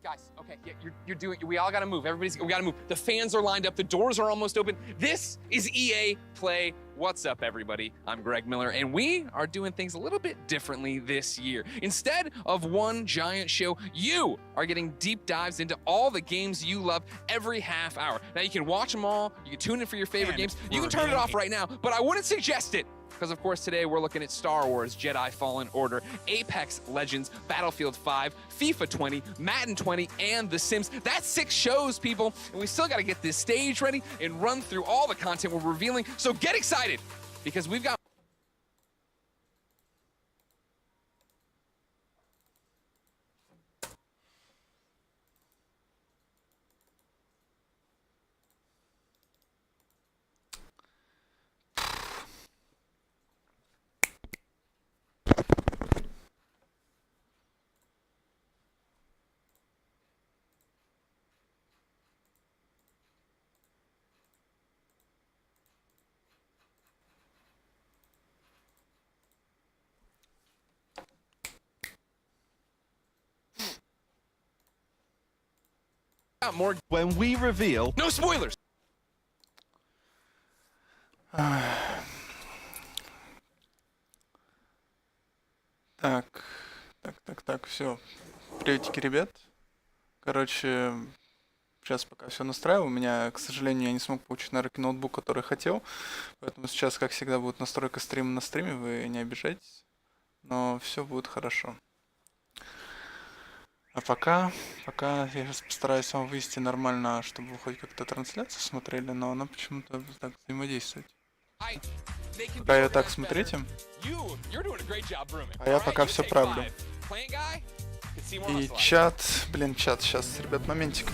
Guys, okay, yeah, you're doing. We all gotta move. We gotta move. The fans are lined up. The doors are almost open. This is EA Play. What's up, everybody? I'm Greg Miller, and we are doing things a little bit differently this year. Instead of one giant show, you are getting deep dives into all the games you love every half hour. Now, you can watch them all. You can tune in for your favorite games. You can turn it off right now, but I wouldn't suggest it. Because, of course, today we're looking at Star Wars Jedi Fallen Order, Apex Legends, Battlefield 5, FIFA 20, Madden 20, and The Sims. That's 6 shows, people, and we still got to get this stage ready and run through all the content we're revealing. So get excited, because we've got... more when we reveal. No spoilers. Так, все. Приветики, ребят. Короче, сейчас пока все настраиваю. У меня, к сожалению, я не смог получить на руки ноутбук, который хотел. Поэтому сейчас, как всегда, будет настройка стрима на стриме. Вы не обижайтесь. Но все будет хорошо. А пока я сейчас постараюсь вам вывести нормально, чтобы вы хоть как-то трансляцию смотрели, но она почему-то так взаимодействует. Пока ее так смотрите, а я пока все правлю. И чат, чат, сейчас, ребят, моментик.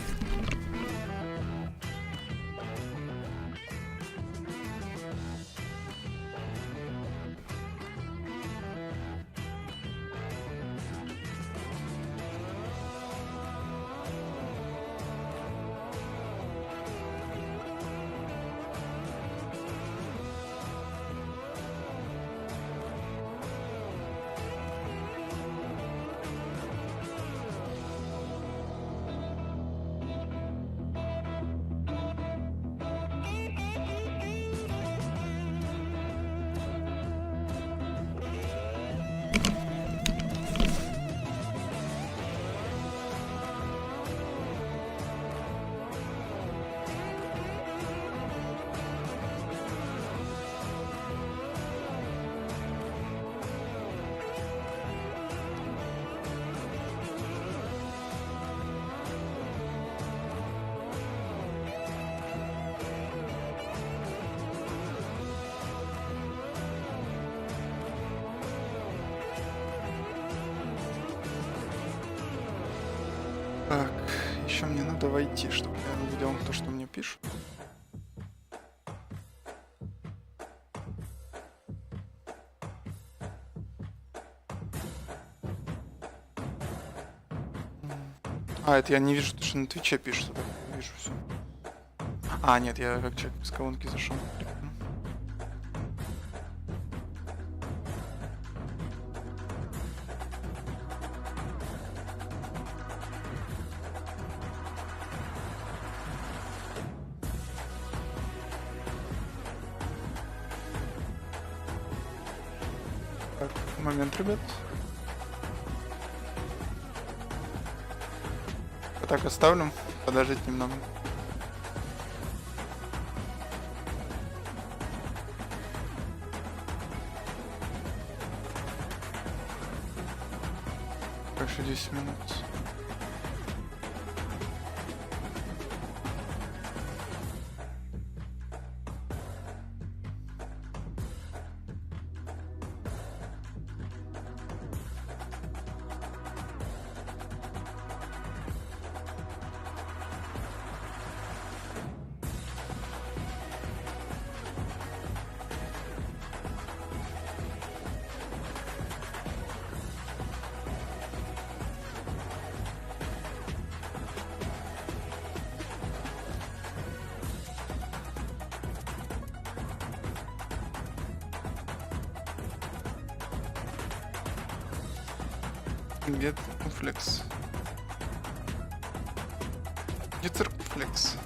Так, еще мне надо войти, чтобы я увидел то, что мне пишут. А, это я не вижу, что на Твиче пишут. Так, вижу все. А, нет, я как человек без колонки зашел. Так, момент, ребят. Так, оставлю. Подождите немного. Так, еще 10 минут. Где флекс? Не циркуфлекс.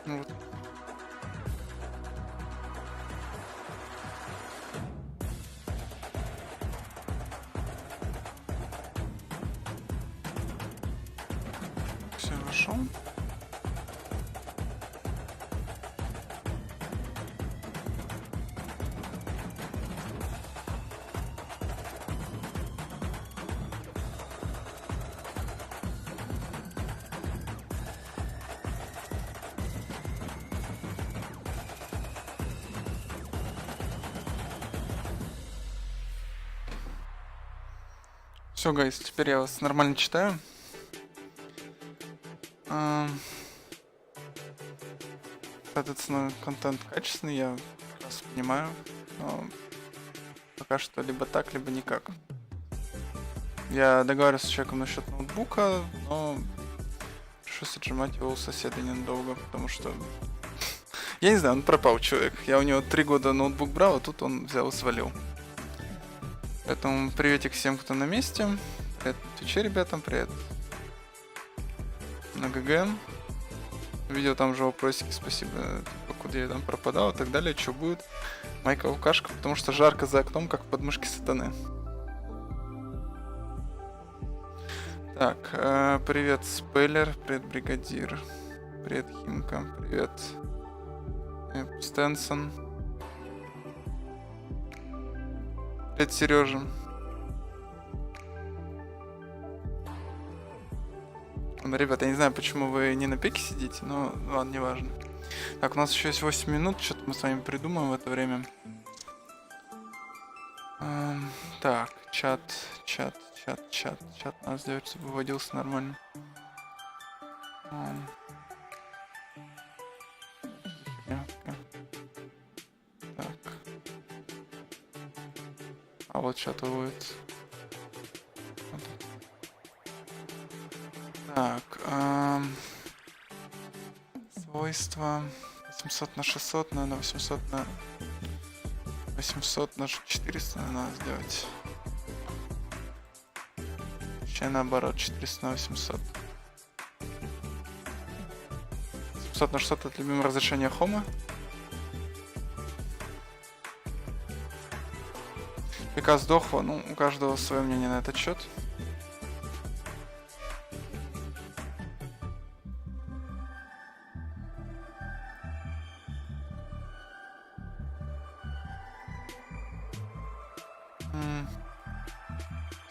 Ну вот. Все, вошел. Все, гайс, теперь я вас нормально читаю. Соответственно, контент качественный, я прекрасно понимаю. Но пока что либо так, либо никак. Я договаривался с человеком насчет ноутбука, но пришлось отжимать его у соседа ненадолго, потому что... Я не знаю, он пропал человек. Я у него 3 года ноутбук брал, а тут он взял и свалил. Поэтому приветик всем, кто на месте. Привет на Твиче, ребятам, привет на ГГ. Видел там же вопросики, спасибо, типа, куда я там пропадал и так далее, что будет. Майка Лукашка, потому что жарко за окном, как в подмышке сатаны. Так, привет, Спейлер, привет, Бригадир, привет, Химка, привет, Стенсон, привет, Сережа. Ребят, я не знаю, почему вы не на пике сидите, но ладно, неважно. Так, у нас еще есть 8 минут, что-то мы с вами придумаем в это время. Так, чат надо сделать, чтобы выводился нормально. Так. А вот чат выводится. Так, свойства 800 на 600, наверное, 800 на 800 на 400 надо сделать. Еще наоборот, 400 на 800. 700 на 600 это любимое разрешение хома. ПК сдохла, ну, у каждого свое мнение на этот счет.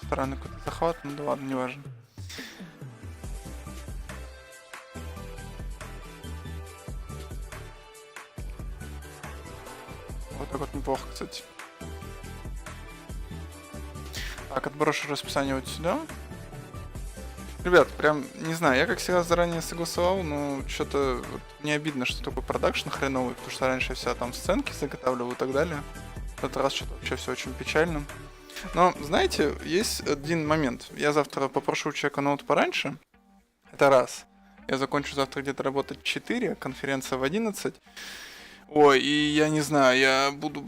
Странный какой-то захват, ну да ладно, неважно. Вот так вот неплохо, кстати. Так, отброшу расписание вот сюда. Ребят, прям, не знаю, я как всегда заранее согласовал, но что-то вот, мне обидно, что такой продакшн хреновый, потому что раньше я всегда там сценки заготавливал и так далее. В этот раз что-то вообще все очень печально. Но, знаете, есть один момент. Я завтра попрошу у человека ноут пораньше. Это раз. Я закончу завтра где-то работать в 4, конференция в 11. Ой, и я не знаю, я буду,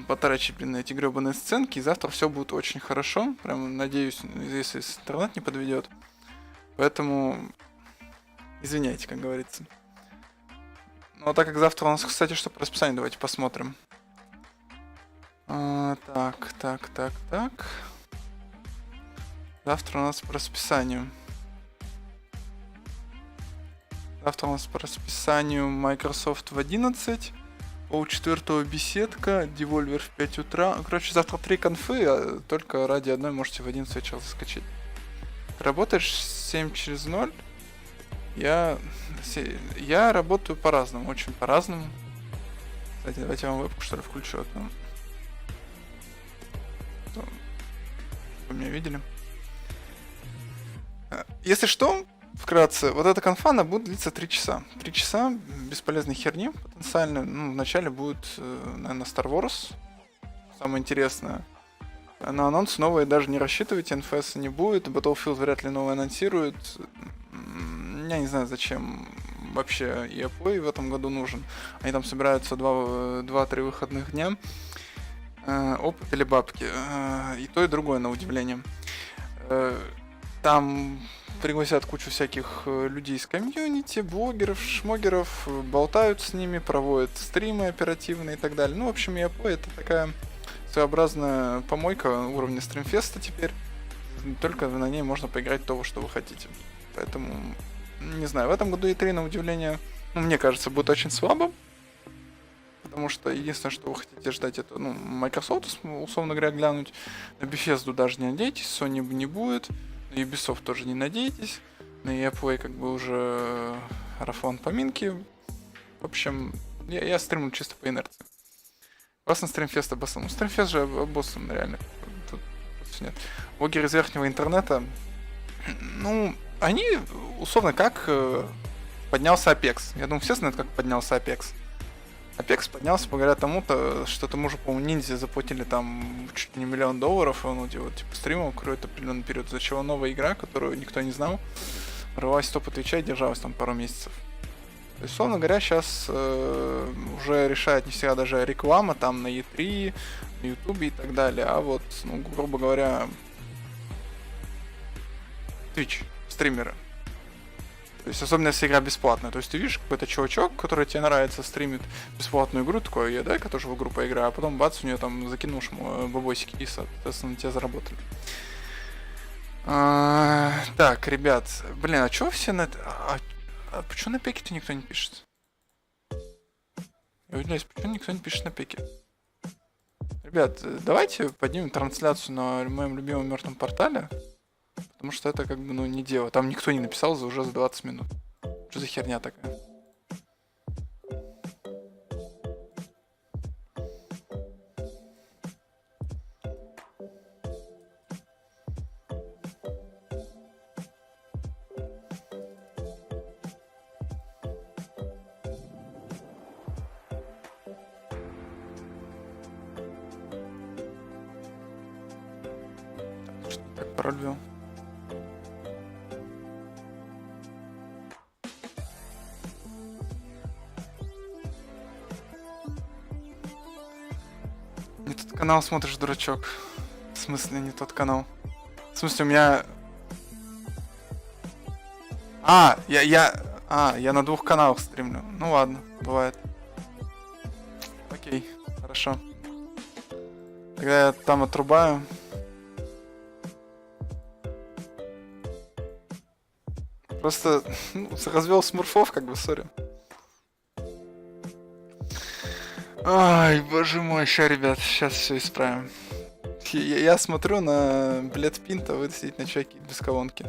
потрачить, на эти гребаные сценки, и завтра все будет очень хорошо. Прям надеюсь, если интернет не подведет. Поэтому извиняйте, как говорится. Ну, а так как завтра у нас, кстати, что по расписанию, давайте посмотрим. Так. Завтра у нас по расписанию. Завтра у нас по расписанию Microsoft в 11. Пол-4 беседка, Devolver в 5 утра. Короче, завтра 3 конфы, а только ради одной можете в 11 вечера заскочить. Работаешь 7 через 0. Я работаю по-разному, очень по-разному. Кстати, давайте я вам вебку, что ли, включу одну. Чтобы вы меня видели. Если что, вкратце, вот эта конфа, она будет длиться 3 часа. 3 часа бесполезной херни потенциально. Ну, вначале будет, наверное, Star Wars. Самое интересное. На анонс новые даже не рассчитывайте, NFS не будет. Battlefield вряд ли новый анонсируют. Я не знаю, зачем вообще EA Play в этом году нужен. Они там собираются 2-3 выходных дня. Опыт или бабки. И то, и другое, на удивление. Там пригласят кучу всяких людей из комьюнити, блогеров, шмогеров, болтают с ними, проводят стримы оперативные и так далее. Ну, в общем, EA Play — это такая своеобразная помойка уровня стримфеста теперь. Только на ней можно поиграть то, во что вы хотите. Поэтому, не знаю, в этом году E3, на удивление, ну, мне кажется, будет очень слабо. Потому что единственное, что вы хотите ждать, это, ну, Microsoft, условно говоря, глянуть. На Bethesda даже не надейтесь, Sony не будет. На Ubisoft тоже не надейтесь. На EA Play как бы уже арафон поминки. В общем, я стримлю чисто по инерции. Вас на стримфест обоссал. Ну, стримфест же обоссан, реально. Тут нет. Блогеры из верхнего интернета, ну, они, условно, как поднялся Apex. Я думаю, все знают, как поднялся Apex. Apex поднялся благодаря тому-то, что тому же, по-моему, ниндзя заплатили там чуть ли не $1 миллион, и он делает типа стримов какой-то определенный период, за чего новая игра, которую никто не знал, рвалась в топ Твича и держалась там пару месяцев. То есть, условно говоря, сейчас уже решает не всегда даже реклама там на E3, на YouTube и так далее, а вот, ну, грубо говоря, Twitch, стримеры. То есть, особенно если игра бесплатная. То есть, ты видишь какой-то чувачок, который тебе нравится, стримит бесплатную игру, такой, я дай-ка тоже в игру поиграю, а потом бац, у нее там закинул бабосики и, соответственно, тебе заработали. Так, ребят, блин, а чё все на... А почему на пеке-то никто не пишет? Я удивляюсь, почему никто не пишет на пеке? Ребят, давайте поднимем трансляцию на моем любимом мертвом портале. Потому что это как бы, ну, не дело. Там никто не написал уже за 20 минут. Что за херня такая? Что так пароль ввел? Не тот канал смотришь, дурачок. В смысле, не тот канал? В смысле, у меня... Я на 2 каналах стримлю. Ну ладно, бывает. Окей, хорошо. Тогда я там отрубаю. Просто развел смурфов, как бы, сори. Ай, боже мой, ща, ребят, сейчас все исправим. Я смотрю на Блед Пинта, вы действительно чуваки без колонки.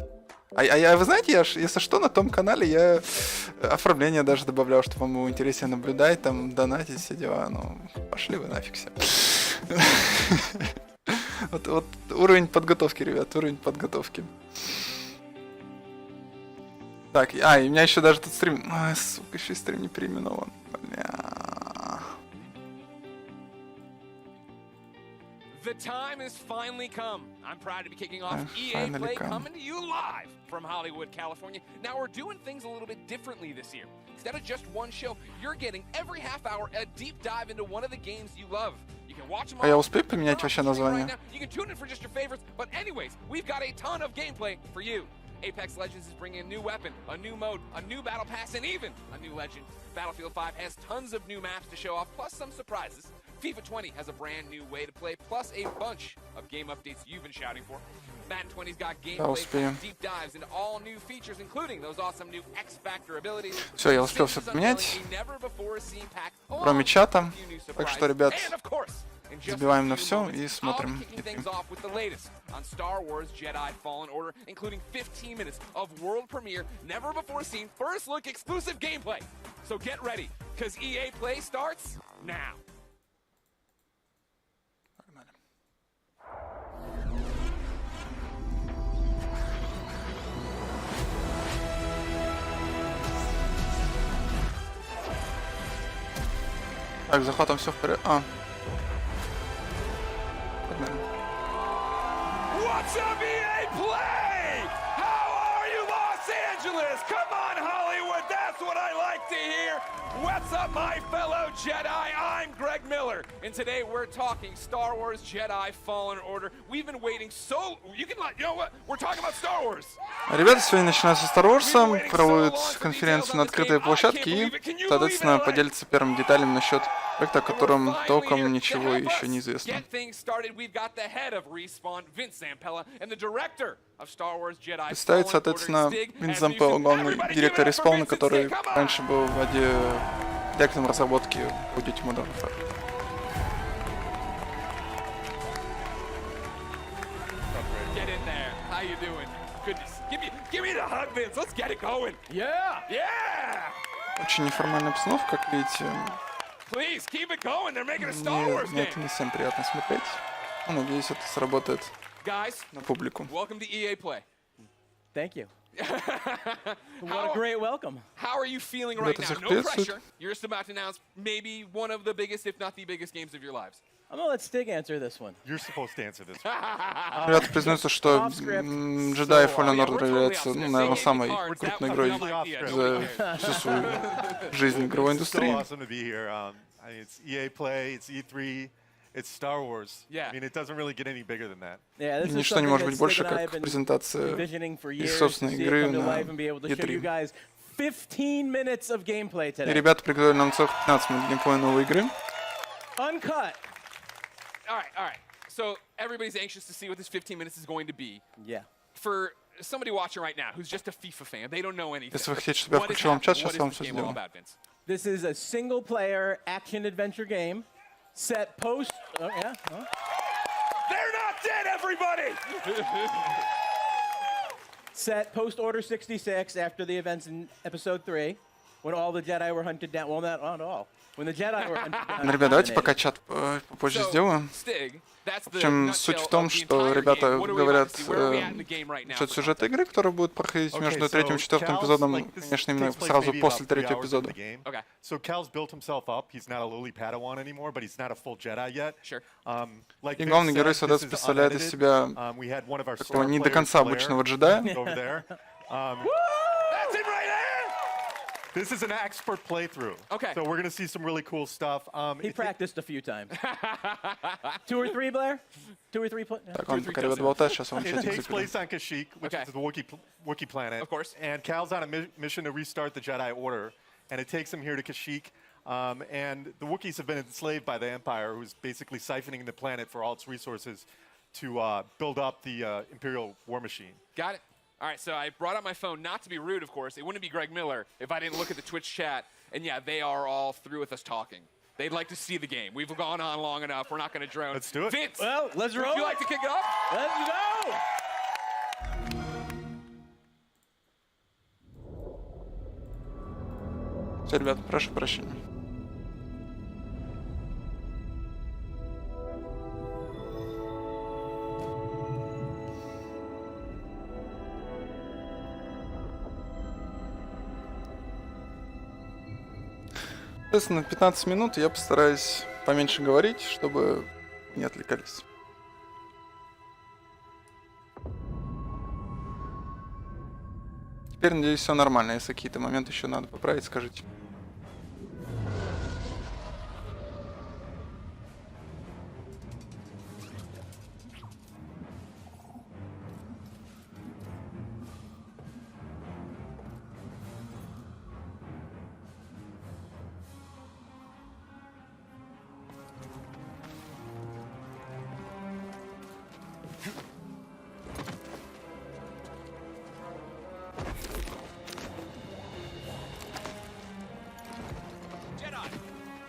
Вы знаете, если что, на том канале я оформление даже добавлял, чтобы вам было интереснее наблюдать, там, донатить, все дела. Ну, пошли вы нафиг все. Вот уровень подготовки, ребят, уровень подготовки. Так, и у меня еще даже тут стрим... Ай, сука, еще и стрим не переименован. Бля... The time has finally come. I'm proud to be kicking off EA Play coming to you live from Hollywood, California. Now we're doing things a little bit differently this year. Instead of just one show, you're getting every half hour a deep dive into one of the games you love. You can watch them all. А я успею поменять вообще название? You can tune in for just your favorites, but anyways, we've got a ton of gameplay for you. Apex Legends is bringing a new weapon, a new mode, a new battle pass, and even a new legend. Battlefield 5 has tons of new maps to show off, plus some surprises. FIFA 20 has a brand new way to play, plus a bunch of game updates you've been shouting for. Madden 20's got gameplay, deep dives into all new features, including those awesome new X-Factor abilities. Все, я успел все поменять. Кроме чата. Так что, ребят, забиваем на все и смотрим. On Star Wars Jedi Fallen Order, including 15 minutes of world premiere, never before seen, first look exclusive gameplay. So get ready, because EA Play starts now. Так, захватом все в порядке. What's up, EA Play? How are you, Los Angeles. Come on, Hollywood. That's what I like to hear. What's up, my fellow Jedi? I'm Greg Miller, and today we're talking Star Wars Jedi Fallen Order. We've been waiting so... You know what? We're talking about Star Wars. Ребята, сегодня начинается Star Wars, проводят конференцию на открытой площадке и, соответственно, поделятся первыми деталями насчет проекта, о котором толком ничего еще не известно. Представить, соответственно, Винс Зампелло, главный директор Респауна, который раньше был директором разработки по Duty Modern Warfare. Get in there. How you doing? Goodness. Give me the hug, Vince. Let's get it going. Yeah. Yeah. Очень неформальная обстановка, как видите. Please keep it going. They're making a Star Wars game. Это не всем приятно смотреть. Но, надеюсь, это сработает на публику. Welcome to EA Play. Thank you. What a great welcome. How are you feeling right now? No pressure. You're just about to announce maybe one of the biggest, if not the biggest games of your lives. I'm gonna let Stig answer this one. You're supposed to answer this one. Ребята признаются, что Jedi Fallen Order является, наверное, самой крупной игрой за всю свою жизнь в игровой индустрии. It's so awesome to be here. It's EA Play, it's E3, it's Star Wars. Yeah. I mean, it doesn't really get any bigger than that. Ничто не может быть больше, как презентация их собственной игры на E3. 15 minutes of gameplay today. И ребята приготовили нам целых 15 минут геймплея новой игры. Uncut. All right. So everybody's anxious to see what this 15 minutes is going to be. Yeah. For somebody watching right now who's just a FIFA fan, they don't know anything. Если вы хотите, чтобы я включил вам чат, сейчас я вам все сделаю. сделаю. This is a single-player action-adventure game set post. Oh yeah. Oh. They're not dead, everybody. Set post Order 66 after the events in Episode 3, when all the Jedi were hunted down. Well, not all. When the Jedi were hunted down. Ребят, давайте пока чат попозже сделаю. В общем, суть в том, что ребята говорят насчет сюжета игры, которая будет проходить между третьим и четвертым эпизодом, конечно, именно сразу после третьего эпизода. So Cal's built himself up. He's not a lowly Padawan anymore, but he's not a full Jedi yet. И главный герой, соответственно, представляет из себя такого не до конца обычного джедая. This is an expert playthrough. Okay. So we're going to see some really cool stuff. He practiced a few times. 2 or 3, Blair? 2 or 3. Так, он пока ребят болтает, сейчас он It чатик takes закрыл. place on Kashyyyk, which is the Wookiee planet. Of course. And Cal's on a mission to restart the Jedi Order, and it takes him here to Kashyyyk. And the Wookiees have been enslaved by the Empire, who's basically siphoning the planet for all its resources to build up the Imperial war machine. Got it. All right, so I brought out my phone, not to be rude, of course. It wouldn't be Greg Miller if I didn't look at the Twitch chat. And yeah, they are all through with us talking. They'd like to see the game. We've gone on long enough. We're not going to drone. Let's do it. Vince, Well, let's roll. would you like to kick it off? Let's go. Все, ребят, прошу прощения. Соответственно, 15 минут я постараюсь поменьше говорить, чтобы не отвлекались. Теперь, надеюсь, все нормально. Если какие-то моменты еще надо поправить, скажите.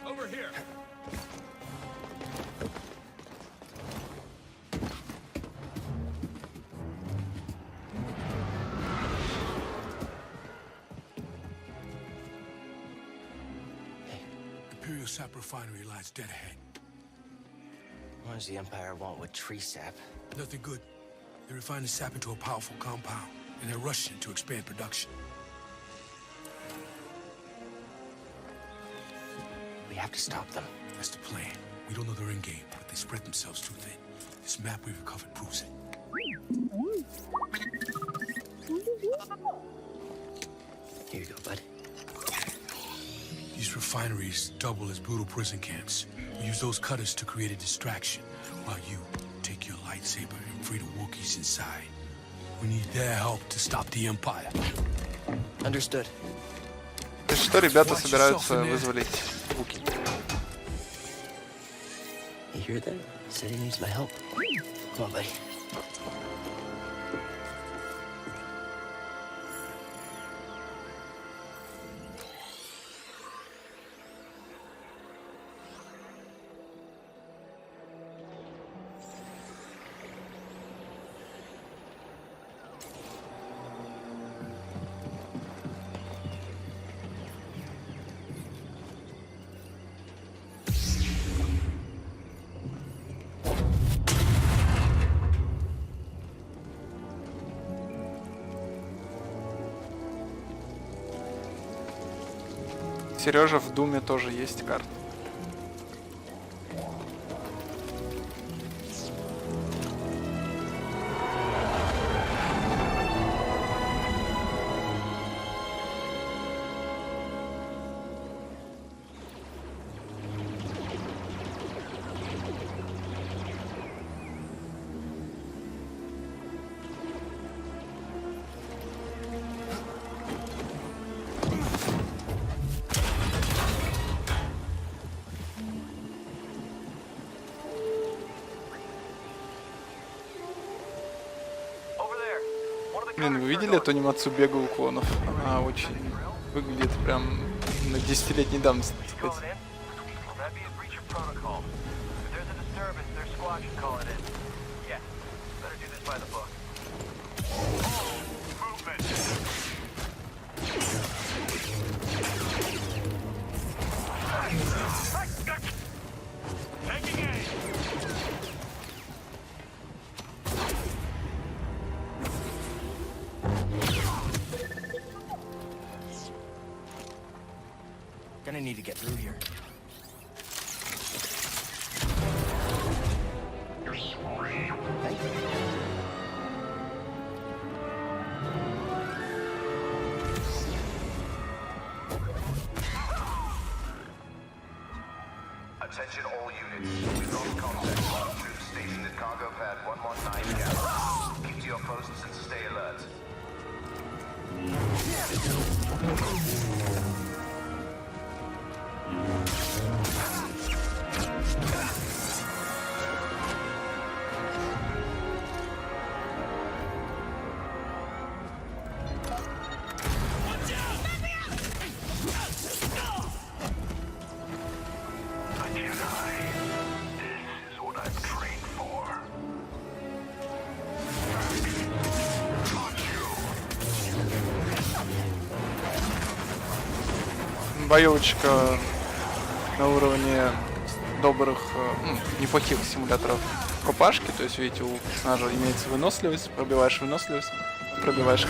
Over here. Imperial sap refinery lies dead ahead. What does the Empire want with tree sap? Nothing good. They refine the sap into a powerful compound, and they're rushing to expand production. We have to stop them. That's the plan. We don't know their endgame, but they spread themselves too thin. This map we recovered proves it. Here you go, bud. These refineries double as brutal prison camps. We use those cutters to create a distraction while you take your lightsaber and free the Wookiees inside. We need their help to stop the Empire. Understood. То есть что ребята собираются вызволить Вуки? You hear that? Said he needs my help. Come on, buddy. Сережа, в Думе тоже есть карта. Блин, вы видели эту анимацию бега у клонов? Она очень выглядит прям на 10-летней давности, так сказать. Gonna need to get through here. Thank you. Attention all units. We've lost contact with our troops stationed at cargo pad 119 Gamma. Keep to your posts and stay alert. Боевочка на уровне добрых, неплохих симуляторов рукопашки. То есть, видите, у персонажа имеется выносливость, пробиваешь выносливость, пробиваешь.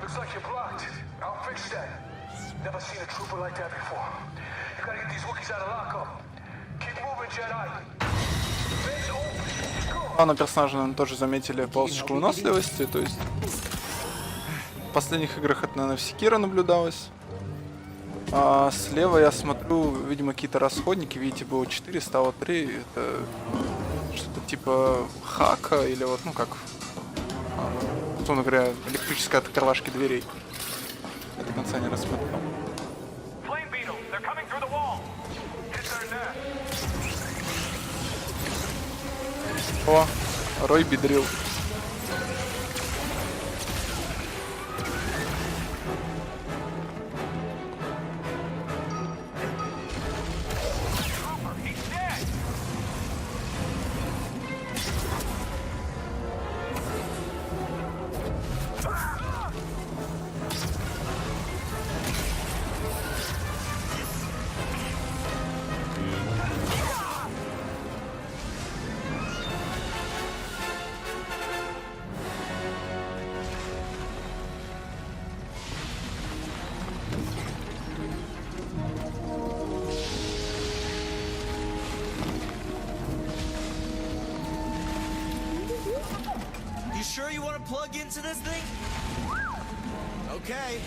Looks like you're blocked. I'll fix that. Never seen a trooper like that before. You gotta get these Wookiees out of lockup. Keep moving, Jedi. Base open. Go. А на персонажа, наверное, тоже заметили полосочку выносливости. То есть в последних играх это, наверное, в Секиро наблюдалось. А слева я смотрю, видимо, какие-то расходники. Видите, было 4, стало 3. Это что-то типа хака или вот, ну как, условно говоря, электрическое открывашки дверей. Я до конца не рассмотрел. О, Рой Бидрил. sure you want to plug into this thing? Okay.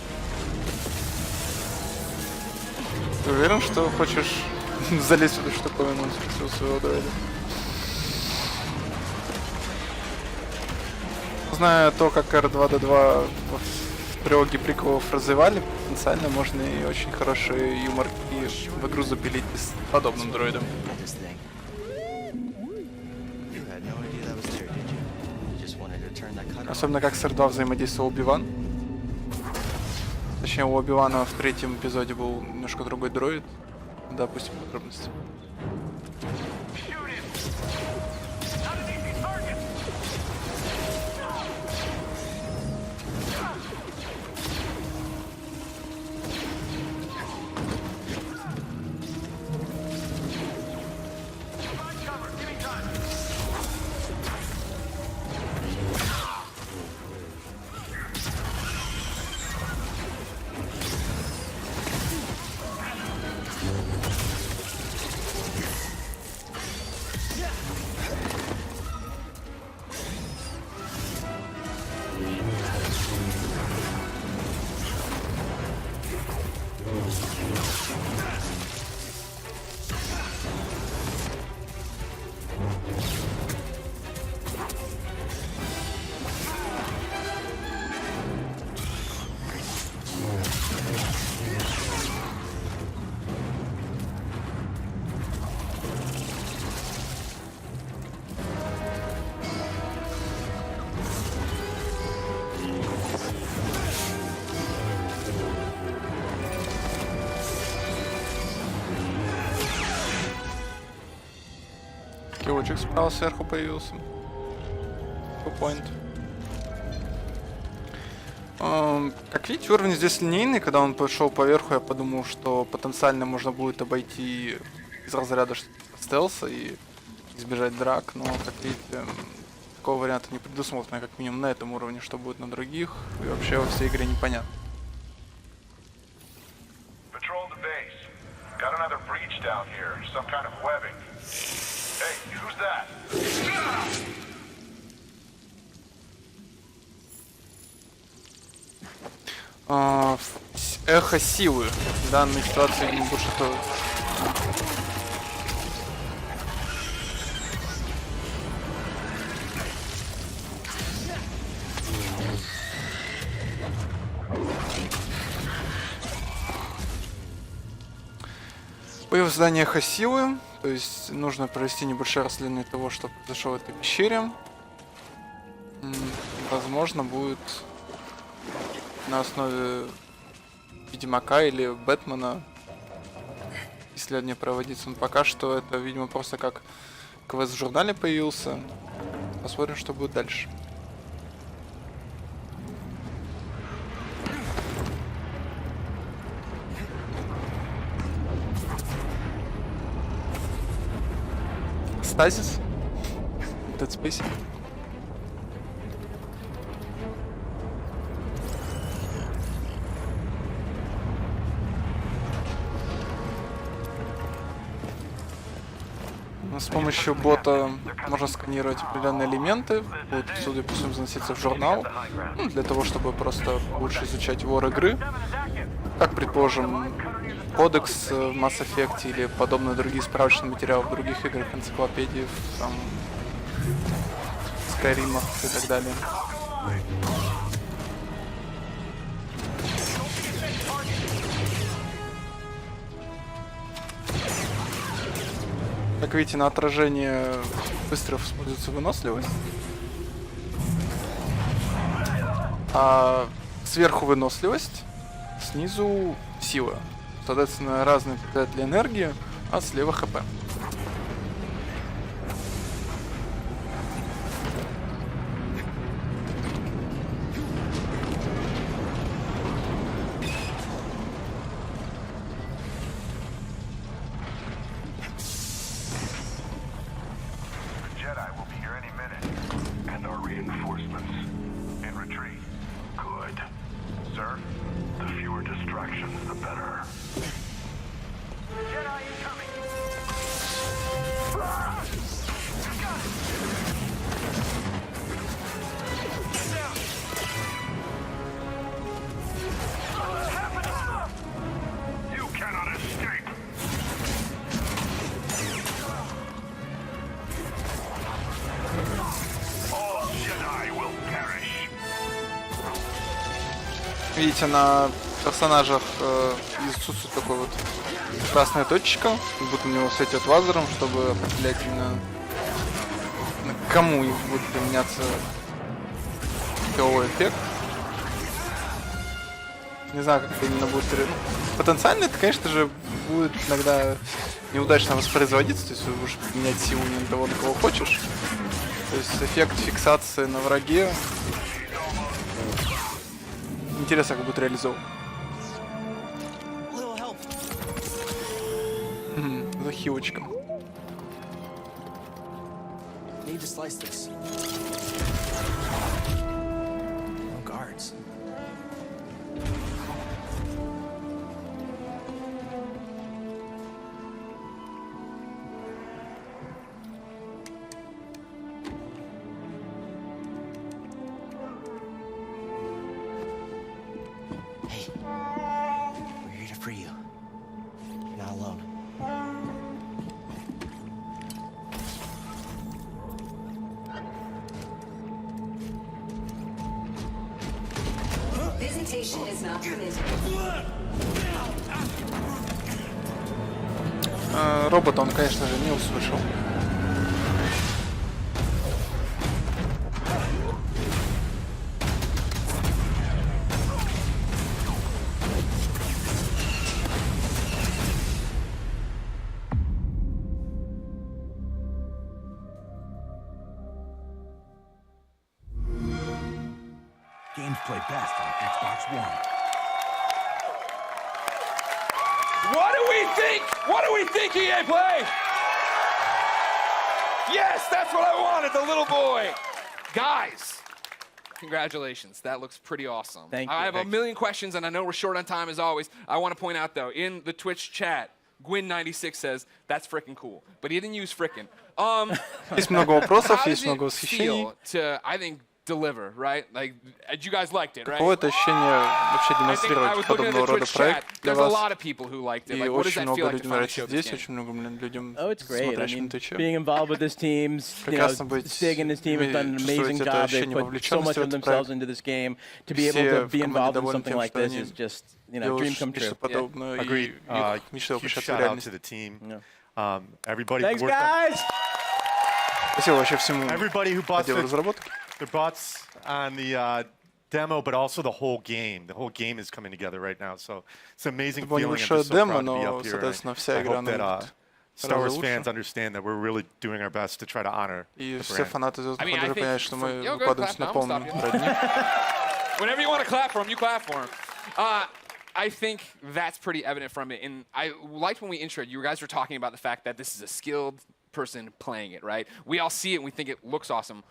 Ты уверен, что хочешь залезть в эту штуковину у своего дроида? Зная то, как R2-D2 в трилогии приколов развивали, потенциально можно и очень хороший юмор и в игру запилить с подобным дроидом. This thing. You had no idea that was there, did you? You just wanted to turn that cutter on. Особенно как с R2 взаимодействовал Оби-Ван. Точнее, у Оби-Вана в третьем эпизоде был немножко другой дроид. Да, опустим подробности. Киочек справа сверху появился. Point. Как видите, уровень здесь линейный. Когда он пошел поверху, я подумал, что потенциально можно будет обойти из разряда стелса и избежать драк. Но, как видите, такого варианта не предусмотрено, как минимум на этом уровне, что будет на других. И вообще во всей игре непонятно. Patrol the base. Got another breach down here. Some kind of webbing. Hey, who's that? Эхо силы. В данной ситуации, видимо, больше то. Появилось здание эхо силы. То есть нужно провести небольшое расследование того, что произошло в этой пещере. Возможно, будет на основе Ведьмака или Бэтмена исследование проводиться. Но пока что это, видимо, просто как квест в журнале появился. Посмотрим, что будет дальше. Стазис. Dead Space. С помощью бота можно сканировать определенные элементы, будут, судя по всему, заноситься в журнал, для того, чтобы просто лучше изучать вор игры. Как, предположим, кодекс в Mass Effect или подобные другие справочные материалы в других играх, энциклопедиях, там, Скайримах и так далее. Как видите, на отражение выстрелов используется выносливость. А сверху выносливость, снизу сила. Соответственно, разные показатели энергии, а слева ХП. Видите, на персонажах отсутствует такой вот красная точечка, как будто у него светит лазером, чтобы определять именно к кому будет применяться силовой эффект. Не знаю, как это именно будет. Потенциально это, конечно же, будет иногда неудачно воспроизводиться, то есть вы будешь менять силу не на того, на кого хочешь. То есть эффект фиксации на враге. Интересно, как будет реализован. Захилочка. Need to slice this. No guards. Hey, we're here to free you. You're not alone. Visitation is not permitted. Робота он, конечно же, не услышал. Games play best on Xbox One. What do we think? What do we think, EA Play? Yes, that's what I wanted, the little boy. Guys, congratulations. That looks pretty awesome. Thank you. I have a million questions, and I know we're short on time as always. I want to point out, though, in the Twitch chat, Gwyn96 says, that's frickin' cool. But he didn't use frickin'. Есть много вопросов, How есть does много it восхищений. feel to, I think, deliver, right? Like, you guys liked it, right? Какое-то ощущение вообще I think I демонстрировать was looking at подобного the рода Twitch chat. проект для There's a вас. lot of people who liked it. И Like, what does очень that feel много like to людям finally нравится show this здесь, game? очень много людям, Oh, it's great. I смотрящим mean, на Твиче. being involved with this team, Прекрасно быть, Stig and his team have done an amazing чувствовать это job. They ощущение put so вовлеченности much в of этот themselves проект. into this game. To be able Все to в be команде involved in довольны something тем, like что this они is just, you know, dream делают come true. нечто подобное, Agreed. и их мечта Huge воплощаться в shout out реальность. to the team. Yeah. Everybody Thanks, worked on- guys! Спасибо вообще всему everybody who bought отделу разработки. their butts on the demo, but also the whole game. The whole game is coming together right now, so it's an amazing Это было feeling. I'm небольшое just so демо, proud to be но, up here. соответственно, вся I игра hope that выглядит Star гораздо Wars лучше. fans understand that we're really doing our best to try to honor И the все brand. фанаты I «Звездных mean, I войн» think понимают, что мы from- Yo, go выкладываемся clap на now, полном stop you. роднике. Whenever you want to clap for him, you clap for him. I think that's pretty evident from it. And I liked when we introed, you guys were talking about the fact that this is a skilled person playing it, right? We all see it and we think it looks awesome.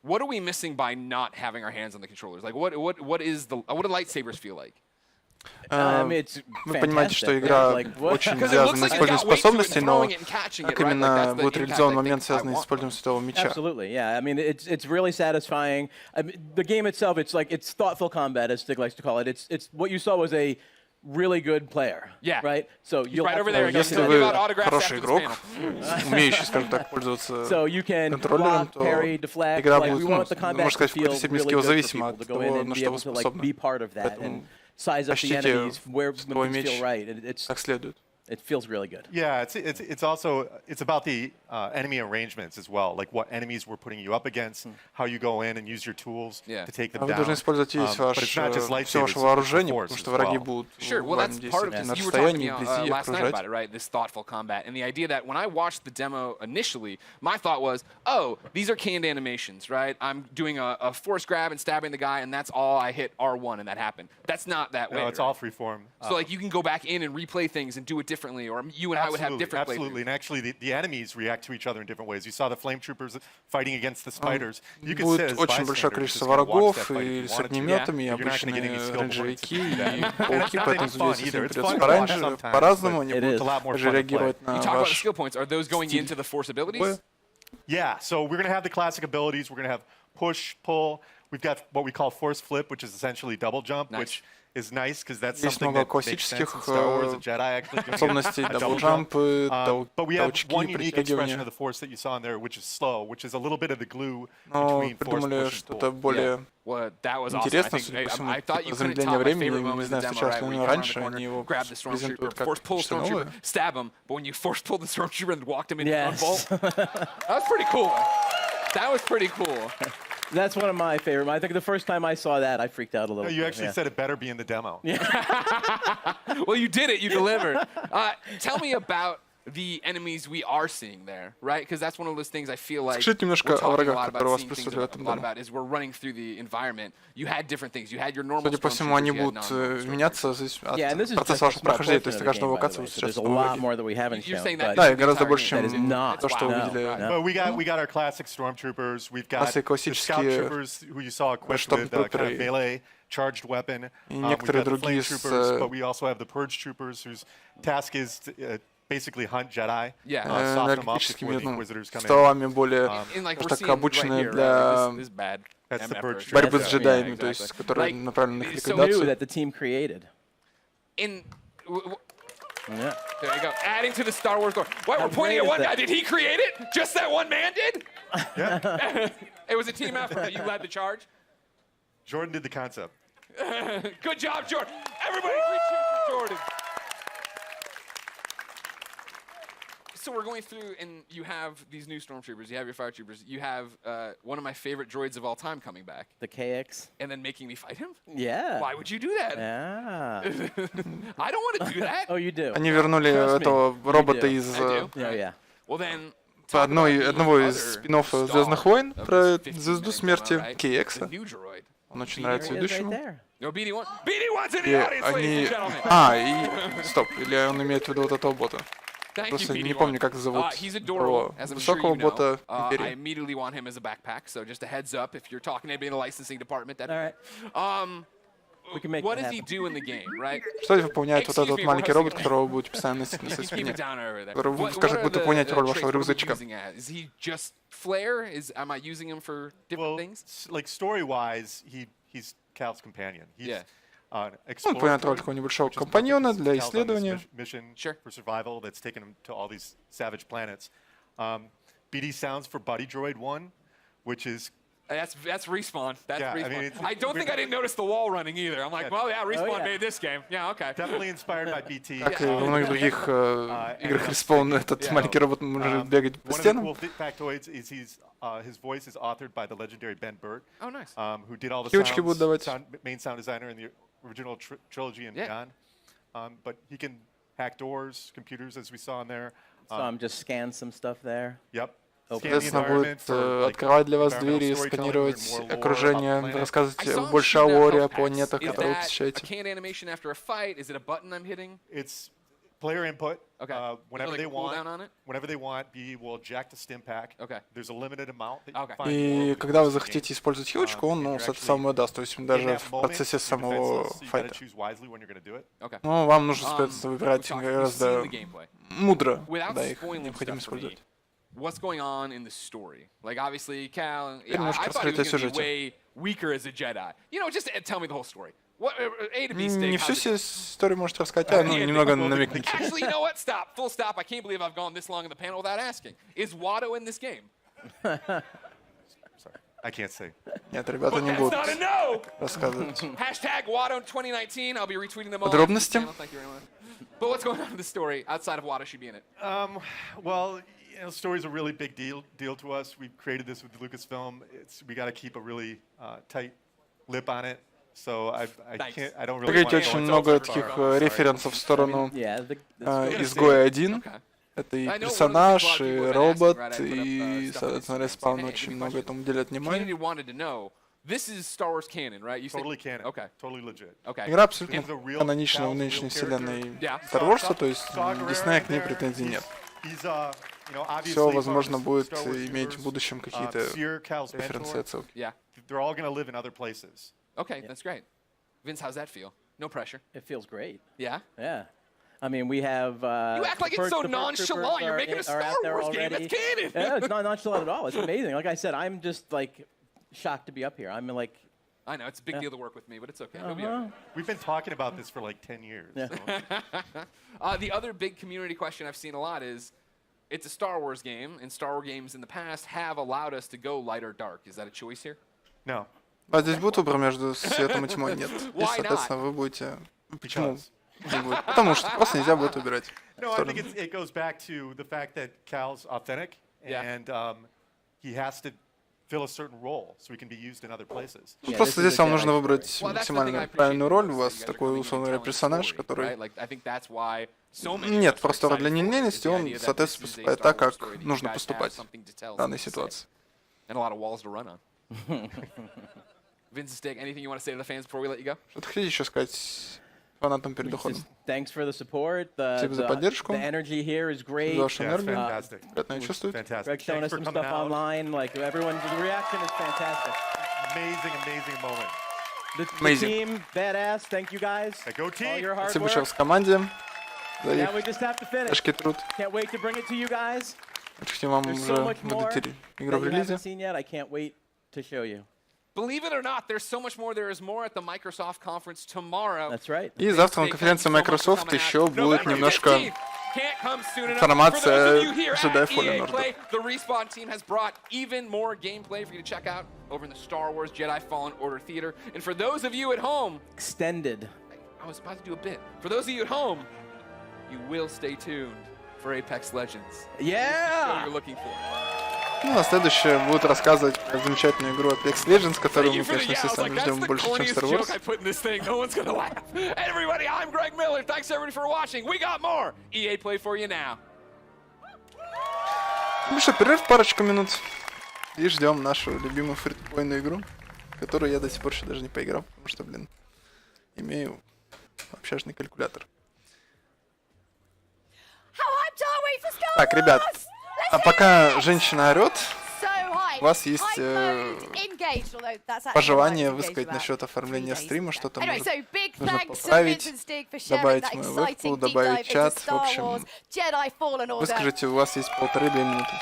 What are we missing by not having our hands on the controllers? Like, what do lightsabers feel like? I mean, it's Вы понимаете, что fantastic. игра Like, what- очень Because it looks завязана на like it's использовании got weight to it, способностей, но throwing it and catching it, как right? Like, именно that's the будет impact реализован I момент, think I связанный с want. использованием светового меча. Absolutely, yeah. I mean, it's really satisfying. I mean, the game itself, it's thoughtful combat, as Stig likes to call it. It's what you saw was a really good player. Yeah. Right. So He's you'll right have over to- there. He goes, Если "Tell вы me about autographs хороший after this игрок, panel." умеющий, скажем так, пользоваться So you can контроллером, block, то parry, deflect. игра Like, we будет, want the ну, combat можно to сказать, в feel какой-то степени really good for скиллзависима people от to go in того, and на be что вы able to like способны. be part of that Поэтому and size up the почтите enemies where свой when things меч feel right. It's как следует. it feels really good. Yeah, it's also it's about the enemy arrangements as well, like what enemies we're putting you up against, how you go in and use your tools Yeah. to take them А вы down. должны использовать весь But it's not just все ваше lightsabers, вооружение, it's the потому что force враги as well. будут Sure, well, вам that's part of действовать this. на You were talking to расстоянии, me вблизи, last night окружать. about it, right? This thoughtful combat. And the idea that when I watched the demo initially, my thought was, oh, these are canned animations, right? I'm doing a force grab and stabbing the guy, and that's all I hit R1 and that happened. That's not that way. No, it's right? all freeform. So, like, you can go back in and replay things and do it differently, or you and I would have different Absolutely, and actually the enemies react to each other in different ways. You saw the flame troopers fighting against the spiders. You could sit Будет as очень большое bystander, количество just kinda watch врагов, that fight if и you с wanted to. огнеметами, и You're not gonna get any обычные skill points рейнджевики, if you do и that. пауки, Not поэтому that fun здесь either. им It's придется fun to watch пораньше, sometimes, по-разному, but они it будут is. a lot more также fun to реагировать You на talk about the ваш skill points. Are those going into the force abilities? Yeah, so we're going to have the classic abilities. We're going to have push, pull. We've got what we call force flip, which is essentially double jump, Nice. which is nice because that's Есть something много that makes sense in классических Star Wars. A Jedi actually doing способностей, a double даблджамп, jump. But we have толчки, one unique expression притягивания. of the force that you saw in there, which is slow, which is a little bit of the glue Но between force придумали push and что-то pull. более Well, that was awesome. I интересно, think судя по всему, I thought you couldn't замедление top my времени. favorite Не moment in the знаю, demo, встречалось right? ли Where you оно come around the раньше, corner, они его grab the stormtrooper, презентуют force как pull что-то stormtrooper, новое. stab him, but when you force pulled the stormtrooper and walked him into Yes. gunbolt, that was pretty cool. That was pretty cool. That's one of my favorite. I think the first time I saw that, I freaked out a little. No, you bit, actually yeah. said it better be in the demo. Well, you did it. You delivered. Tell me about the enemies we are seeing there, right? Because that's one of those things I feel like Скажите немножко we're о talking a врагах, lot которые у about, вас seeing things присутствовали в этом a lot дому. about, is we're running through the environment. You had different things. You had your normal Судя по всему, они stormtroopers, you had будут non-normal меняться зависит от Yeah, and this is just процесса a вашего small прохождения. portion То есть of на the каждую game, by the локацию way. вы So сейчас there's a новые lot враги. more that we haven't You're shown. saying but- that Да, is и the гораздо entire больше, game. чем That is not. то, что No, вы видели. no. But we got our classic stormtroopers. We've got Классические the scout troopers who you saw equipped with kind штурмтрooперы. of melee charged weapon. И We've некоторые got the flame другие с, troopers, but we also have the purge troopers whose task is to basically hunt Jedi. Yeah. Soften them up энергетическими before the Inquisitors come in. стволами более, And like we're так seeing right обученные here, для right? This is bad. That's the MF purge version. борьбы с Yeah, джедаями, exactly. то есть которые Like, направлены на их so New ликвидацию. that the team created. In Yeah. there you go. Adding to the Star Wars lore. Wait, we're pointing great at is one that? guy. Did he create it? Just that one man did? Yeah. It was a team effort. You led the charge. Jordan did the concept. Good job, Jordan. Everybody, three cheers for Jordan. So we're going through, and you have these new stormtroopers. You have your fire troopers. You have one of my favorite droids of all time coming back, The KX. and then making me fight him. Yeah. Why would you do that? Yeah. I don't want to do that. Oh, you do. Они вернули Trust me, этого you робота do. из I do. Yeah, yeah. Well then. по talk about the одного из other спин-оффов star «Звездных войн» of про this 15-minute Звезду demo, Смерти right? KX. The new droid. Он очень There нравится There he is right ведущему. there. No, BD1. BD1's in И the audience, ladies они... and gentlemen. И... Стоп, или он имеет в виду вот этого бота? Thank Просто you, не BD1. помню, как зовут He's adorable, того as I'm sure высокого you know. бота I Империи. immediately want him as a backpack, so just a heads up if you're talking to anybody in the licensing department. That, All right. We can make what that does he happen. do in the game, right? Что выполняет вот Excuse этот me, маленький we're робот, hosting- которого вы будете постоянно носить на своей Keep спине? it down over there. Который What скажет, are будто the, выполнять роль вашего traits? What are we рюкзачка. using as? Is he just flair? Am I using him for different Well, things? like story-wise, he's Cal's companion. He's Yeah. an Он выполняет роль explorer, такого небольшого which is компаньона Cal's для on this исследования. mission Sure. for survival that's taken him to all these savage planets. BD sounds for Buddy Droid 1, which is That's Respawn. That's Yeah, I Respawn. mean, it's- I don't think I didn't notice the wall running either. I'm like, well, yeah, Respawn yeah. made this game. Yeah, okay. definitely inspired by BT. Как и во многих других играх Respawn, этот Yeah. маленький робот может бегать по One of the стенам. cool factoids is his voice is authored by the legendary Ben Burt, Oh, nice. who did all the Ключики будут давать. main sound designer in the original trilogy and Yeah. beyond. But he can hack doors, computers, as we saw in there. So I'm just scan some stuff there. Yep. Scan the Соответственно, environment будет for, like, открывать для вас environmental двери, storytelling, сканировать learn more lore окружение, about the planet. I рассказывать saw him больше о shooting out лоре, о health packs. планетах, Is которые вы that a посещаете. canned animation after a fight? Is it a button I'm hitting? It's player input. Okay. Whenever Is there, they like, a cooldown want, on it? whenever they want, BE will eject a stim pack. Okay. There's a limited amount that you Okay. can find. И more когда вы over the захотите game. использовать хилочку, он, ну, You're это самое даст, то есть In даже that в moment, процессе you're самого defenseless, so you gotta файта. choose wisely when you're gonna do it. Okay. Ну, вам нужно, Um, соответственно, we've выбирать seen гораздо the gameplay. мудро, Without да, их spoiling необходимо stuff for me, использовать. what's going on in the story? Like, obviously, Cal, немножко I thought he раскрыть о was going to be сюжете. way weaker as a Jedi. You know, just tell me the whole story. What, A to B stick. Не всю how's it- историю можете рассказать, а ну, Yeah, немного well, намекните. Actually, you know what? Stop. Full stop. I can't believe I've gone this long in the panel without asking. Is Watto in this game? Sorry, I can't say. Нет, ребята не That's будут not a no. рассказывать. Hashtag Watto 2019. I'll be retweeting them all. Подробности? Thank you very much. But what's going on in the story outside of Watto should be in it? Well, you know, story's a really big deal to us. We've created this with Lucasfilm. We got to keep a really tight lip on it. So I Nice. can't. I don't really. Погодите, wanna go очень into много it. таких Sorry. референсов в сторону Yeah. изгоя 1. Okay. Это и I know one of the персонаж, things a lot of и people have been робот, asking, right? I put up, и, stuff соответственно, on Instagram Респаун saying, hey, очень any много questions? этому уделяет Community внимания. wanted to know. This is Star Wars canon, right? You said Totally canon. Okay. Totally legit. Okay. Игра абсолютно He's a real- канонична в Cal's a нынешней real вселенной Yeah. Star Wars, то есть Saw Gerrera Диснея к ней there. претензий нет. He's, you know, obviously Все, part of возможно, the будет Star Wars иметь в universe. будущем какие-то Seer, Cal's референсы и mentor. отсылки. Yeah. They're all going to live in other places. Okay, that's great. Vince, how's that feel? No pressure. It feels great. Yeah. Yeah. I mean, we have. You act like it's so nonchalant. You're making a Star Wars game. It's canon. Yeah, it's not nonchalant at all. It's amazing. Like I said, I'm just like shocked to be up here. I'm like I know, it's a big deal to work with me, but it's okay. It'll be all right. We've been talking about this for like 10 years. Yeah. So. The other big community question I've seen a lot is, it's a Star Wars game, and Star Wars games in the past have allowed us to go light or dark. Is that a choice here? No. А здесь будет выбор между светом и тьмой? Нет. И, Why соответственно, вы будете... Почему? Because. Не будет? Потому что просто нельзя будет выбирать No, I сторону. think it goes back to the fact that Cal's authentic, Yeah. and he has to fill a certain role so he can be used in other places. Ну, Yeah, просто this is здесь a вам Jedi нужно выбрать Well, that's the thing I максимально appreciate правильную роль. У is that вас you guys are такой, coming in условно and говоря, telling a персонаж, story, который... right? Like, I think that's why so many Нет of us are простора для excited for it, is нелинейности, the он, idea that соответственно, this is a поступает Star так, Wars как story that you нужно guys have поступать something to tell, в данной something to say, ситуации. and a lot of walls to run on. Vince and Stick, anything you want to say to the fans before we let you go? Что-то хотите еще сказать фанатам перед уходом? Just thanks for the support. Спасибо за поддержку. The energy here is great. За вашу Yeah, it's энергию. fantastic. Приятно It was чувствовать. fantastic. Greg showing Thanks us for some coming stuff out. online. Like everyone's the reaction is fantastic. Amazing, amazing moment. The Amazing. team, badass. Thank you guys. Go All team! your hard Спасибо еще work. раз команде за их Now we just have to finish. тяжкий труд. Can't wait to bring it to you guys. Очень хотим вам There's уже so much more выдать игру that в you релизе. haven't seen yet. I can't wait to show you. Believe it or not, there's so much more. There is more at the Microsoft conference tomorrow. That's right. И завтра на конференции Microsoft еще будет немножко информация Jedi Fallen Order. The Respawn team has brought even more gameplay for you to check out over in the Star Wars Jedi Fallen Order Theater. And for those of you at home, Extended. I was about to do a bit. For those of you at home, you will stay tuned for Apex Legends. What Yeah. you're looking for. Ну, а следующее будет рассказывать про замечательную игру Apex Legends, которую Thank you мы, for the конечно, все yeah, I was сами like, ждем that's the больше, чем corniest Star joke Wars. I put in this thing. No one's gonna laugh. Everybody, I'm Greg Miller. Thanks everybody for watching. We got more EA Play for you now. Ну что, перерыв парочку минут. И ждем нашу любимую фри-то-плейную игру, которую я до сих пор еще даже не поиграл, потому что, блин, имею общажный калькулятор. Так, ребят, а пока женщина орет, у вас есть пожелание высказать насчет оформления стрима, что-то может нужно поправить, добавить мою вебку, добавить чат, в общем, выскажите, у вас есть 1,5-2 минуты.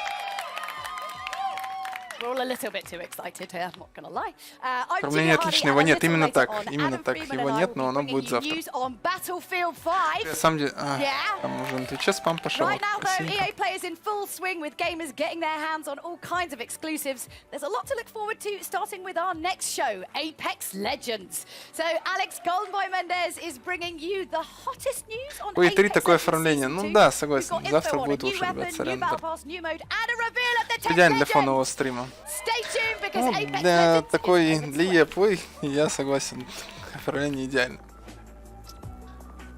Оформления отличного нет, именно так, его нет, но оно будет завтра. На самом деле, там уже на Твиче спам пошел. Right now, though, EA Play is in full swing with gamers getting their hands on all kinds of exclusives. There's a lot to look forward to, starting with our next show, Apex Legends. So, Alex Goldenboy Mendez is bringing you the hottest news on Ой, 3 Apex такое Legends оформление. Season Ну 2. да, We've согласен. got Завтра info on a будет new лучше, ребят, weapon, new сорян. battle pass, new mode, and a reveal of the 10th Идеально для Legend. фонового стрима. Stay tuned, because Ну, Apex для Legends такой, is on its для way. EA Play, я согласен, оформление идеально.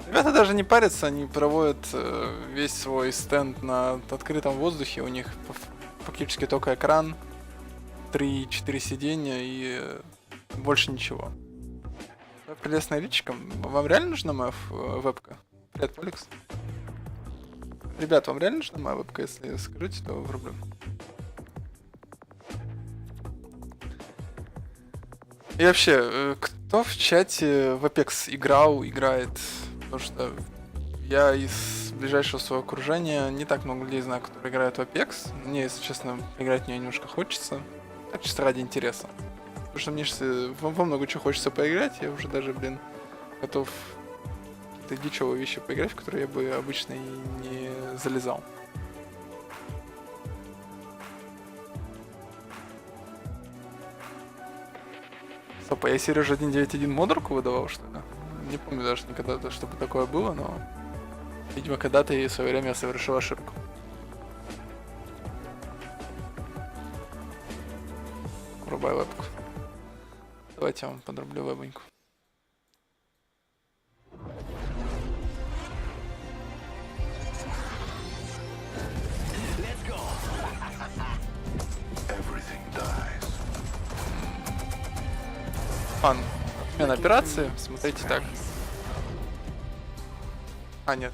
Ребята даже не парятся, они проводят весь свой стенд на открытом воздухе, у них фактически только экран, 3-4 сиденья и больше ничего. Прелестная личика, вам реально нужна моя вебка? Привет, Алекс. Ребят, вам реально нужна моя вебка? Если скажите, то врублю. И вообще, кто в чате в Apex играет? Потому что я из ближайшего своего окружения не так много людей знаю, которые играют в Apex. Мне, если честно, играть в нее немножко хочется. Так чисто ради интереса. Потому что мне во много чего хочется поиграть. Я уже даже, блин, готов какие-то дичевые вещи поиграть, в которые я бы обычно и не залезал. Стоп, а я Сереже 1.9.1 модерку выдавал, что ли? Не помню даже никогда, чтобы такое было, но... Видимо, когда-то и в свое время я совершил ошибку. Врубай вебку. Давайте я вам подрублю вебоньку. Фан. Отмена операции. Смотрите так. А, нет.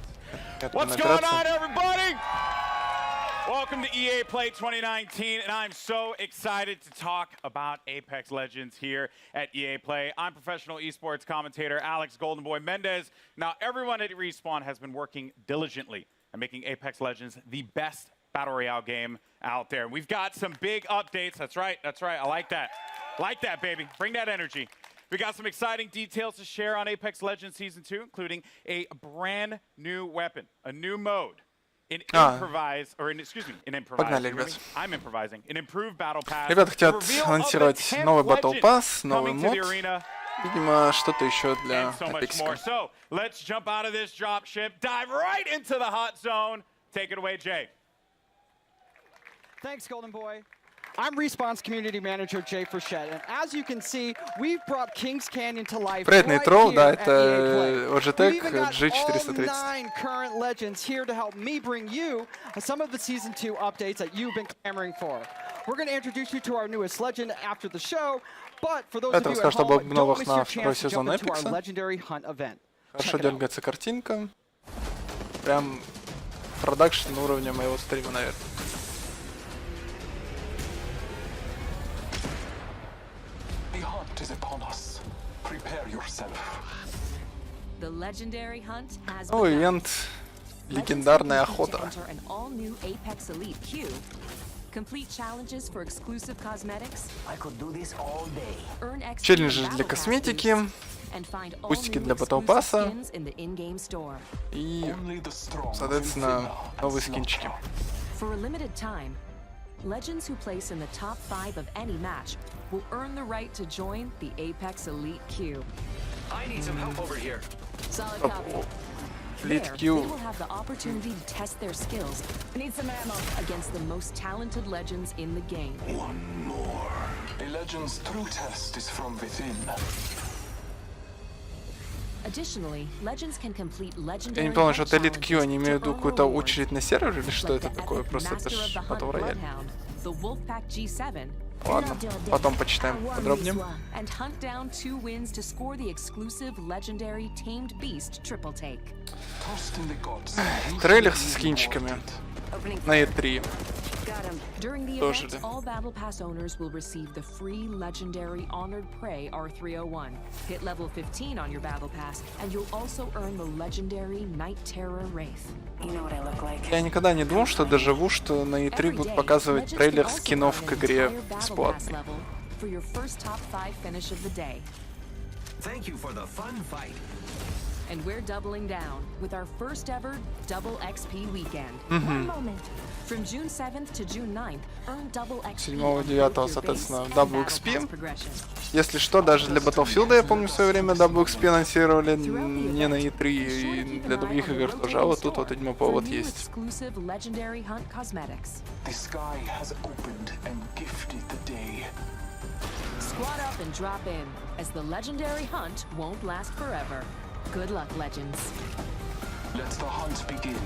Нет, What's отмена going on, операции. everybody? Welcome to EA Play 2019, and I'm so excited to talk about Apex Legends here at EA Play. I'm professional esports commentator Alex Goldenboy Mendez. Now, everyone at Respawn has been working diligently at making Apex Legends the best Battle Royale game out there. We've got some big updates. That's right. I like that. Like that, baby. Bring that energy. We got some exciting details to share on Apex Legends Season 2, including a brand new weapon, a new mode, in improvise, or in, excuse me, in improvise. Погнали, ребят. I'm improvising. An improved battle pass. Ребята хотят the reveal of анонсировать the 10th новый Battle legend Pass, новый coming to мод. the arena, Видимо, что-то еще для and so much more. Апексика. So let's jump out of this drop ship, dive right into the hot zone. Take it away, Jay. Thanks, Golden Boy. I'm Respawn's community manager, Jay Frechette, and as you can see, we've brought Kings Canyon to life Привет, right Нейтроу, here да, at EA это Play. We've Logitech even got all G430. 9 current legends here to help me bring you some of the Season 2 updates that you've been clamoring for. We're going to introduce you to our newest legend after the show, but for those of you at home, don't miss your chance to jump into our legendary hunt event. Хорошо дергается картинка. Прям продакшн уровня моего стрима, наверное. The hunt is upon us. Prepare yourself. The legendary hunt has Новый ивент «Легендарная охота». an all-new Apex Elite Q. Complete challenges for exclusive cosmetics. I could do this all day. Earn XP Челленджи and для battle косметики, pass and find all бустики new для Battle exclusive Pass'а skins in the in-game store. и, Only the strong соответственно, will новые feel скинчики. For a limited time, legends who place in the top 5 of any match will earn the right to join the Apex Elite Q. I need some help over here. Solid copy. Elite There, Q. they will have the opportunity to test their skills. Need some ammo against the most talented legends in the game. One more. A legend's true test is from within. Additionally, legends can complete Я legendary не понял, hunt что Elite Q, они challenges имеют в to виду earn какую-то rewards, очередь на сервере или что like это the такое? epic Просто это Master ж of the Hunt Battle Royale. Bloodhound, the Wolfpack G7, Ладно, потом почитаем подробнее. and hunt down 2 wins to score the exclusive legendary Tamed Beast triple take. Trust in the gods. Трейлер со скинчиками на E3. During the Тоже, event, да. all Battle Pass owners will receive the free legendary Honored Prey R301. Hit level 15 on your Battle Pass, and you'll also earn the legendary Night Terror Wraith. You know what I look like? Я никогда не думал, что доживу, что на E3 будут показывать трейлер скинов к игре бесплатный. For your first top 5 finish of the day. Thank you for the fun fight. And we're doubling down with our first ever double XP weekend. One moment. From June 7th to June 9th, earn double XP. 7-9, соответственно, Double XP. Если что, даже для Battlefield, я помню, в свое время Double XP анонсировали не на E3, и для других игр тоже, а вот тут вот, видимо, повод есть. Exclusive legendary hunt cosmetics. The sky has opened and gifted the day. Squad up and drop in, as the legendary hunt won't last forever. Good luck, legends. Let the hunt begin.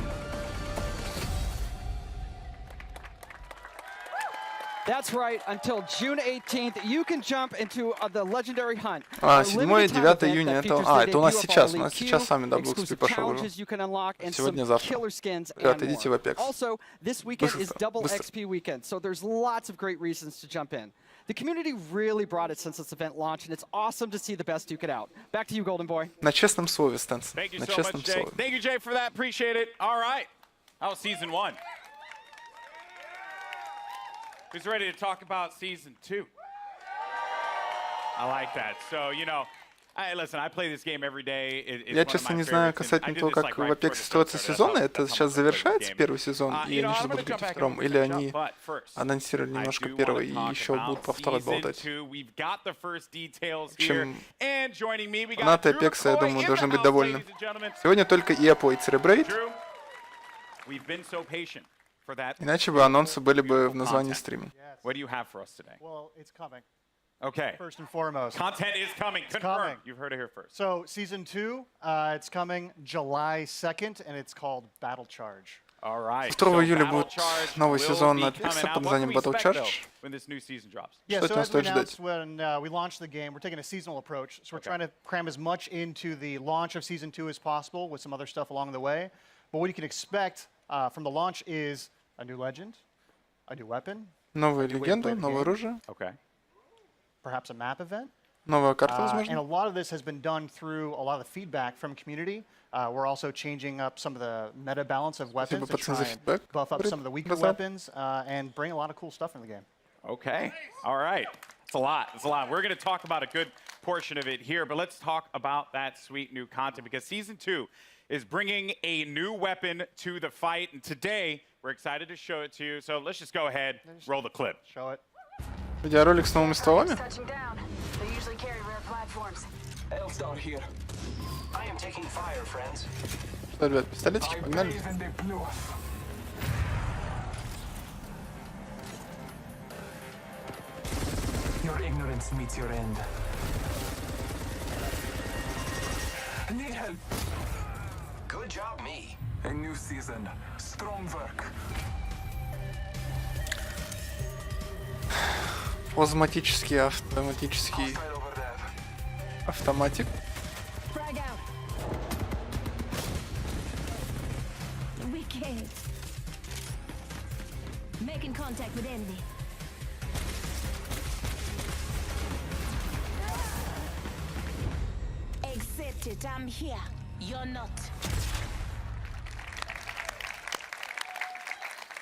That's right, until June 18th, you can jump into the legendary hunt. 7-9 июня это... это у нас сейчас. У нас сейчас с вами Double XP пошел уже. Сегодня-завтра. Ребята, идите в Apex. Also, this weekend is double XP weekend, so there's lots of great reasons to jump in. The community really brought it since this event launched, and it's awesome to see the best duke it out. Back to you, Golden Boy. На честном слове, Стэнс. Thank you На so честном much, Jay. слове. Thank you, Jay, for that. Appreciate it. All right. That was Season 1. Who's ready to talk about Season 2? I like that. So, you know, listen, I play this game every day. Я, честно, не знаю касательно того, как в Apex строится сезон. Это сейчас завершается первый сезон, и они сейчас будут говорить о втором. Или они анонсировали немножко первый, и еще будут по второй болтать. В общем, фанаты Apex, я думаю, должны быть довольны. Сегодня только EAPO и Cerebrate. Иначе бы анонсы были бы в названии стрима. What do you have for us today? Well, it's coming. Okay. First and foremost. Content is coming. Confirmed. You've heard it here first. So, Season 2, it's coming July 2nd, and it's called Battle Charge. All right. 2 So июля Battle будет Charge новый will сезон be Netflix coming out. под What названием can we Battle expect, though, Charge. when this new season drops? Yeah, Что so от нас as we стоит announced ждать? when we launched the game, we're taking a seasonal approach. So we're trying to cram as much into the launch of Season 2 as possible with some other stuff along the way. But what you can expect from the launch is a new legend, a new weapon, Новая легенда, новое оружие, Okay. perhaps a map event. новая карта, And a возможно. lot of this has been done through a lot of the feedback from community. We're also changing up some of the meta balance of weapons to пацаны, за try and фидбэк. buff up some of the weaker Красава. weapons and bring a lot of cool stuff in the game. Okay. All right. It's a lot. It's a lot. We're going to talk about a good portion of it here, but let's talk about that sweet new content because Season 2 is bringing a new weapon to the fight, and today we're excited to show it to you. So let's just go ahead, roll the clip. Show it. Видеоролик с новыми стволами? Что, ребят, пистолетики, погнали. Your ignorance meets your end. Need help. Good job, me. A new season. Strong work. Плазматический, автоматический автоматик. Wicked. Making contact with enemy. Accept it, I'm here. You're not.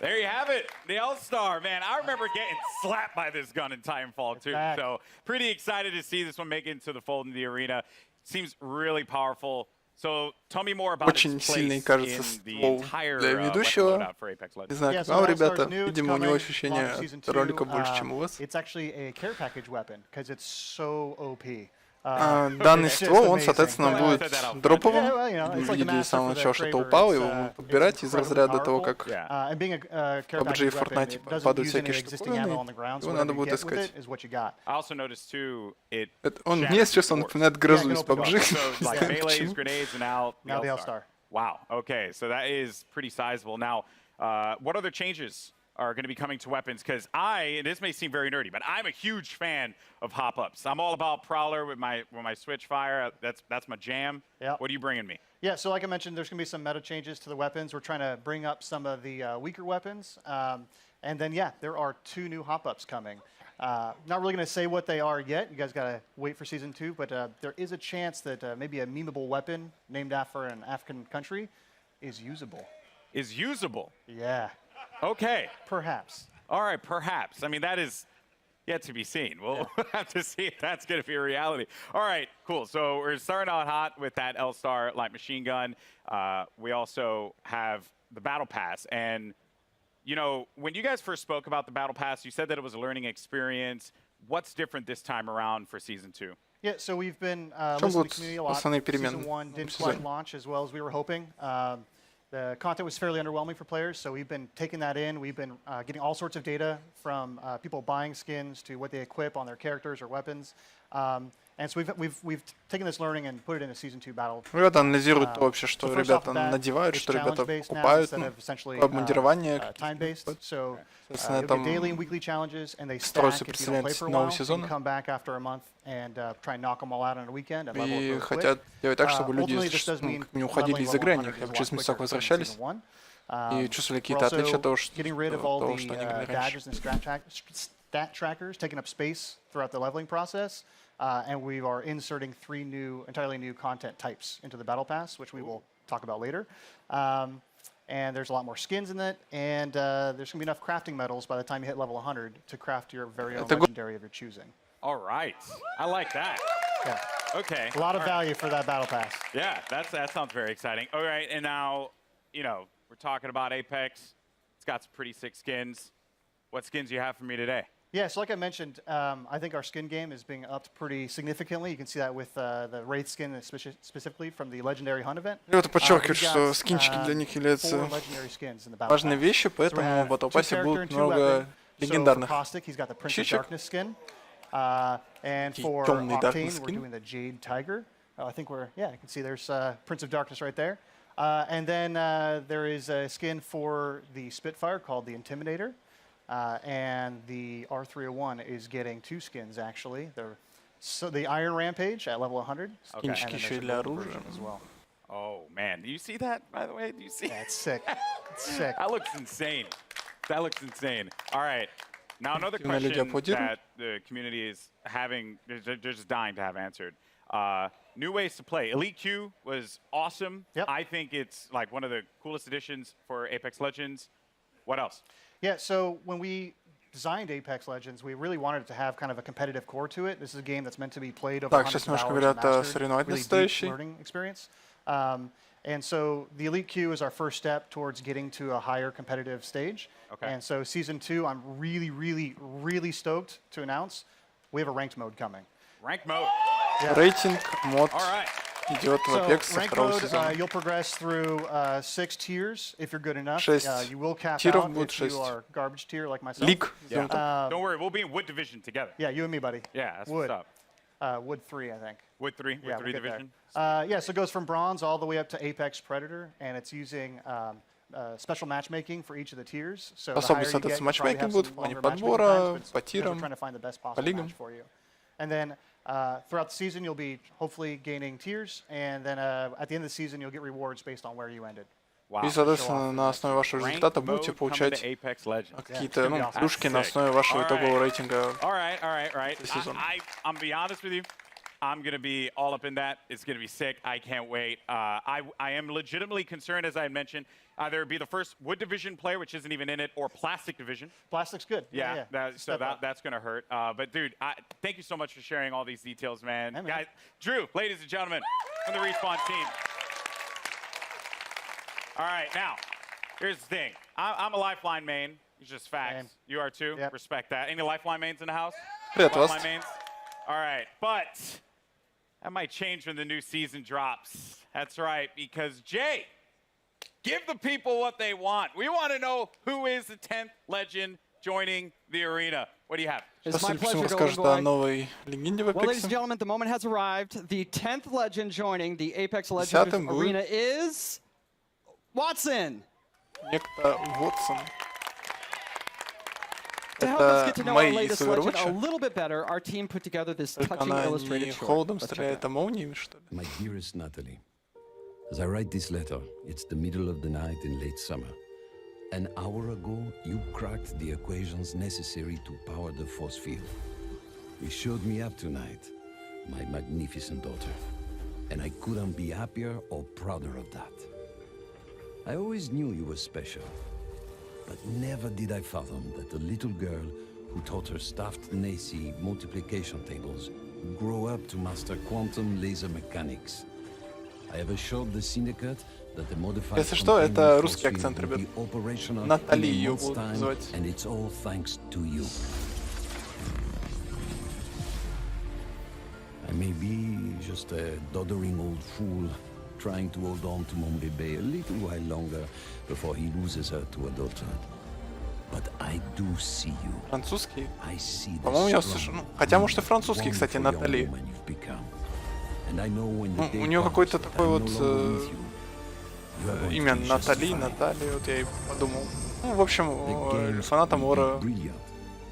There you have it, the L-Star, man. I remember getting slapped by this gun in Titanfall 2, so pretty excited to see this one make it into the fold in the arena. Seems really powerful. So tell me more about Очень its сильный, place кажется, in the ствол entire для weapon ведущего. loadout for Apex Legends. Не знаю, как вам, ребята. Видимо, у него ощущение от ролика больше, чем у вас. It's actually a care package weapon because it's so OP. Данный ствол, он, соответственно, будет дроповым. Вы видели с самого начала, что-то упало, его можно подбирать из разряда того, как PUBG и Fortnite падают всякие штуки, его надо будет искать. Он мне, если честно, напоминает грозу из PUBG. Now the L-Star. Wow, okay, so that is pretty sizable. Now, what other changes are going to be coming to weapons? Because and this may seem very nerdy, but I'm a huge fan of hop-ups. I'm all about Prowler with my switch fire. That's my jam. Yeah. What are you bringing me? Yeah, so like I mentioned, there's going to be some meta changes to the weapons. We're trying to bring up some of the weaker weapons. And then, yeah, there are 2 new hop-ups coming. Not really going to say what they are yet. You guys got to wait for Season 2. But there is a chance that maybe a memeable weapon named after an African country is usable. Is usable? Yeah. Okay. Perhaps. All right, perhaps. I mean, that is yet to be seen. We'll have to see if that's going to be a reality. All right, cool. So we're starting out hot with that L-Star light machine gun. We also have the Battle Pass. And, you know, when you guys first spoke about the Battle Pass, you said that it was a learning experience. What's different this time around for Season 2? Yeah, so we've been listening to the community a lot. Season 1 didn't quite launch as well as we were hoping. The content was fairly underwhelming for players, so we've been taking that in. We've been getting all sorts of data from people buying skins to what they equip on their characters or weapons. And so we've taken this learning and put it in a Season 2 battle. Ребята анализируют то вообще, что ребята надевают, что ребята покупают, обмундирование. Соответственно, там строится, представляется новый сезон. И хотят делать так, чтобы люди не уходили из игры, они через месяцок возвращались и чувствовали какие-то отличия от того, что они говорили раньше. Stat trackers taking up space throughout the leveling process, and we are inserting 3 entirely new content types into the Battle Pass, which we will talk about later. And there's a lot more skins in it, and there's going to be enough crafting metals by the time you hit level 100 to craft your very own legendary of your choosing. All right, I like that. Yeah. Okay. A lot of value for that Battle Pass. Yeah, that sounds very exciting. All right, and now, you know, we're talking about Apex. It's got some pretty sick skins. What skins do you have for me today? Yeah, so like I mentioned, I think our skin game is being upped pretty significantly. You can see that with the Wraith skin, specifically from the Legendary Hunt event. И вот подчеркивает, что скинчики для них являются важной вещью, поэтому в Battle Pass будет много легендарных вещичек. And for Octane, we're doing the Jade Tiger. I think you can see there's Prince of Darkness right there. And then there is a skin for the Spitfire called the Intimidator. And the R301 is getting 2 skins, actually. So the Iron Rampage at level 100. Okay. And then there's as well. Oh, man. Do you see that, by the way? Do you see? That's sick. It's sick. That looks insane. That looks insane. All right. Now, another question that the community is having, they're just dying to have answered. New ways to play. Elite Q was awesome. Yep. I think it's like one of the coolest additions for Apex Legends. What else? Yeah, so when we designed Apex Legends, we really wanted it to have kind of a competitive core to it. This is a game that's meant to be played over Так, hundreds сейчас of немножко hours говорят and о mastered, соревновательной really deep составляющей. learning experience. And so the Elite Queue is our first step towards getting to a higher competitive stage. Okay. And so Season 2, I'm really, really, really stoked to announce we have a ranked mode coming. Ranked mode. Рейтинг, мод All right. идет в So Apex со ranked второго mode, сезона. you'll progress through 6 tiers if you're good enough. 6 You will cap тиров out будет, if you 6 are garbage tier like myself. лиг. назовем так. Don't worry, we'll be in Wood Division together. Yeah, you and me, buddy. Yeah, that's Wood. what's up. Wood 3, I think. Wood 3, Yeah, Wood 3 we'll get there. division. Yeah, so it goes from bronze all the way up to Apex Predator, and it's using special matchmaking for each of the tiers. So the higher Особый, you соответственно, get, you probably матчмейкинг have будет some в плане longer matchmaking подбора, times, but it's по because we're тирам, trying to find the best по possible лигам. match for you. And then throughout the season, you'll be hopefully gaining tiers, and then at the end of the season, you'll get rewards based on where you ended. И, соответственно, на основе вашего результата будете получать какие-то плюшки на основе вашего итогового рейтинга сезона. I'm be honest with you. I'm going to be all up in that. It's going to be sick. I can't wait. I am legitimately concerned, as I mentioned, either it be the first Wood Division player, which isn't even in it, or Plastic Division. Plastic's good. Yeah, that's going to hurt. But, dude, thank you so much for sharing all these details, man. Hey, man. Guys, Drew, ladies and gentlemen, from the Respawn team. All right, now, here's the thing. I'm a Lifeline main. It's just facts. Same. You are too. Yep. Respect that. Any Lifeline mains in the house? Привет, Lifeline Васт. mains? All right, but that might change when the new season drops. That's right, because Jay, give the people what they want. We want to know who is the 10th legend joining the arena. What do you have? It's my Что pleasure, всем Golden расскажет о Boy. новой легенде в Well, ladies and Apex? gentlemen, the moment has arrived. The 10th legend joining the Apex Legends Десятым будет arena is Watson. некто Вотсон. To help us Это get to know our Мэй из latest legend a Overwatch. little bit better, our team put together this Только touching она illustrated не short. холодом Let's check it стреляет, а молниями, что ли? My dearest Natalie, as I write this letter, it's the middle of the night in late summer. An hour ago, you cracked the equations necessary to power the force field. You showed me up tonight, my magnificent daughter, and I couldn't be happier or prouder of that. I always knew you were special, but never did I fathom that the little girl who taught her staffed Nacy multiplication tables would grow up to master quantum laser mechanics. I have assured the syndicate that the modified Если что, это containment русский force акцент, field will ребят. be operational Натали in a ее month's будут time, называть. and it's all thanks to you. I may be just a doddering old fool trying to hold on to mon bébé a little while longer before he loses her to adulthood. But I do see you. Французский? I see the По-моему, я strong, слышу. Хотя, может, и французский, кстати, wonderful young Натали. woman you've become. And I know when the Ну, day у нее comes какое-то that такое I'm вот no longer with you, you are going to имя be Натали, justified. Наталья, вот я и подумал. Ну, в общем, The game фанатам will be Ора brilliant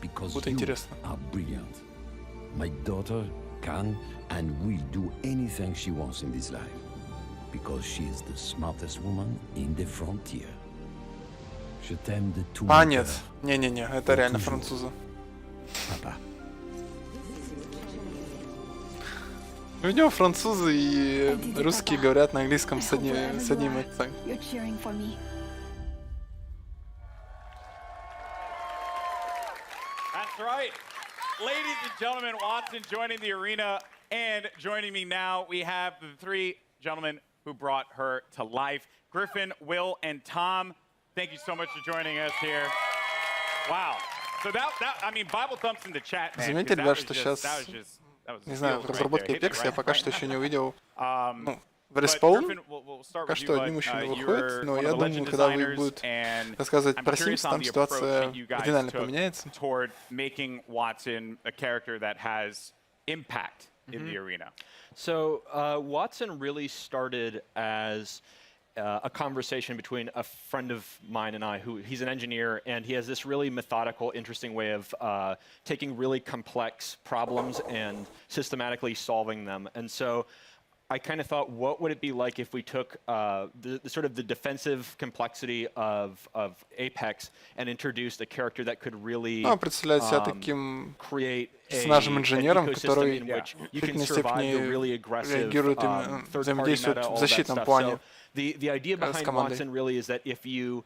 because будет you интересно. are brilliant. My daughter can and will do anything she wants in this life because she is the smartest woman in the frontier. Je t'aime de tout А, mon нет. cœur. Не-не-не, это реально французы. Papa. Видимо, французы и русские говорят на английском с одним акцентом. You're cheering for me. That's right. Ladies and gentlemen, Watson joining the arena. And joining me now, we have the three gentlemen who brought her to life. Griffin, Will, and Tom, thank you so much for joining us here. Wow. So I mean, Bible thumps in the chat, man. Заметьте, ребят, что сейчас, That was не знаю, в skills right разработке there. Hit me Apex я right- пока что еще не увидел, Um, в Respawn Griffin, we'll start пока with you, что bud. одни мужчины You're выходят, но one of я the думаю, legend когда designers, будут and рассказывать I'm про curious Sims, on там the ситуация approach that you guys кардинально took поменяется. toward making Watson a character that has impact in the arena. So Watson really started as a conversation between a friend of mine and I, who he's an engineer, and he has this really methodical, interesting way of taking really complex problems and systematically solving them. And so I kind of thought, what would it be like if we took the sort of the defensive complexity of Apex and introduced a character that could really представляет себя таким create персонажем-инженером, an который ecosystem in which you в can значительной survive the степени really aggressive реагирует взаимодействует в защитном плане. The idea с behind командой. Watson really is that if you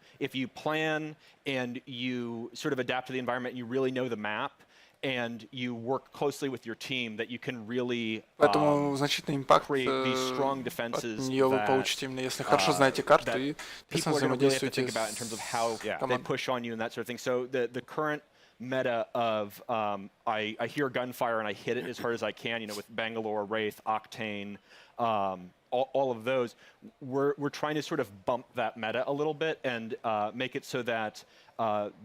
plan and you sort of adapt to the environment, and you really know the map, and you work closely with your team, that you can really Поэтому значительный импакт create these strong от defenses нее вы that, получите именно если хорошо знаете карту и people естественно are going to really have to взаимодействуете think about in terms of how they командой. push on you and that sort of thing. So the current meta of I hear gunfire and I hit it as hard as I can, you know, with Bangalore, Wraith, Octane, all of those, we're trying to sort of bump that meta a little bit and make it so that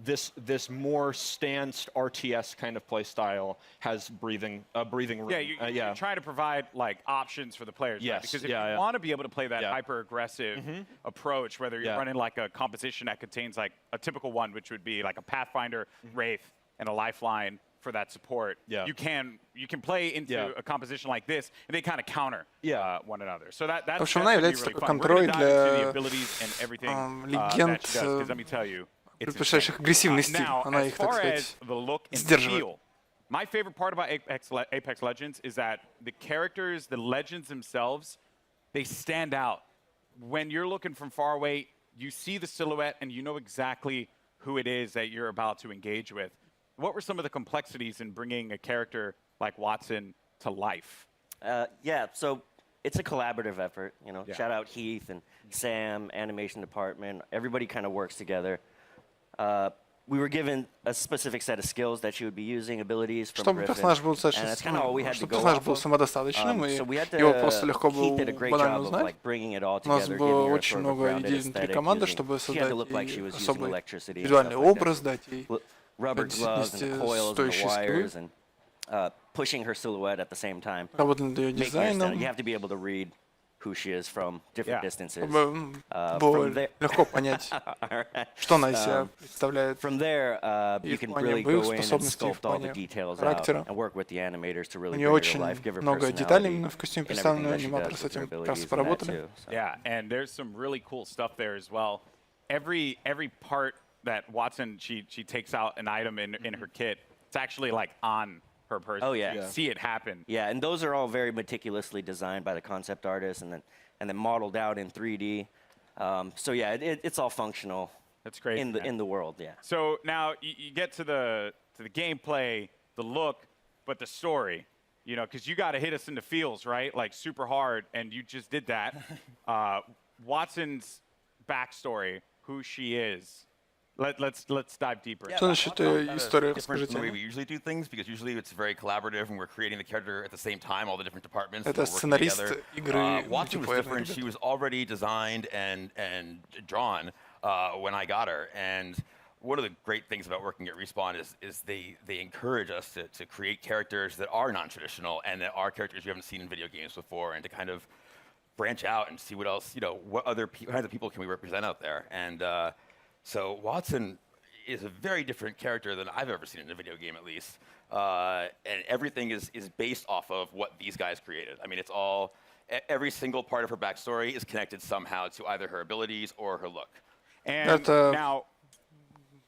this more stanced RTS kind of play style has breathing room. Yeah, you're trying to provide like options for the players. Yes, Right? Because if you want to be able to play that hyper aggressive approach, whether you're running like a composition that contains like a typical one, which would be like a Pathfinder, Wraith, and a Lifeline for that support. You can play into a composition like this, and they kind of counter one another. So that's В общем, она является really такой fun. контроль We're gonna dive into the для abilities and everything легенд, that she does, 'cause let me tell you, it's предпочитающих агрессивный стиль. Now, Она as их, так far сказать, as the look and сдерживает. feel, my favorite part about Apex Legends is that the characters, the legends themselves, they stand out. When you're looking from far away, you see the silhouette and you know exactly who it is that you're about to engage with. What were some of the complexities in bringing a character like Watson to life? Yeah, so it's a collaborative effort. You know, shout out Heath and Sam, animation department. Everybody kind of works together. We were given a specific set of skills that she would be using, abilities from Чтобы Griffin, персонаж был and достаточно, that's kind of all we had to чтобы go персонаж off был of. самодостаточным, и So we had его просто легко to, было Heath did a great банально job of узнать. like bringing it all У нас together, было giving her очень sort of a много grounded идей внутри aesthetic, команды, using, чтобы she had to создать look like she и was using особый electricity and визуальный stuff like образ, that. дать ей Rubber gloves and the coils and the стоящие wires скиллы. and pushing her silhouette at the same time. Работали над ее Making her дизайном. stand. You have to be able to read who she is from different distances. Было From there, легко понять, что она из себя представляет. From there, you И в can плане really боевых go in and способностей, в sculpt all the плане details out характера. and work with the animators to У really нее bring her to очень life, give her много деталей personality именно в костюме in представлено, everything that she аниматоры does с with her этим как раз abilities and that поработали. too. So. Yeah, and there's some really cool stuff there as well. Every part that Watson she takes out an item in her kit, it's actually like on her person. Oh yeah. You see it happen. Yeah, and those are all very meticulously designed by the concept artist and then modeled out in 3D. So yeah, it's all functional. That's great. In the world, yeah. So now you get to the gameplay, the look, but the story. You know, because you got to hit us in the feels, right? Like super hard, and you just did that. Watson's backstory, who she is. Let's dive deeper. Что насчет истории, Different from the way расскажите. we usually do things, because usually it's very collaborative and we're creating the character at the same time, all the different departments. Это that are working сценарист together. игры Watson was мультиплеерной different. ребята. She was already designed and drawn when I got her. And one of the great things about working at Respawn is they encourage us to create characters that are non-traditional and that are characters you haven't seen in video games before, and to kind of branch out and see what else, what other kinds of people can we represent out there. And so Watson is a very different character than I've ever seen in a video game, at least. And everything is based off of what these guys created. I mean, it's all, every single part of her backstory is connected somehow to either her abilities or her look. And now,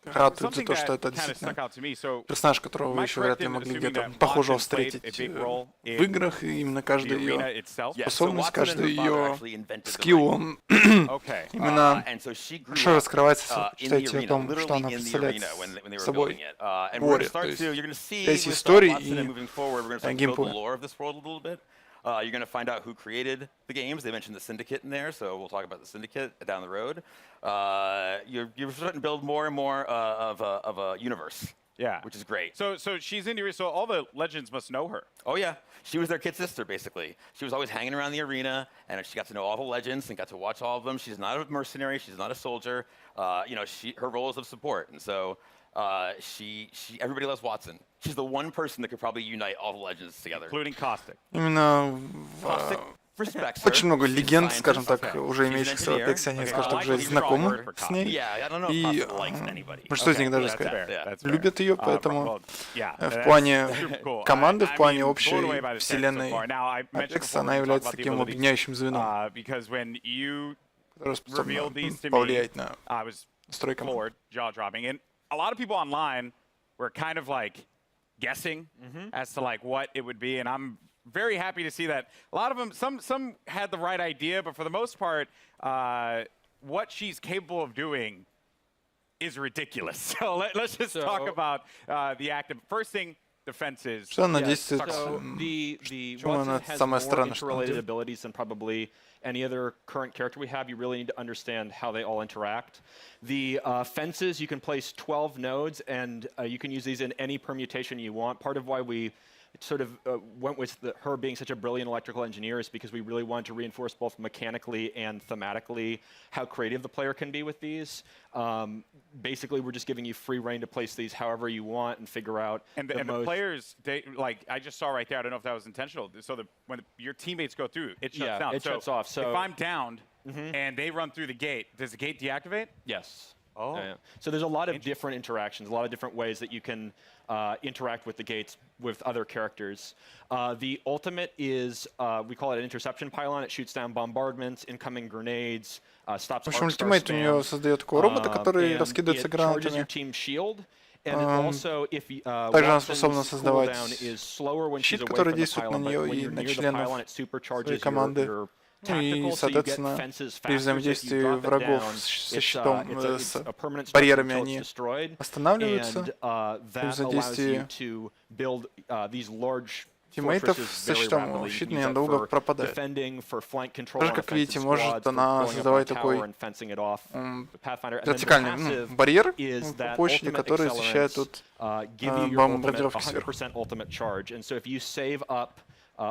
Рад за something то, что that это kind of stuck out to me. So, персонаж, которого am вы I еще вряд correct ли in могли assuming где-то that похожего Watson played встретить a big role в in играх, и именно каждая the arena ее itself? способность, Watson and каждый her father ее actually invented the скилл, ring. он Okay. именно And so she grew хорошо up, раскрывается, in the читаете о arena, том, что literally она in the представляет arena when they were собой building it. And в we're going Оре. to start То to, есть you're going to see эти with истории Watson и and moving forward, we're going to start to build the геймплей. lore of this world a little bit. You're going to find out who created the games. They mentioned the Syndicate in there, so we'll talk about the Syndicate down the road. You're starting to build more and more of a universe. Yeah. Which is great. So she's in the arena, so all the legends must know her. Oh, yeah. She was their kid sister, basically. She was always hanging around the arena, and she got to know all the legends and got to watch all of them. She's not a mercenary. She's not a soldier. Her role is of support. And so everybody loves Watson. She's the one person that could probably unite all the legends together. Including Caustic. Именно Очень много легенд, скажем так, уже имеющихся в Апексе, они, скажем так, уже знакомы с ней. И большинство из них даже, сказать, любят ее, поэтому в плане команды, в плане общей вселенной Апекса она является таким объединяющим звеном, которое способно повлиять на настрой команды. A lot of people online were kind of like guessing as to like what it would be, and I'm very happy to see that a lot of them, some had the right idea, but for the most part, what she's capable of doing is ridiculous. So let's just talk about the active. First thing, defenses. Что она действует? The Почему она самая странная, что она interrelated делает? abilities than probably any other current character we have. You really need to understand how they all interact. The fences, you can place 12 nodes, and you can use these in any permutation you want. Part of why we sort of went with her being such a brilliant electrical engineer is because we really wanted to reinforce both mechanically and thematically how creative the player can be with these. Basically, we're just giving you free reign to place these however you want and figure out the players, they, like I just saw right there, I don't know if that was intentional, so when your teammates go through, it shuts down. It shuts off. So if I'm downed and they run through the gate, does the gate deactivate? Yes. Oh. Yeah. So there's a lot of different interactions, a lot of different ways that you can interact with the gates with other characters. The ultimate is, we call it an interception pylon. It shoots down bombardments, incoming grenades, stops В общем, arc star ультимейт у нее spam, создает такого робота, который and раскидывается it charges your гранатами. team's shield. And it also, if Также она способна Watson's создавать cooldown is slower when she's щит, away который from the действует на pylon, but нее when и you're на near the членов pylon, it supercharges своей команды. your И, tactical, so you get соответственно, fences при faster, so if you взаимодействии drop it врагов down, со it's щитом, it's с a permanent structure барьерами, until it's они destroyed, останавливаются. and При that allows you взаимодействии to build these large тиммейтов fortresses со very щитом rapidly. You щит can use that ненадолго for пропадает. defending, for flank control Даже, on как видите, offensive может squads, for она blowing up создавать a такой tower and fencing it off with Pathfinder. And then the вертикальный passive барьер is по that площади, ultimate который защищает accelerants, от give you your ultimate бомбардировки сверху. 100% ultimate charge. And so if you save up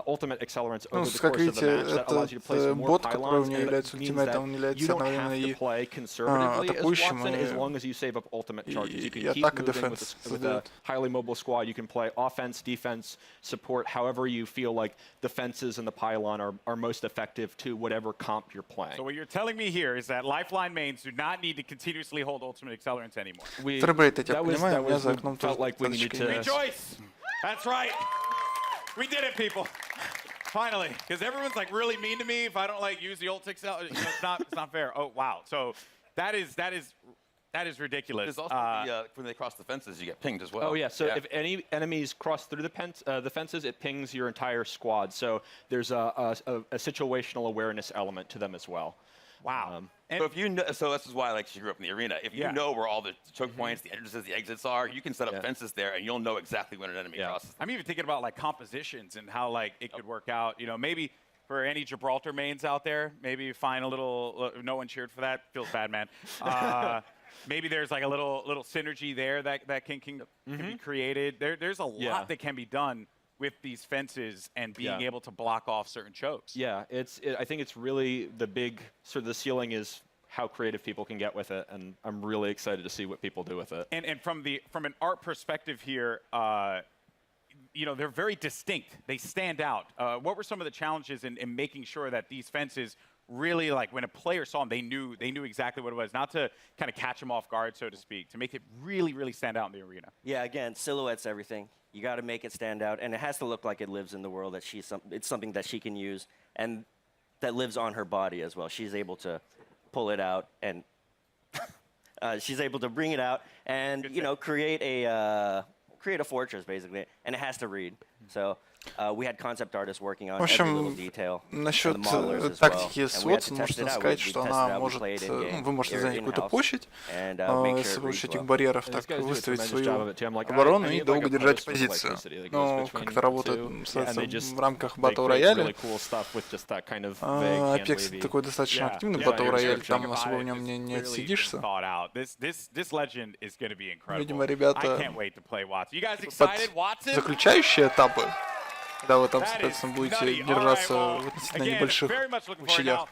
ultimate accelerants Ну, over the как course of the видите, match, that allows you to place этот more бот, который у pylons, нее and является it means ультимейтом, он that является you don't одновременно have to и play conservatively as атакующим, Watson as и long as you save up ultimate charges. You can keep атака, moving дефенс with a highly mobile squad. You can play offense, defense, support, however you feel like the fences and the pylon are most effective to whatever comp you're playing. So what you're telling me here is that Lifeline mains do not need to continuously hold ultimate accelerants anymore. Трейбрейт, я тебя понимаю, у меня за окном тоже Rejoice! That's right. We did it, people. Finally, because everyone's like really mean to me if I don't like use the ult accelerant. You know, it's not fair. Oh wow. So that is ridiculous. There's also when they cross the fences, you get pinged as well. Oh yeah. So if any enemies cross through the fences, it pings your entire squad. So there's a situational awareness element to them as well. Wow. So if you know, so this is why like she grew up in the arena. If you know where all the choke points, the entrances, the exits are, you can set up fences there, and you'll know exactly when an enemy crosses. I'm even thinking about like compositions and how like it could work out. You know, maybe for any Gibraltar mains out there, maybe find a little. No one cheered for that. Feels bad, man. Maybe there's like a little synergy there that can be created. There's a lot that can be done with these fences and being able to block off certain chokes. Yeah, I think it's really the big sort of the ceiling is how creative people can get with it, and I'm really excited to see what people do with it. And from an art perspective here, you know, they're very distinct. They stand out. What were some of the challenges in making sure that these fences really, like when a player saw them, they knew exactly what it was, not to kind of catch them off guard, so to speak, to make it really, really stand out in the arena? Yeah, again, silhouette's everything. You got to make it stand out, and it has to look like it lives in the world, that it's something that she can use, and that lives on her body as well. She's able to pull it out, and she's able to bring it out, and create a fortress basically, and it has to read. So we had concept artists working on every little detail. Насчет тактики SWOT можно сказать, что она может, вы можете занять какую-то площадь, с помощью этих барьеров так выставить свою оборону и долго держать позицию. Но как это работает в рамках батл рояля, Apex такой достаточно активный батл рояль, там особо в нем не отсидишься. Видимо, ребята под заключающие этапы, когда вы там, соответственно, будете держаться в относительно небольших площадях.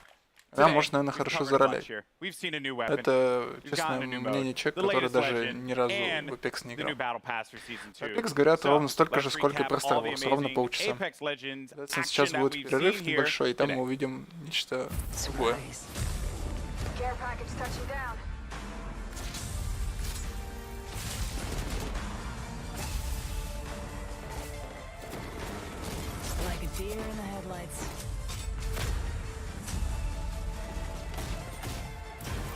Да, может, наверное, хорошо заролять. Это, честное мнение человека, который даже ни разу в Apex не играл. Apex, говорят, ровно столько же, сколько и про Star Wars, ровно полчаса. Соответственно, сейчас будет перерыв небольшой, и там мы увидим нечто другое. Deer in the headlights.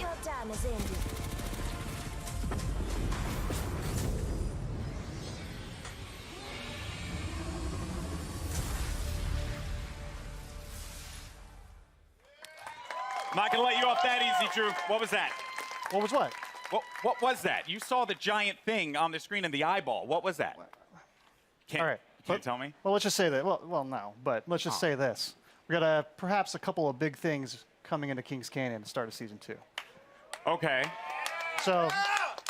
Your time is ended. I'm not gonna let you off that easy, Drew. What was that? What was what? What was that? You saw the giant thing on the screen in the eyeball. What was that? All right. Can't tell me? Well, let's just say that. Well, no, but let's just say this. We got perhaps a couple of big things coming into Kings Canyon at the start of season 2. Okay. So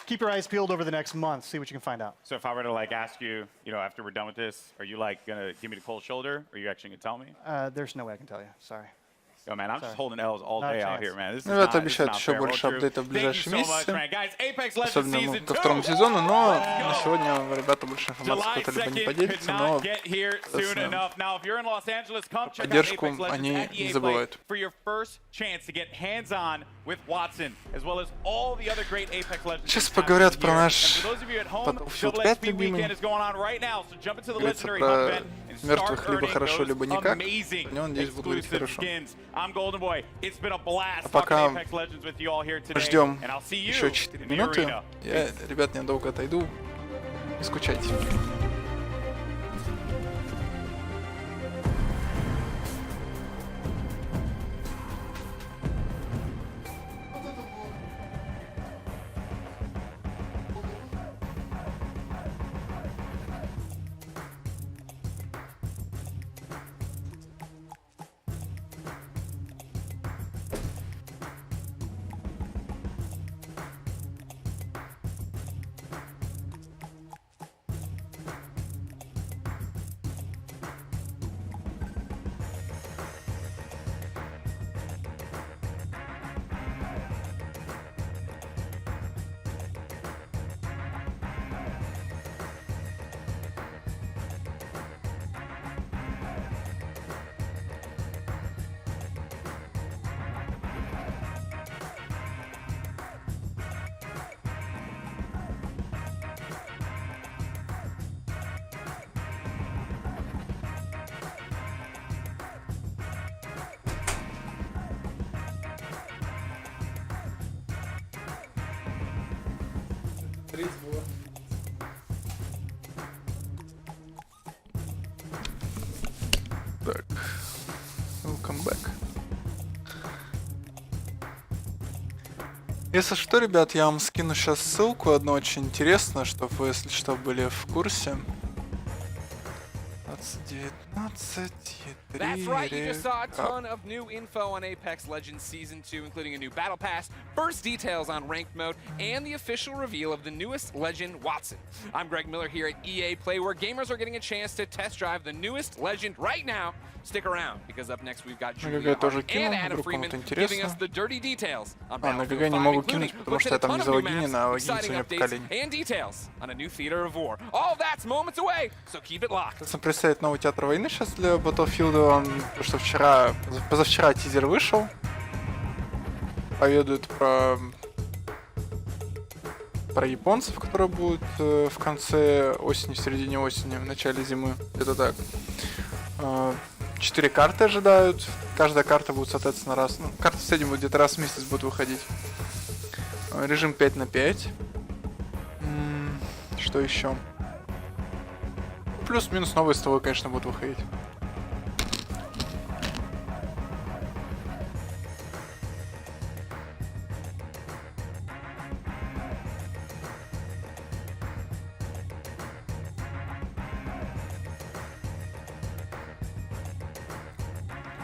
keep your eyes peeled over the next month. See what you can find out. So if I were to like ask you, after we're done with this, are you like gonna give me the cold shoulder? Or are you actually gonna tell me? There's no way I can tell you. Sorry. Yo, man, I'm just holding L's all day out here, man. Ребята обещают еще больше апдейтов в ближайшие месяцы, особенно ко второму сезону, но на сегодня ребята больше информации кто-либо не поделится, но поддержку они не забывают. Сейчас поговорят про наш Battlefield 5 любимый. Говорится про мертвых либо хорошо, либо никак. Мне, надеюсь, будет говорить хорошо. А пока ждем еще 4 минуты, я, ребят, недолго отойду. Не скучайте. Так, welcome back. Если что, ребят, я вам скину сейчас ссылку одну очень интересную, чтобы вы, если что, были в курсе. 19. That's right, you just saw a ton of new info on Apex Legends Season 2, including a new battle pass, first details on ranked mode, and the official reveal of the newest legend, Watson. I'm Greg Miller here at EA Play, where gamers are getting a chance to test drive the newest legend right now. Stick around, because up next we've got Julia and Adam Freeman giving us the dirty details on Battlefield 5, including looks at a ton of new maps, exciting updates, and details on a new theater of war. All that's moments away, so keep it locked. Представить новый театр войны сейчас для Battlefield, потому что позавчера тизер вышел. Поведают про японцев, которые будут в конце осени, в середине осени, в начале зимы. Это так. 4 карты ожидают. Каждая карта будет, соответственно, раз. Ну, карта в среднем будет где-то раз в месяц будет выходить. Режим 5/5. Что еще? Плюс-минус новые стволы, конечно, будут выходить.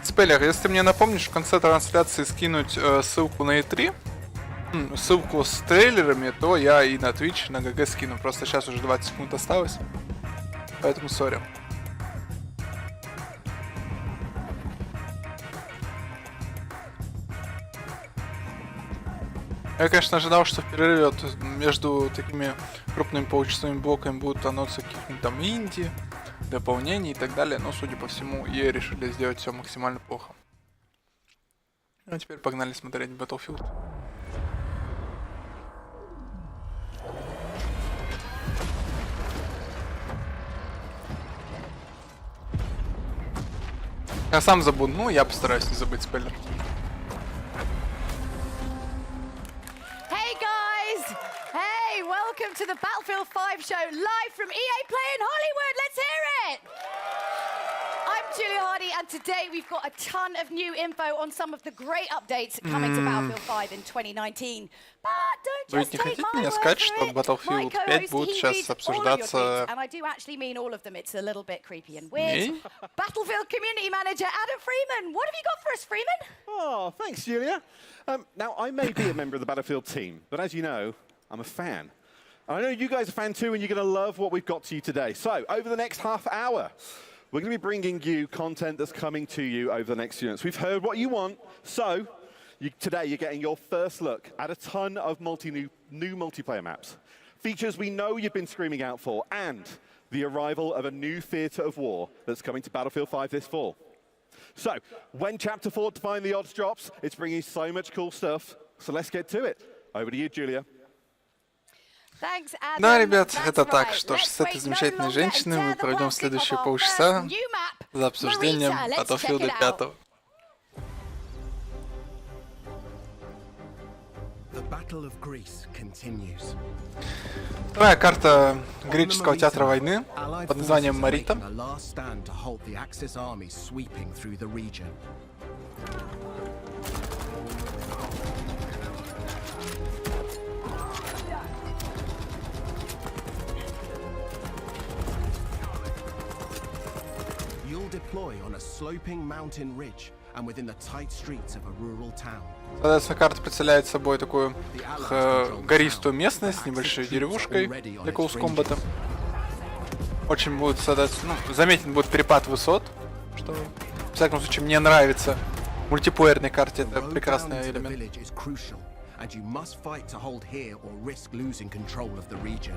Спейлер, если ты мне напомнишь в конце трансляции скинуть ссылку на E3, ссылку с трейлерами, то я и на Twitch, и на ГГ скину. Просто сейчас уже 20 секунд осталось. Поэтому сори. Я, конечно, ожидал, что в перерыве между такими крупными получасовыми блоками будут анонсы каких-нибудь там инди, дополнений и так далее, но, судя по всему, EA решили сделать все максимально плохо. Ну а теперь погнали смотреть Battlefield. Я сам забуду, ну я постараюсь не забыть спойлер. Hey guys! Hey, welcome to the Battlefield 5 show live from EA Play in Hollywood. Let's hear it! I'm Julia Hardy, and today we've got a ton of new info on some of the great updates coming to Battlefield 5 in 2019. But don't just take my word for it. Battlefield 5 будет сейчас обсуждаться. And I do actually mean all of them. It's a little bit creepy and weird. Battlefield Community Manager Adam Freeman, what have you got for us, Freeman? Oh, thanks, Julia. Now, I may be a member of the Battlefield team, but as you know, I'm a fan. And I know you guys are a fan too, and you're going to love what we've got to you today. So, over the next half hour, we're going to be bringing you content that's coming to you over the next few minutes. We've heard what you want, so today you're getting your first look at a ton of new multiplayer maps. Features we know you've been screaming out for, and the arrival of a new theatre of war that's coming to Battlefield 5 this fall. So, when Chapter 4 Define the Odds drops, it's bringing so much cool stuff. So let's get to it. Over to you, Julia. Да, ребят, это так. Что ж, с этой замечательной женщиной мы проведем следующие полчаса за обсуждением Battlefield 5. Вторая карта греческого театра войны под названием Марита. Deploy on a sloping mountain ridge and within the tight streets of a rural town. Соответственно, карта представляет собой такую гористую местность с небольшой деревушкой для Close Combat. Очень будет, соответственно, заметен будет перепад высот, что, в всяком случае, мне нравится. В мультиплеерной карте это прекрасный элемент. And you must fight to hold here or risk losing control of the region.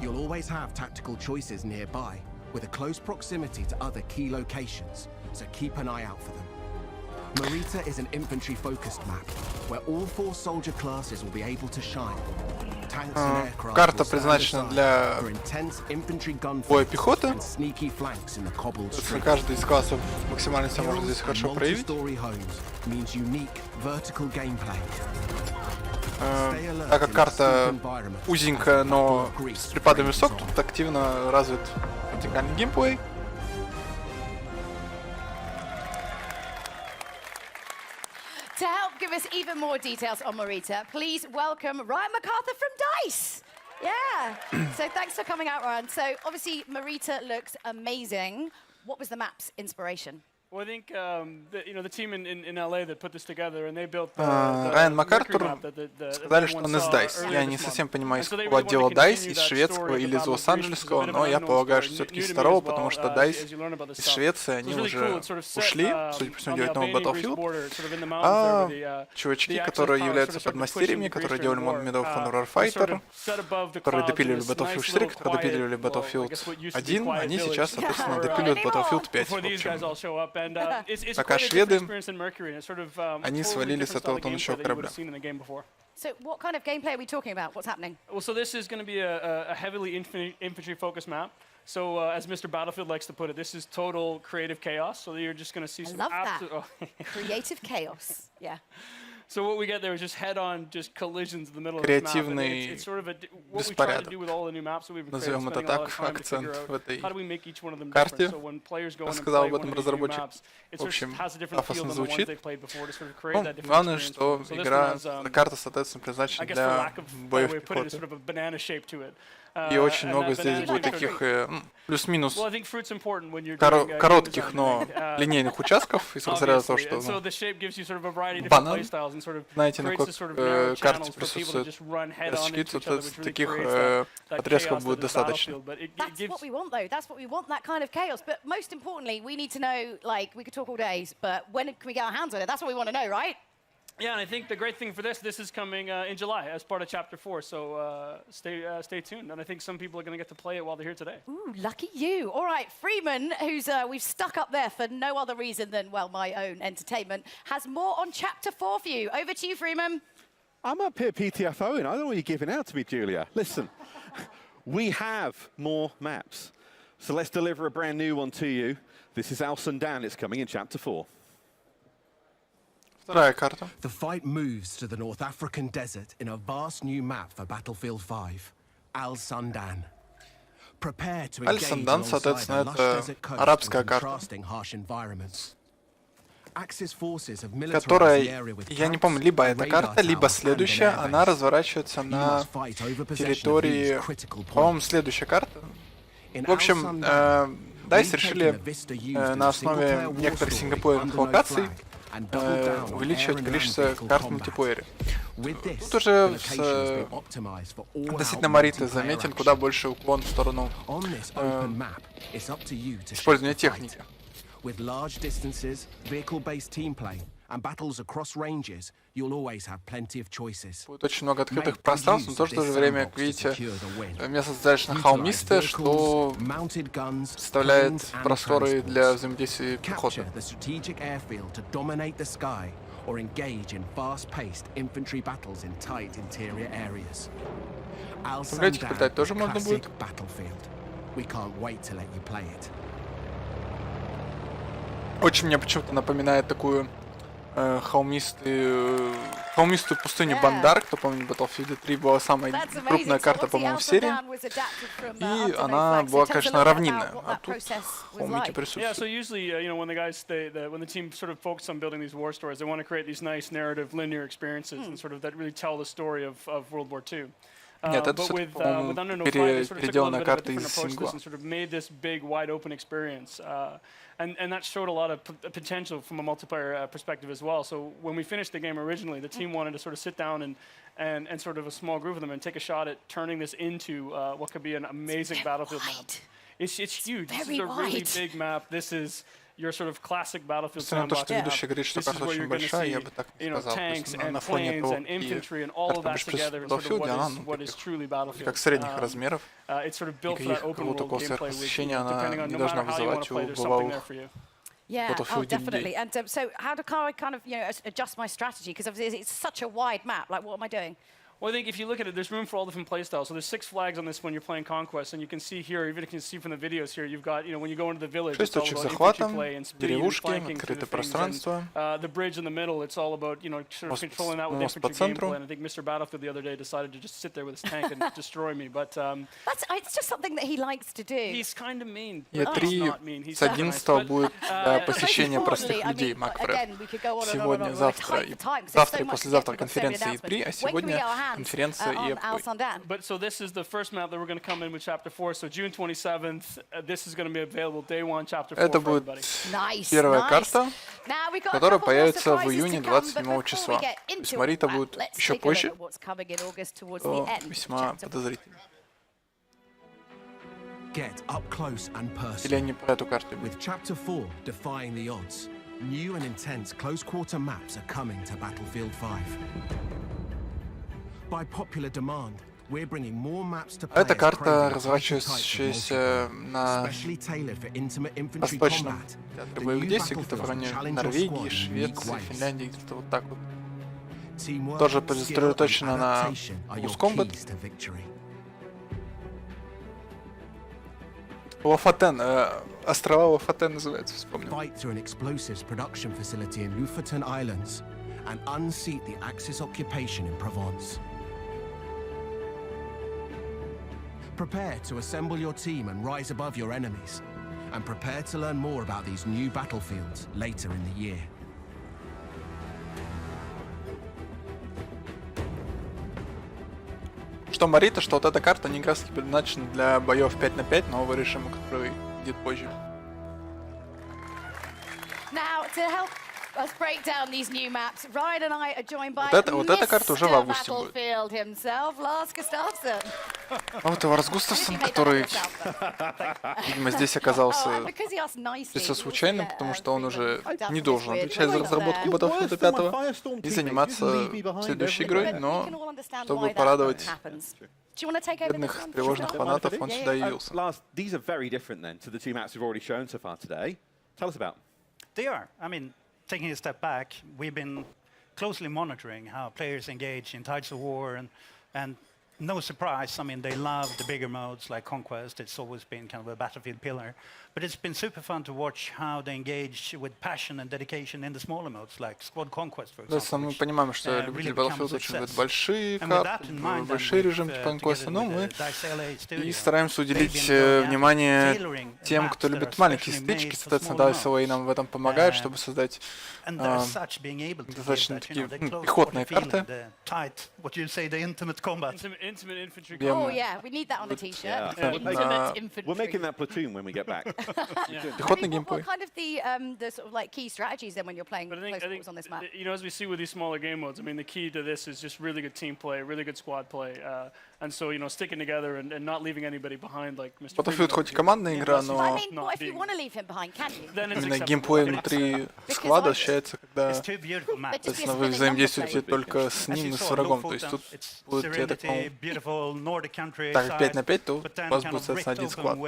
You'll always have tactical choices nearby, with a close proximity to other key locations, so keep an eye out for them. Marita is an infantry-focused map, where all 4 soldier classes will be able to shine. Tanks and aircraft Карта предназначена для боя пехоты. Каждый из классов максимально себя может здесь хорошо проявить. Так как карта узенькая, но с припадом высот, тут активно развит вертикальный геймплей. To help give us even more details on Marita, please welcome Ryan MacArthur from DICE. Yeah. So thanks for coming out, Ryan. So obviously Marita looks amazing. What was the map's inspiration? Well, I think the team in LA that put this together, and they built Райан МакАртур сказали, что он из DICE. Я не совсем понимаю, из какого отдела DICE, из шведского или из Лос-Анджелесского, но я полагаю, что все-таки из второго, потому что DICE из Швеции, они уже ушли, судя по всему, делать новый Battlefield. А чувачки, которые являются подмастерьями, которые делали мод Medal of Honor Warfighter, которые допиливали Battlefield 4, которые допиливали Battlefield 1, они сейчас, соответственно, допиливают Battlefield 5. В общем. Пока шведы, они свалили с этого тонущего корабля. So what kind of gameplay are we talking about? What's happening? Well, so this is going to be a heavily infantry-focused map. So as Mr. Battlefield likes to put it, this is total creative chaos. So you're just going to see some absolute creative chaos. Yeah. So what we get there is just head-on, just collisions in the middle of the map. It's sort of what we try to do with all the new maps that we've been creating, spending a lot of time to figure out how do we make each one of them different. So when players go in and play one of these new maps, it sort of has a different feel than the ones they've played before to sort of create that different Главное, experience. что игра, карта, соответственно, предназначена для боев пехоты. И очень много здесь будет таких плюс-минус коротких, но линейных участков из разряда того, что банан, знаете, на какой карте присутствует расточки, тут таких отрезков будет достаточно. That's what we want, though. That's what we want, that kind of chaos. But most importantly, we need to know, like, we could talk all days, but when can we get our hands on it? That's what we want to know, right? Yeah, and I think the great thing for this is coming in July as part of Chapter 4, so stay tuned. And I think some people are going to get to play it while they're here today. Ooh, lucky you. All right, Freeman, who's we've stuck up there for no other reason than, well, my own entertainment, has more on Chapter 4 for you. Over to you, Freeman. I'm up here PTFOing. I don't know what you're giving out to me, Julia. Listen, we have more maps. So let's deliver a brand new one to you. This is Al Sundan. It's coming in Chapter 4. The fight moves to the North African desert in a vast new map for Battlefield 5, Al Sundan. Prepare to engage alongside a lush desert coast and contrasting harsh environments. Axis forces have militarized the area with я не помню, либо эта карта, либо следующая, она разворачивается на территории, по-моему, следующая карта. В общем, DICE решили на основе некоторых сингапурных локаций увеличивать количество карт в мультиплеере. Тут уже относительно Мариты заметен куда больше уклон в сторону использования техники. With large distances, vehicle-based team play, and battles across ranges, you'll always have plenty of choices. Будет очень много открытых пространств, но в то же время, как видите, место достаточно холмистое, что представляет просторы для взаимодействия пехоты. Or engage in fast-paced infantry battles in tight interior areas. Al Sundan, classic battlefield. We can't wait to let you play it. Очень мне почему-то напоминает такую холмистую пустыню Бандар. Кто помнит, Battlefield 3 была самая крупная карта, по-моему, в серии. И она была, конечно, равнинная. А тут холмики присутствуют. Yeah, so usually, you know, when the guys when the team sort of focus on building these war stories, they want to create these nice narrative, linear experiences and sort of that really tell the story of World War II. Нет, это все-таки, по-моему, переделанная карта из сингла. Sort of made this big, wide open experience. And that showed a lot of potential from a multiplayer perspective as well. So when we finished the game originally, the team wanted to sort of sit down and sort of a small group of them and take a shot at turning this into what could be an amazing battlefield map. It's huge. This is a really big map. This is your sort of classic battlefield sandbox map. This is where you're going to see, you know, tanks and planes and infantry and all of that together and sort of what is truly battlefield. It's sort of built for that open world gameplay with, depending on no matter how you want to play, there's something there for you. Yeah, oh, definitely. And so how do I kind of, you know, adjust my strategy? Because it's such a wide map. Like, what am I doing? Well, I think if you look at it, there's room for all different playstyles. So there's 6 flags on this when you're playing Conquest, and you can see here, even if you can see from the videos here, you've got, you know, when you go into the village, it's all about infantry play and speed and flanking through the things. And, the bridge in the middle, it's all about, you know, sort of controlling that with infantry gameplay. And I think Mr. Battlefield the other day decided to just sit there with his tank and destroy me. But it's just something that he likes to do. He's kind of mean. E3 с 11 будет посещение простых людей, Макфред. Сегодня, завтра и послезавтра конференция E3, а сегодня конференция EA. But so this is the first map that we're going to come in with Chapter 4. So June 27th, this is going to be available day 1, Chapter 4 Это for будет everybody. первая карта, которая появится в июне 27 числа. То есть Марита будет еще позже, что весьма подозрительно. Get up close and personal. Или они про эту карту. With Chapter 4 defying the odds, new and intense close-quarter maps are coming to Battlefield 5. By popular demand, we're bringing more maps to Эта карта, разворачивающаяся на восточном театре боевых действий, где-то в районе Норвегии, Швеции, Финляндии, где-то вот так вот. Тоже сосредоточена на узком Лафатен, острова Лафатен называется, вспомнил. Fight through an explosives production facility in Lofoten Islands and unseat the Axis occupation in Provence. Prepare to assemble your team and rise above your enemies, and prepare to learn more about these new battlefields later in the year. Что Марита, что вот эта карта, они как раз предназначены для боев 5 на 5 нового режима, который будет позже. Now, to help Let's break down these new maps. Ryan and I are joined by Вот эта карта уже в августе будет. Battlefield himself, Lars Gustafsson. А вот Ларс Густавсон, который, видимо, здесь оказался чисто случайно, потому что он уже не должен отвечать за разработку Battlefield 5 и заниматься следующей игрой, но чтобы порадовать бедных тревожных фанатов, он сюда явился. Lars, these are very different then to the two maps we've already shown so far today. Tell us about them. They are. I mean, taking a step back, we've been closely monitoring how players engage in Tides of War, and no surprise, I mean, they love the bigger modes like Conquest. It's always been kind of a Battlefield pillar. But it's been super fun to watch how they engage with passion and dedication in the smaller modes, like Squad Conquest, for example. Да, мы понимаем, что любители Battlefield очень любят большие карты, большие режимы типа Conquest, но мы и стараемся уделить внимание тем, кто любит маленькие стычки. Соответственно, Dice LA нам в этом помогает, чтобы создать достаточно такие пехотные карты. Oh yeah, we need that on a t-shirt. We're making that platoon when we get back. Пехотный геймплей. What kind of the sort of like key strategies then when you're playing close quarters on this map? You know, as we see with these smaller game modes, I mean, the key to this is just really good team play, really good squad play, and so you know, sticking together and not leaving anybody behind, like Mr. Battlefield хоть и командная игра, но именно геймплей внутри склада ощущается, когда, соответственно, вы взаимодействуете только с ним и с врагом. То есть тут будет, я так понимаю, так как 5 на 5, то у вас будет, соответственно, один склад.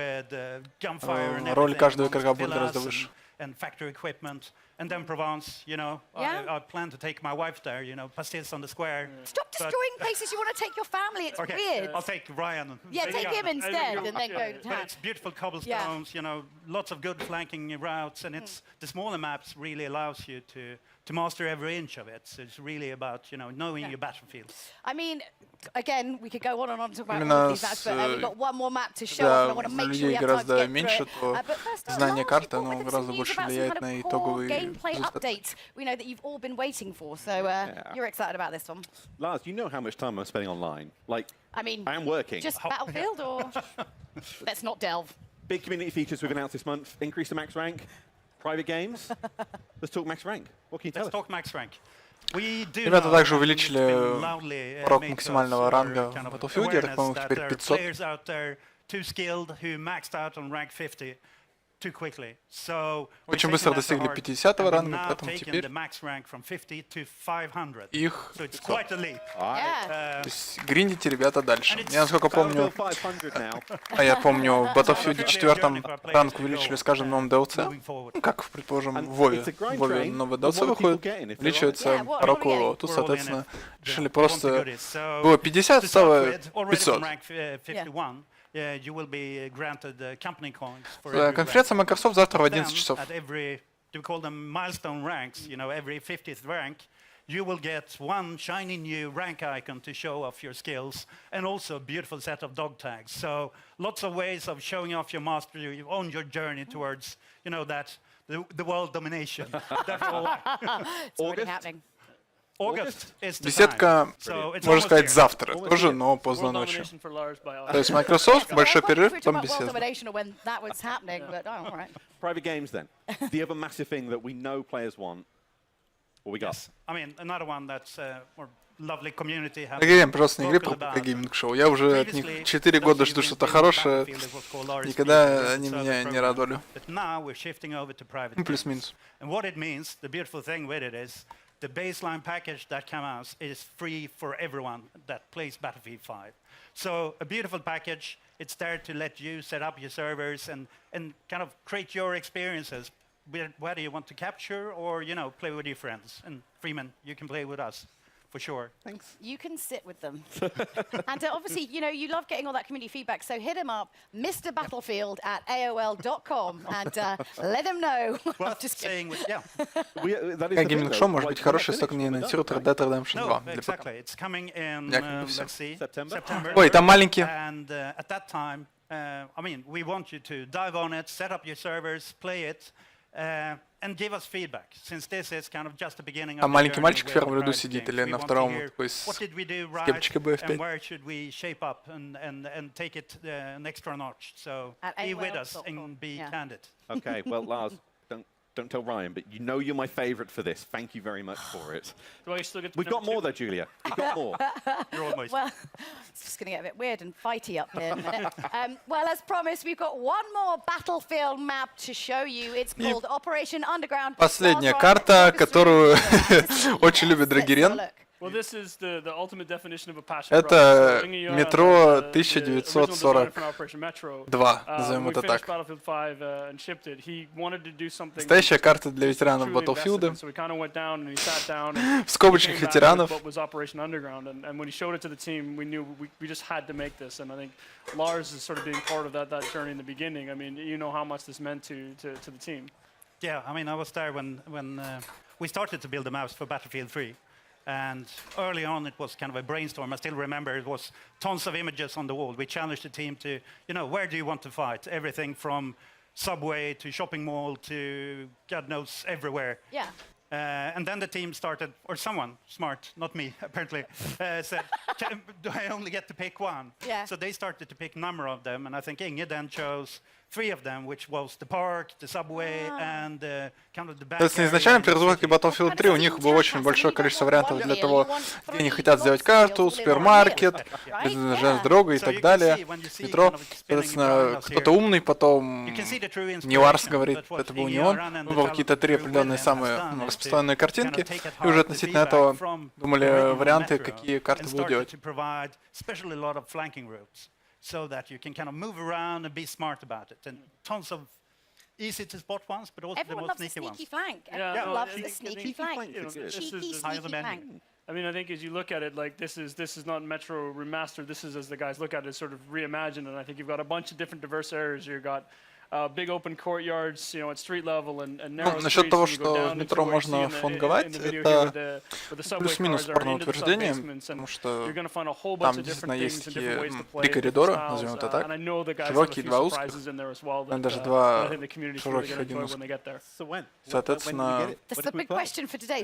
Роль каждого игрока будет гораздо выше. And factory equipment, and then Provence, you know, I plan to take my wife there, you know, pastilles on the square. Stop destroying places you want to take your family, it's weird. I'll take Ryan. Yeah, take him instead, and then go to town. But it's beautiful cobblestones, you know, lots of good flanking routes, and it's the smaller maps really allows you to master every inch of it. So it's really about, you know, knowing your battlefield. I mean, again, we could go on and on to talk about all these maps, but we've got one more map to show off, and I want to make sure we have time to get through it. But first, знание карты, оно гораздо about больше some влияет kind на of core итоговый gameplay результат. update we know that you've all been waiting for, so you're excited about this one. Lars, you know how much time I'm spending online. Like, I mean, I am working. Just Battlefield, or let's not delve. Big community features we've announced this month. Increase the max rank. Private games. Let's talk max rank. What can you tell us? Let's talk max rank. Ребята также увеличили порог максимального ранга в Battlefield, я так понимаю, теперь 500. Очень быстро достигли 50-го ранга, поэтому теперь их то есть гриндите, ребята, дальше. Я, насколько помню, я помню, в Battlefield 4 ранг увеличили с каждым новым DLC. Ну, как, предположим, в Вове. В Вове новый DLC выходит, увеличивается порог левела. Тут, соответственно, решили просто... Было 50, стало 500. Конференция Microsoft завтра в 11 часов. You will get one shiny new rank icon to show off your skills, and also a beautiful set of dog tags. So lots of ways of showing off your mastery on your journey towards, you know, that the world domination. It's already happening. Беседка, можно сказать, завтра тоже, но поздно ночью. То есть Microsoft, большой перерыв, потом беседа. Private games then. The other massive thing that we know players want. What we got? I mean, another one that's lovely community. Говорим, пожалуйста, не говори про гейминг-шоу. Я уже от них 4 года жду что-то хорошее. Никогда они меня не радовали. Плюс-минус. The baseline package that comes out is free for everyone that plays Battlefield 5. So a beautiful package. It's there to let you set up your servers and kind of create your experiences, whether you want to capture or, you know, play with your friends. And Freeman, you can play with us. For sure. Thanks. You can sit with them. And obviously, you know, you love getting all that community feedback, so hit him up, mrbattlefield@aol.com, and let him know. Just kidding. Как гейминг-шоу может быть хорошее, если только не анонсируют Red Dead Redemption 2 для ПК. Якобы все. Ой, там маленькие. And at that time, I mean, we want you to dive on it, set up your servers, play it. And give us feedback, since this is kind of just the beginning. А маленький мальчик в первом ряду сидит или на втором, такой с кепочкой BF5. Where should we shape up and take it an extra notch? So be with us and be candid. Okay, well, Lars, don't tell Ryan, but you know you're my favorite for this. Thank you very much for it. Do I still get to We've got more though, Julia. We've got more. Well, it's just going to get a bit weird and fighty up here in a minute. Well, as promised, we've got one more battlefield map to show you. It's called Operation Underground. Последняя карта, которую очень любит Драгерен. Well, this is the ultimate definition of a passion. Это метро 1942, назовем это так. Настоящая карта для ветеранов Battlefield, в скобочках ветеранов. Lars is sort of being part of that journey in the beginning. I mean, you know how much this meant to the team. Yeah, I mean, I was there when we started to build the maps for Battlefield 3. And early on, it was kind of a brainstorm. I still remember it was tons of images on the wall. We challenged the team to, where do you want to fight? Everything from subway to shopping mall to God knows everywhere. Yeah. And then the team started, or someone smart, not me, apparently, said, do I only get to pick one? Yeah. So they started to pick a number of them. And I think Inge then chose 3 of them, which was the park, the subway, and kind of the back. Соответственно, изначально при разработке Battlefield 3 у них было очень большое количество вариантов для того, где они хотят сделать карту, супермаркет, железная дорога и так далее, метро. Соответственно, кто-то умный потом, не Ларс говорит, это был не он, выбрал какие-то 3 определенные самые распространенные картинки, и уже относительно этого думали варианты, какие карты будут делать. So that you can kind of move around and be smart about it. And tons of easy to spot ones, but also Everyone the most loves sneaky the ones. sneaky flank. Everyone loves the sneaky flank. Cheeky, sneaky flank. I mean, I think as you look at it, like this is not Metro remastered. This is, as the guys look at it, sort of reimagined. And I think you've got a bunch of different diverse areas. You've got big open courtyards, at street level and narrow Насчет streets. того, что в метро можно фонговать, это плюс-минус спорное утверждение, потому что там действительно есть такие 3 коридора, назовем это так, широкие, 2 узких, даже 2 широких, 1 узкий. Соответственно,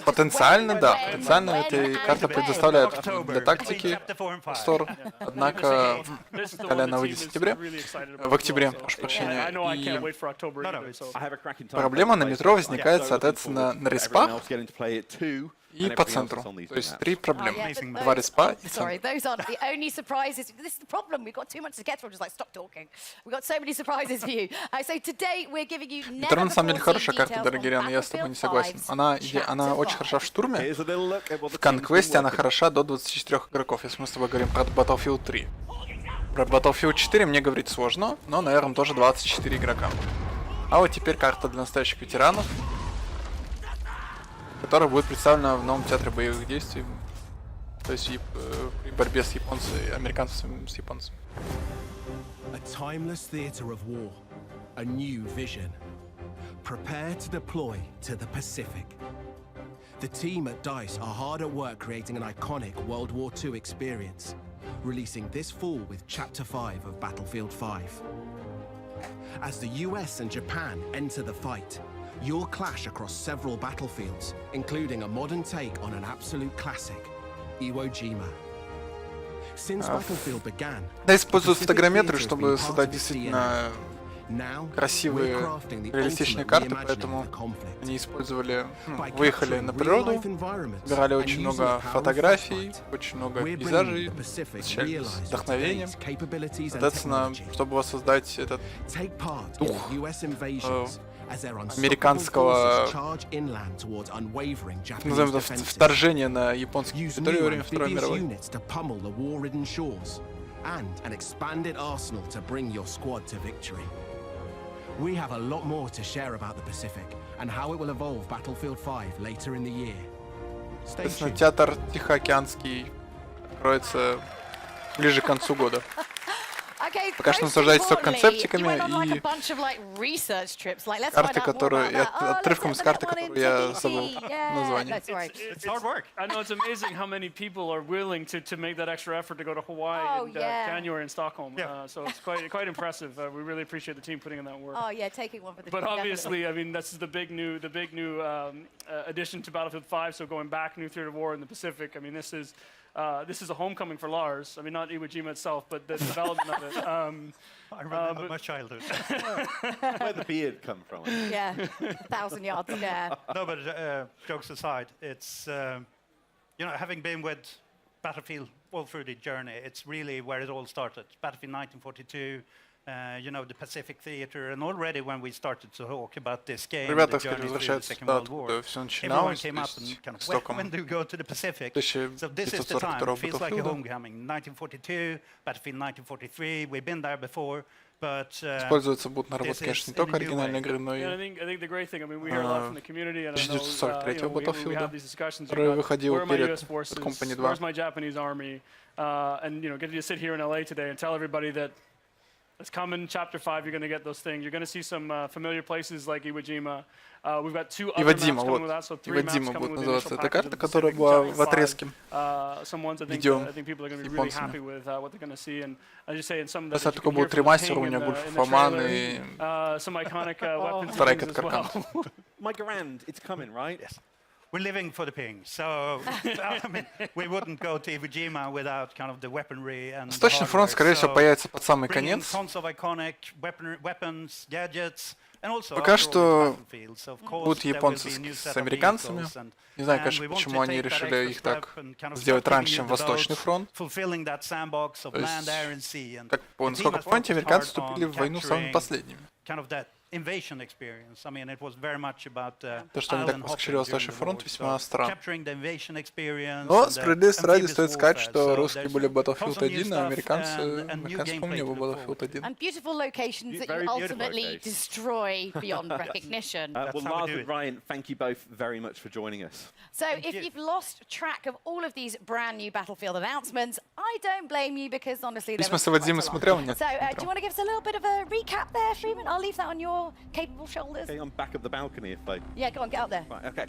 потенциально, да, потенциально эта карта предоставляет для тактики простор, однако, когда она выйдет в сентябре, в октябре, прошу прощения, и проблема на метро возникает, соответственно, на респах и по центру. То есть 3 проблемы. 2 респа и центр. Those aren't the only surprises. This is the problem. We've got too much to get through. Just like, stop talking. We've got so many surprises for you. So today we're giving you Метро на самом деле хорошая карта, Дорогерян, я с тобой не согласен. Она очень хороша в штурме. В конквесте она хороша до 24 игроков, если мы с тобой говорим про Battlefield 3. Про Battlefield 4 мне говорить сложно, но, наверное, тоже 24 игрока. А вот теперь карта для настоящих ветеранов, которая будет представлена в новом театре боевых действий, то есть при борьбе с американцами с японцами. A timeless theater of war, a new vision. Prepare to deploy to the Pacific. The team at DICE are hard at work creating an iconic World War II experience, releasing this fall with Chapter 5 of Battlefield 5. As the US and Japan enter the fight, you'll clash across several battlefields, including a modern take on an absolute classic, Iwo Jima. Since Battlefield began, да, используют фотограмметры, чтобы создать действительно красивые, реалистичные карты, поэтому они использовали, выехали на природу, собирали очень много фотографий, очень много пейзажей, встречались с вдохновением. Соответственно, чтобы воссоздать этот дух американского, назовем это, вторжения на японскую территорию во время Второй мировой. We have a lot more to share about the Pacific and how it will evolve Battlefield 5 later in the year. Соответственно, театр Тихоокеанский откроется ближе к концу года. Пока что наслаждайтесь только концептиками и карты, которые, отрывком из карты, которую я забыл название. It's hard work. I know it's amazing how many people are willing to make that extra effort to go to Hawaii in January in Stockholm. So it's quite impressive. We really appreciate the team putting in that work. Oh yeah, taking one for the team. But obviously, I mean, this is the big new addition to Battlefield 5. So going back, new theater of war in the Pacific. I mean, this is this is a homecoming for Lars. I mean, not Iwo Jima itself, but the development of it. I remember my childhood. Where the beard come from? Yeah, 1,000 yards in the air. No, but jokes aside, it's, having been with Battlefield all through the journey, it's really where it all started. Battlefield 1942, the Pacific Theater, and already when we started to talk about this game, Ребята, the так сказать, journey through the возвращаются Second туда, World War, откуда все everyone начиналось, came то up есть and kind к of, when истокам do you go to the Pacific? So this is the time. It feels like a homecoming. 1942, Battlefield 1943. We've been there before. Используются будут наработки, конечно, не только оригинальной игры, но и 1943-го Battlefield, который выходил перед Bad Company 2. Where's my Japanese army? And getting to sit here in LA today and tell everybody that it's coming. Chapter 5, you're going to get those things. You're going to see some familiar places like Iwo Jima. We've got 2 other maps coming with that, so 3 maps coming with the initial package of the Pacific, some ones I think people are going to be really happy with what they're going to see. And I just say in some of the такой будет ремастер, у меня Гульфман и some iconic weapons Strike as well. My Garand, it's coming, right? Yes. We're living for the ping, so I mean, we wouldn't go to Iwo Jima without kind of the weaponry and Восточный фронт, скорее всего, появится под самый конец. Tons of iconic weapons, gadgets, and also Пока что будут японцы с американцами. Не знаю, конечно, почему они решили их так сделать раньше, чем Восточный фронт. То есть, насколько помните, американцы вступили в войну самыми последними. То, что они так поскочили Восточный фронт, весьма странно. Но справедливости ради стоит сказать, что русские были Battlefield 1, а американцы, по-моему, были Battlefield 1. And beautiful locations that you ultimately destroy beyond recognition. Well, Lars and Ryan, thank you both very much for joining us. So if you've lost track of all of these brand new Battlefield announcements, I don't blame you because honestly, there was quite a lot. So do you want to give us a little bit of a recap there, Freeman? I'll leave that on your capable shoulders. Okay, I'm back at the balcony if they... Yeah, go on, get up there. Right, okay.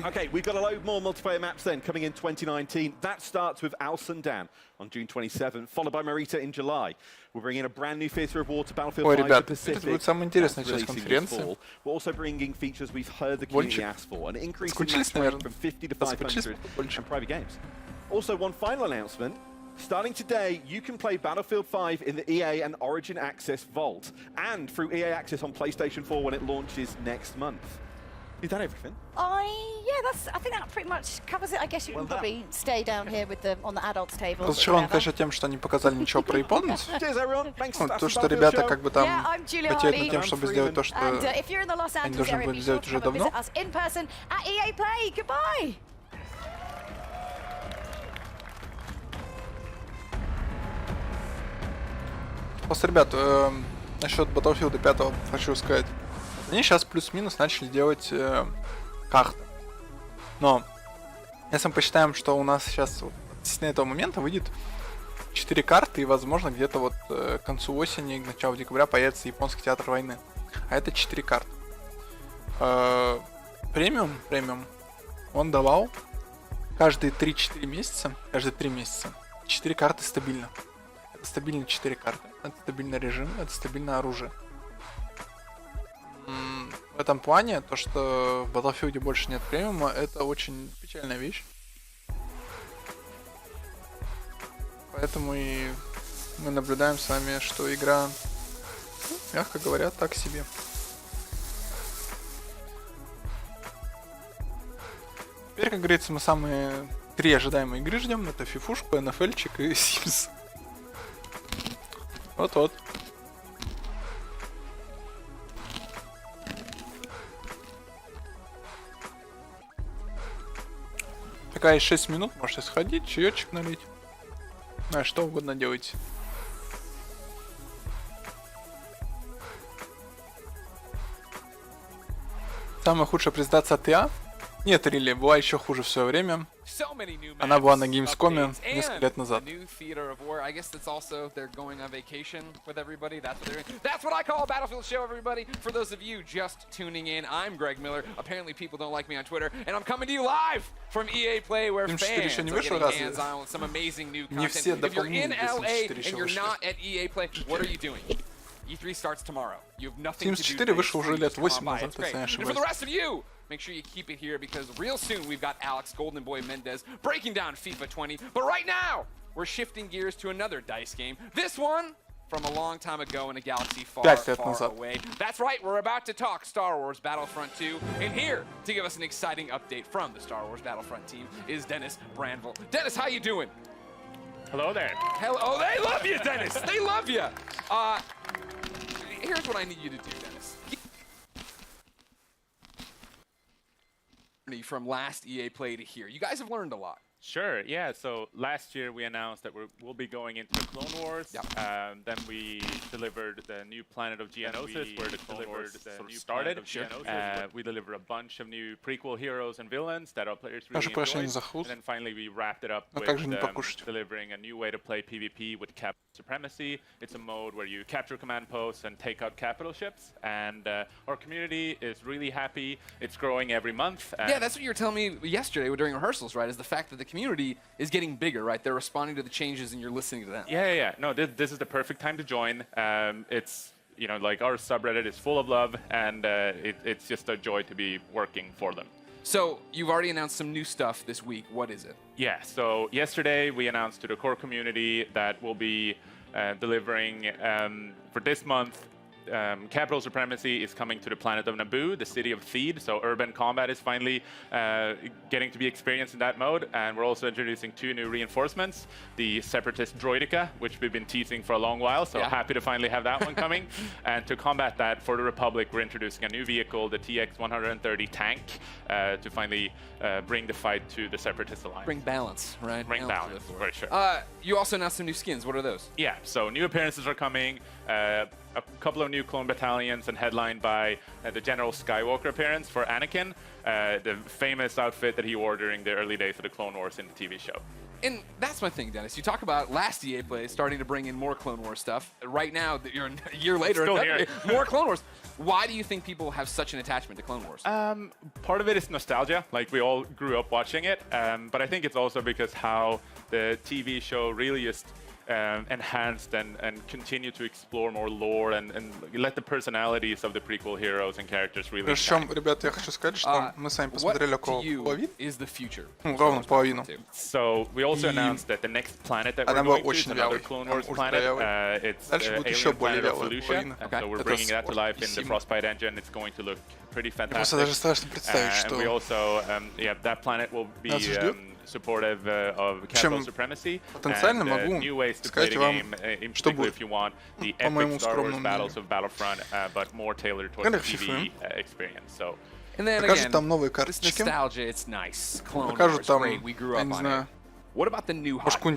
Okay, we've got a load more multiplayer maps then coming in 2019. That starts with Al Sundan on June 27th, followed by Marita in July. We're bringing a brand new theatre of war to Battlefield 5 ребят, Pacific. это будет самая интересная часть конференции. We're also bringing features we've heard the community ask for, an increase in match rate from 50 to 500 and private games. Also, one final announcement. Starting today, you can play Battlefield 5 in the EA and Origin Access Vault, and through EA Access on PlayStation 4 when it launches next month. Is that everything? I think that pretty much covers it. I guess you can probably stay down here with on the adults table. Разочарован, конечно, тем, что не показали ничего про японцев. То, что ребята как бы там потеют над тем, чтобы сделать то, что они должны были сделать уже давно. Просто, ребят, насчет Battlefield 5 хочу сказать. Они сейчас плюс-минус начали делать карты. Но если мы посчитаем, что у нас сейчас вот, относительно этого момента выйдет 4 карты, и, возможно, где-то вот к концу осени, к началу декабря появится японский театр войны. А это 4 карты. Премиум, он давал каждые 3-4 месяца, каждые 3 месяца 4 карты стабильно. Это стабильно 4 карты. Это стабильный режим, это стабильное оружие. В этом плане, то, что в Battlefield больше нет премиума, это очень печальная вещь. Поэтому и мы наблюдаем с вами, что игра, мягко говоря, так себе. Теперь, как говорится, мы самые 3 ожидаемые игры ждем. Это фифушку, NFL-чик и Sims. Вот-вот. Пока есть 6 минут, можете сходить, чаечек налить. А что угодно делайте. Самая худшая презентация от ТА? Нет, Рилли, была еще хуже в свое время. Она была на Gamescom несколько лет назад. That's what I call a Battlefield show, everybody. For those of you just tuning in, I'm Greg Miller. Apparently people don't like me on Twitter, and I'm coming to you live from EA Play, where fans are getting hands-on with some amazing new content. If you're in LA and you're not at EA Play, what are you doing? E3 starts tomorrow. You have nothing to do. Sims 4 вышел уже лет 8 назад, если не ошибаюсь. For the rest of you make sure you keep it here because real soon we've got Alex Golden Boy Mendez breaking down FIFA 20. But right now, we're shifting gears to another dice game. This one from a long time ago in a galaxy far, far away. That's right, we're about to talk Star Wars Battlefront 2. And here to give us an exciting update from the Star Wars Battlefront team is Dennis Branville. Dennis, how you doing? Hello there. Hello. Oh, they love you, Dennis. They love you. Here's what I need you to do, Dennis. From last EA Play to here, you guys have learned a lot. Sure, yeah. So last year we announced that we'll be going into the Clone Wars. Yep. Then we delivered the new planet of Geonosis, where the Clone Wars sort of started. We delivered a bunch of new prequel heroes and villains that our players really enjoyed. And then finally we wrapped it up with delivering a new way to play PvP with capital supremacy. It's a mode where you capture command posts and take out capital ships. And our community is really happy. It's growing every month. Yeah, that's what you were telling me yesterday during rehearsals, right? Is the fact that the community is getting bigger, right? They're responding to the changes and you're listening to them. Yeah. No, this is the perfect time to join. It's, you know, like our subreddit is full of love and it's just a joy to be working for them. So you've already announced some new stuff this week. What is it? Yeah, so yesterday we announced to the core community that we'll be delivering for this month. Capital Supremacy is coming to the planet of Naboo, the city of Theed, so urban combat is finally getting to be experienced in that mode, and we're also introducing 2 new reinforcements, the Separatist Droideka, which we've been teasing for a long while, so happy to finally have that one coming, and to combat that for the Republic, we're introducing a new vehicle, the TX-130 tank, to finally bring the fight to the Separatist Alliance. Bring balance, right? Bring balance, for sure. You also announced some new skins. What are those? Yeah, so new appearances are coming. A couple of new clone battalions and headlined by the General Skywalker appearance for Anakin, the famous outfit that he wore during the early days of the Clone Wars in the TV show. And that's my thing, Dennis. You talk about last EA Play starting to bring in more Clone Wars stuff. Right now, you're a year later, still here. More Clone Wars. Why do you think people have such an attachment to Clone Wars? Part of it is nostalgia, like we all grew up watching it, but I think it's also because how the TV show really just enhanced and continue to explore more lore and let the personalities of the prequel heroes and characters really shine. Причем, ребята, я хочу сказать, что мы сами посмотрели около половины. Is the future? Ровно половину. So we also announced that the next planet that we're going to is another Clone Wars planet. It's the alien planet of Felucia. So we're bringing that to life in the Frostbite engine. It's going to look pretty fantastic. And we also, that planet will be supportive of capital supremacy and new ways to play the game, in particular if you want the epic Star Wars battles of Battlefront, but more tailored towards the PvE experience. So, and then again, this nostalgia, it's nice. Clone Wars, great, we grew up on it. What about the new hot? Are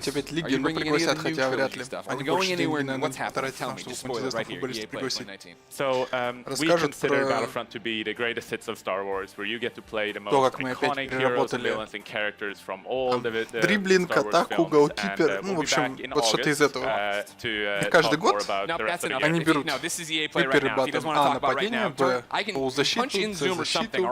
you bringing any of the new trilogy stuff? Are we going anywhere? What's happening? Tell me. Just spoil it right here. EA Play 2019. So we consider Battlefront to be the greatest hits of Star Wars, where you get to play the most iconic heroes and villains and characters from all the Дриблинг, атаку, голкипер, ну, в общем, вот что-то из этого. И каждый год они берут, мы перерабатываем А, нападение, Б, полузащиту, С, защиту,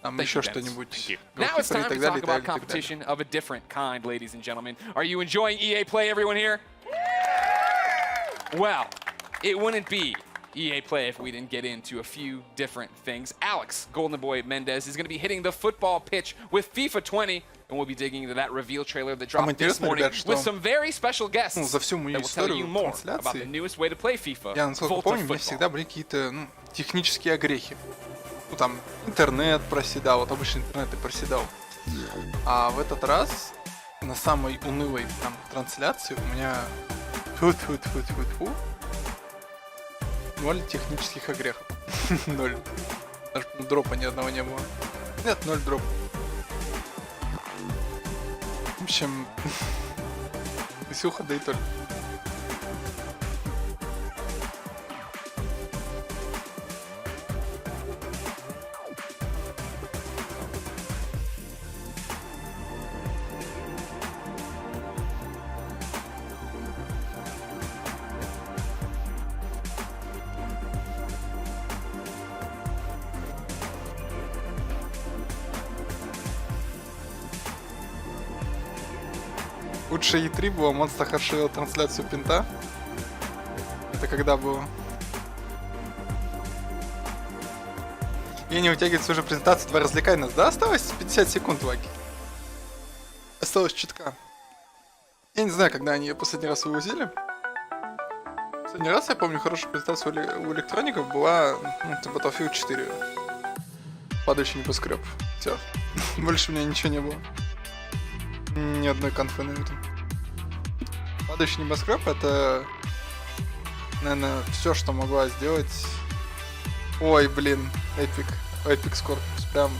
там еще что-нибудь. Now it's time to talk about competition of a different kind, ladies and gentlemen. Are you enjoying EA Play, everyone here? Well, it wouldn't be EA Play if we didn't get into a few different things. Alex Golden Boy Mendez is going to be hitting the football pitch with FIFA 20, and we'll be digging into that reveal trailer that dropped this morning with some very special guests that will tell you more about the newest way to play FIFA. Я, насколько помню, у меня всегда были какие-то технические огрехи. Ну, там, интернет проседал, вот обычно интернет и проседал. А в этот раз, на самой унылой там трансляции, у меня 0 технических огрехов. 0. Даже дропа ни одного не было. Нет, 0 дропа. В общем, веселуха, да и только. Лучше E3 было, Монстр хашил трансляцию пинта. Это когда было? не утягивается уже презентацию, давай развлекай нас. Да, осталось 50 секунд, Ваки. Осталось чутка. Я не знаю, когда они ее последний раз вывозили. Последний раз, я помню, хорошая презентация у электроников была, ну, Battlefield 4. Падающий небоскреб. Все. Больше у меня ничего не было. Ни одной конфы на этом. Падающий небоскреб — это, наверное, все, что могла сделать. Ой, блин, Epic Corpus, прям.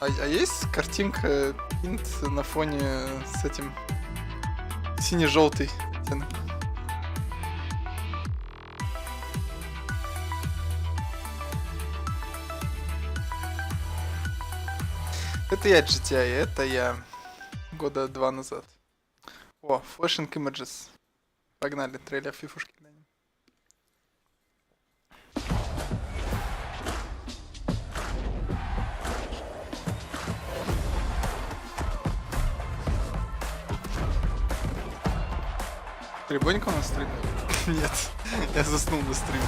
А есть картинка Инт на фоне с этим сине-желтый оттенок? Это я GTI, это я года 2 назад. О, Flashing Images. Погнали, трейлер фифушки глянем. Перебойник у нас стриме? Нет, я заснул на стриме.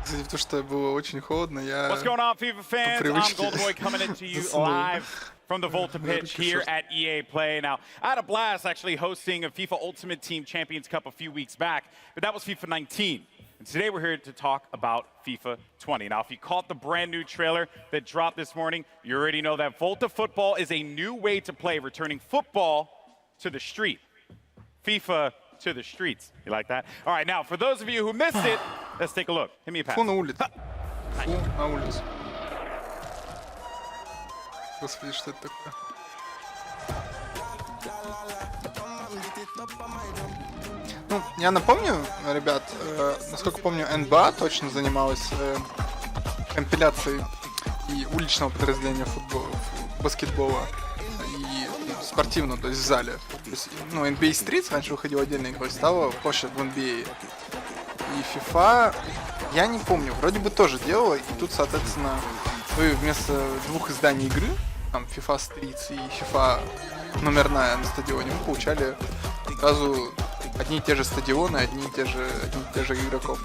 Кстати, потому что было очень холодно, я What's going on, FIFA fans? I'm Goldenboy coming into you live from the Volta pitch here at EA Play. Now, I had a blast actually hosting a FIFA Ultimate Team Champions Cup a few weeks back, but that was FIFA 19. And today we're here to talk about FIFA 20. Now, if you caught the brand new trailer that dropped this morning, you already know that Volta Football is a new way to play, returning football to the street. FIFA to the streets. You like that? All right, now, for those of you who missed it, let's take a look. Hit me a pass. Фу на улице. Фу на улицу. Господи, что это такое? Ну, я напомню, ребят, насколько помню, НБА точно занималась компиляцией и уличного подразделения баскетбола, и спортивного, то есть в зале. То есть, ну, NBA Streets раньше выходил отдельной игрой, стала позже в NBA. И FIFA, я не помню, вроде бы тоже делала, и тут, соответственно, вы вместо двух изданий игры, там, FIFA Streets и FIFA номерная на стадионе, мы получали сразу одни и те же стадионы, одни и те же игроков.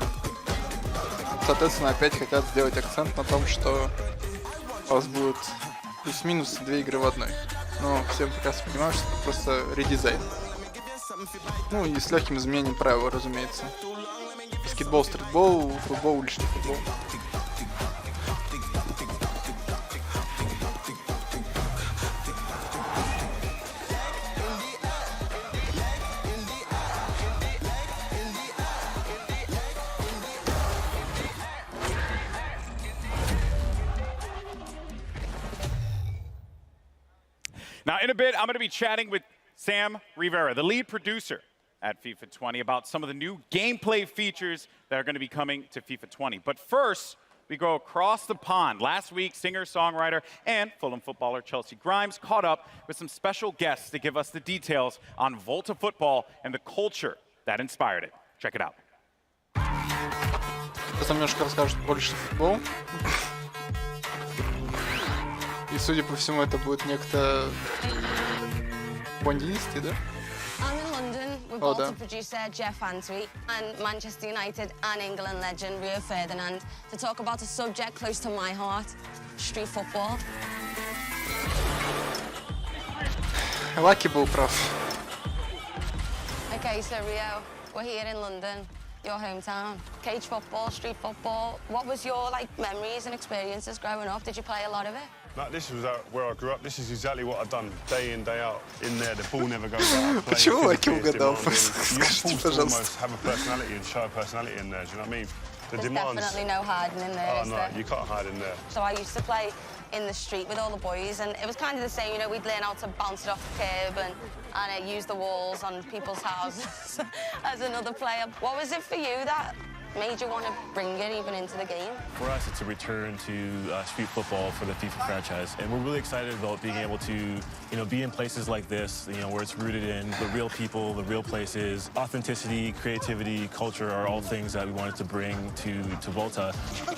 Соответственно, опять хотят сделать акцент на том, что у вас будет плюс-минус 2 игры в одной. Но всем прекрасно понимают, что это просто редизайн. Ну и с легким изменением правил, разумеется. Баскетбол, стритбол, футбол, уличный футбол. Now, in a bit, I'm going to be chatting with Sam Rivera, the lead producer at FIFA 20, about some of the new gameplay features that are going to be coming to FIFA 20. But first, we go across the pond. Last week, singer-songwriter and Fulham footballer Chelsea Grimes caught up with some special guests to give us the details on Volta football and the culture that inspired it. Check it out. Сейчас нам немножко расскажут про уличный футбол. И, судя по всему, это будет некто бандитский, да? I'm in London with Volta producer Jeff Antwi and Manchester United and England legend Rio Ferdinand to talk about a subject close to my heart, street football. Лаки был прав. Okay, so Rio, we're here in London, your hometown. Cage football, street football. What was your memories and experiences growing up? Did you play a lot of it? No, this was where I grew up. This is exactly what I've done day in, day out. In there, the ball never goes out. Почему Лаки угадал? Скажите, пожалуйста. Have a personality and show a personality in there. Do you know what I mean? The There's demands. Definitely no hiding in there. Oh no, you can't hide in there. So I used to play in the street with all the boys, and it was kind of the same. You know, we'd learn how to bounce it off the curb and use the walls on people's houses as another player. What was it for you that made you want to bring it even into the game? For us, it's a return to street football for the FIFA franchise, and we're really excited about being able to, be in places like this, where it's rooted in the real people, the real places. Authenticity, creativity, culture are all things that we wanted to bring to Volta.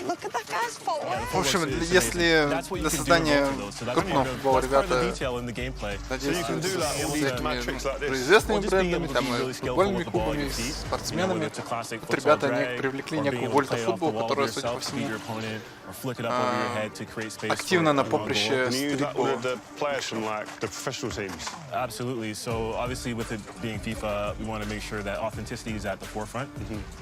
Look at that guy's footwork. В общем, если для создания крупного футбола ребята, надеюсь, с этими известными брендами, там, и футбольными клубами, спортсменами, тут ребята привлекли некую вольта-футбол, которая, судя по всему, активно на поприще стритбола. Absolutely. So obviously, with it being FIFA, we want to make sure that authenticity is at the forefront.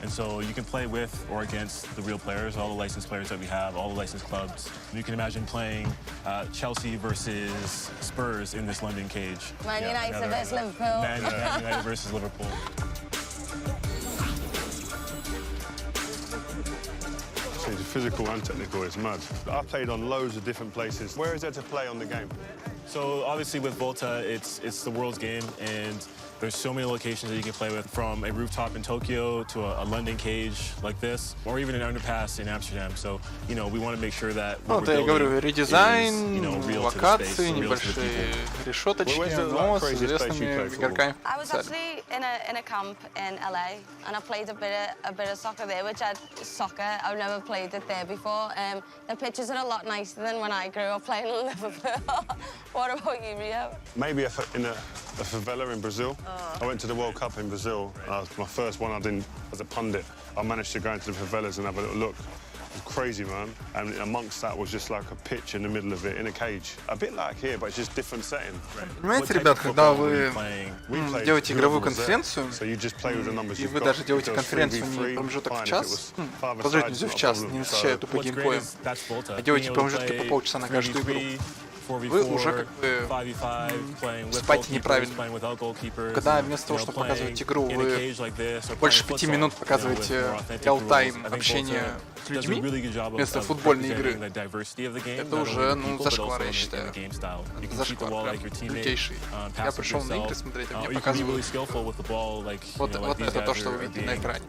And so you can play with or against the real players, all the licensed players that we have, all the licensed clubs. You can imagine playing Chelsea versus Spurs in this London cage. Man United versus Liverpool. Man United versus Liverpool. It's physical and technical, it's mad. I played on loads of different places. Where is there to play on the game? So obviously with Volta, it's the world's game, and there's so many locations that you can play with, from a rooftop in Tokyo to a London cage like this, or even an underpass in Amsterdam. So, you know, we want to make sure that what we're building редизайн, is, you know, real to the локации, space, real to the небольшие people. решеточки, но с известными игроками. I was actually in a camp in LA, and I played a bit of soccer there, which I've never played it there before. The pitches are a lot nicer than when I grew up playing in Liverpool. What about you, Rio? Maybe in a favela in Brazil. I went to the World Cup in Brazil. My first one I did as a pundit. I managed to go into the favelas and have a little look. It was crazy, man. And amongst that was just like a pitch in the middle of it, in a cage. A bit like here, but it's just different setting. Понимаете, ребят, когда вы делаете игровую конференцию, и вы даже делаете конференцию не промежуток в час, продолжительностью в час, не насыщая тупо геймплеем, а делаете промежутки по полчаса на каждую игру, вы уже как бы спаете неправильно. Когда вместо того, чтобы показывать игру, вы больше 5 минут показываете реал-тайм общение с людьми вместо футбольной игры, это уже, зашквар, я считаю. Это зашквар, прям лютейший. Я пришел на игры смотреть, а мне показывают вот это то, что вы видите на экране.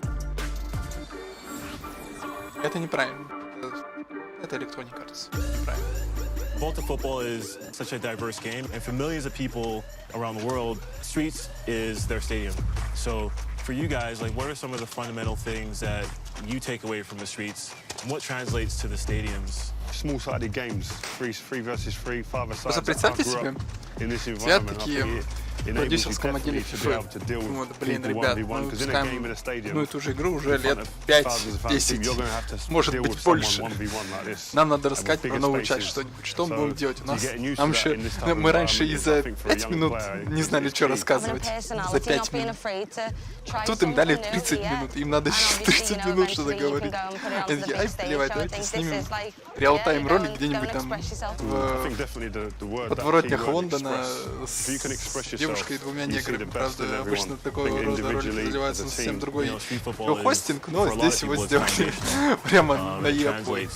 Это неправильно. Это Electronic Arts. Неправильно. Volta football is such a diverse game, and for millions of people around the world, streets is their stadium. So for you guys, like, what are some of the fundamental things that you take away from the streets, and what translates to the stadiums? Small-sided games, 3 versus 3, 5-a-side. Представьте себе, сидят такие в продюсерском отделе FIFA. Думают, блин, ребят, мы выпускаем одну и ту же игру уже лет 5-10, может быть больше. Нам надо рассказать про новую часть что-нибудь. Что мы будем делать? Мы раньше и за 5 минут не знали, что рассказывать. За 5 минут. Тут им дали 30 минут, им надо еще 30 минут что-то говорить. И такие, ай, плевать, давайте снимем реал-тайм ролик где-нибудь там в подворотнях Лондона с девушкой и 2 неграми. Правда, обычно такого рода ролик развивается на совсем другой хостинг, но здесь его сделали прямо на Apple.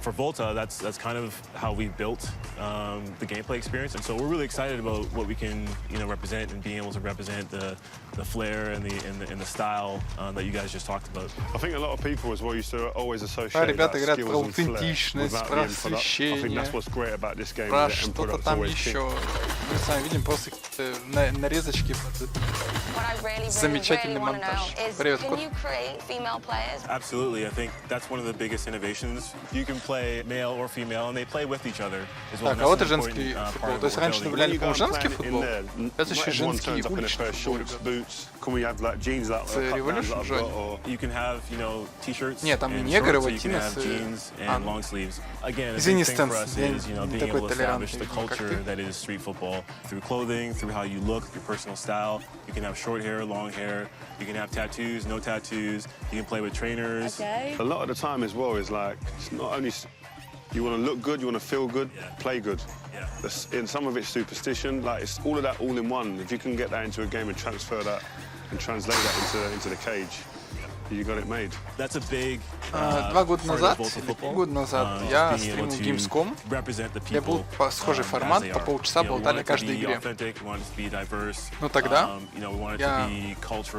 For Volta, that's kind of how we built the gameplay experience, and so we're really excited about what we can, represent, and being able to represent the flair and the style that you guys just talked about. I think a lot of people as well used to always associate ребята говорят про аутентичность, про освещение, про что-то там еще. Мы сами видим просто нарезочки под замечательный монтаж. Привет, кот. Absolutely, I think that's one of the biggest innovations. You can play male or female, and they play with each other. Так, а вот и женский футбол. То есть раньше добавляли, по-моему, женский футбол, это еще женский уличный футбол, ребят. It's Revolution уже. You can have, t-shirts. Нет, там не негры, латиносы. Извини, Стэнс, я не такой толерантный, как ты. That is street football through clothing, through how you look, your personal style. You can have short hair, long hair. You can have tattoos, no tattoos. You can play with trainers. Okay. A lot of the time as well is like, it's not only you want to look good, you want to feel good, play good. In some of it's superstition, like it's all of that all in one. If you can get that into a game and transfer that and translate that into the cage, you got it made. That's a big. 2 года назад, или 3 года назад, я стримил Gamescom, где был схожий формат, по полчаса болтали о каждой игре. Но тогда я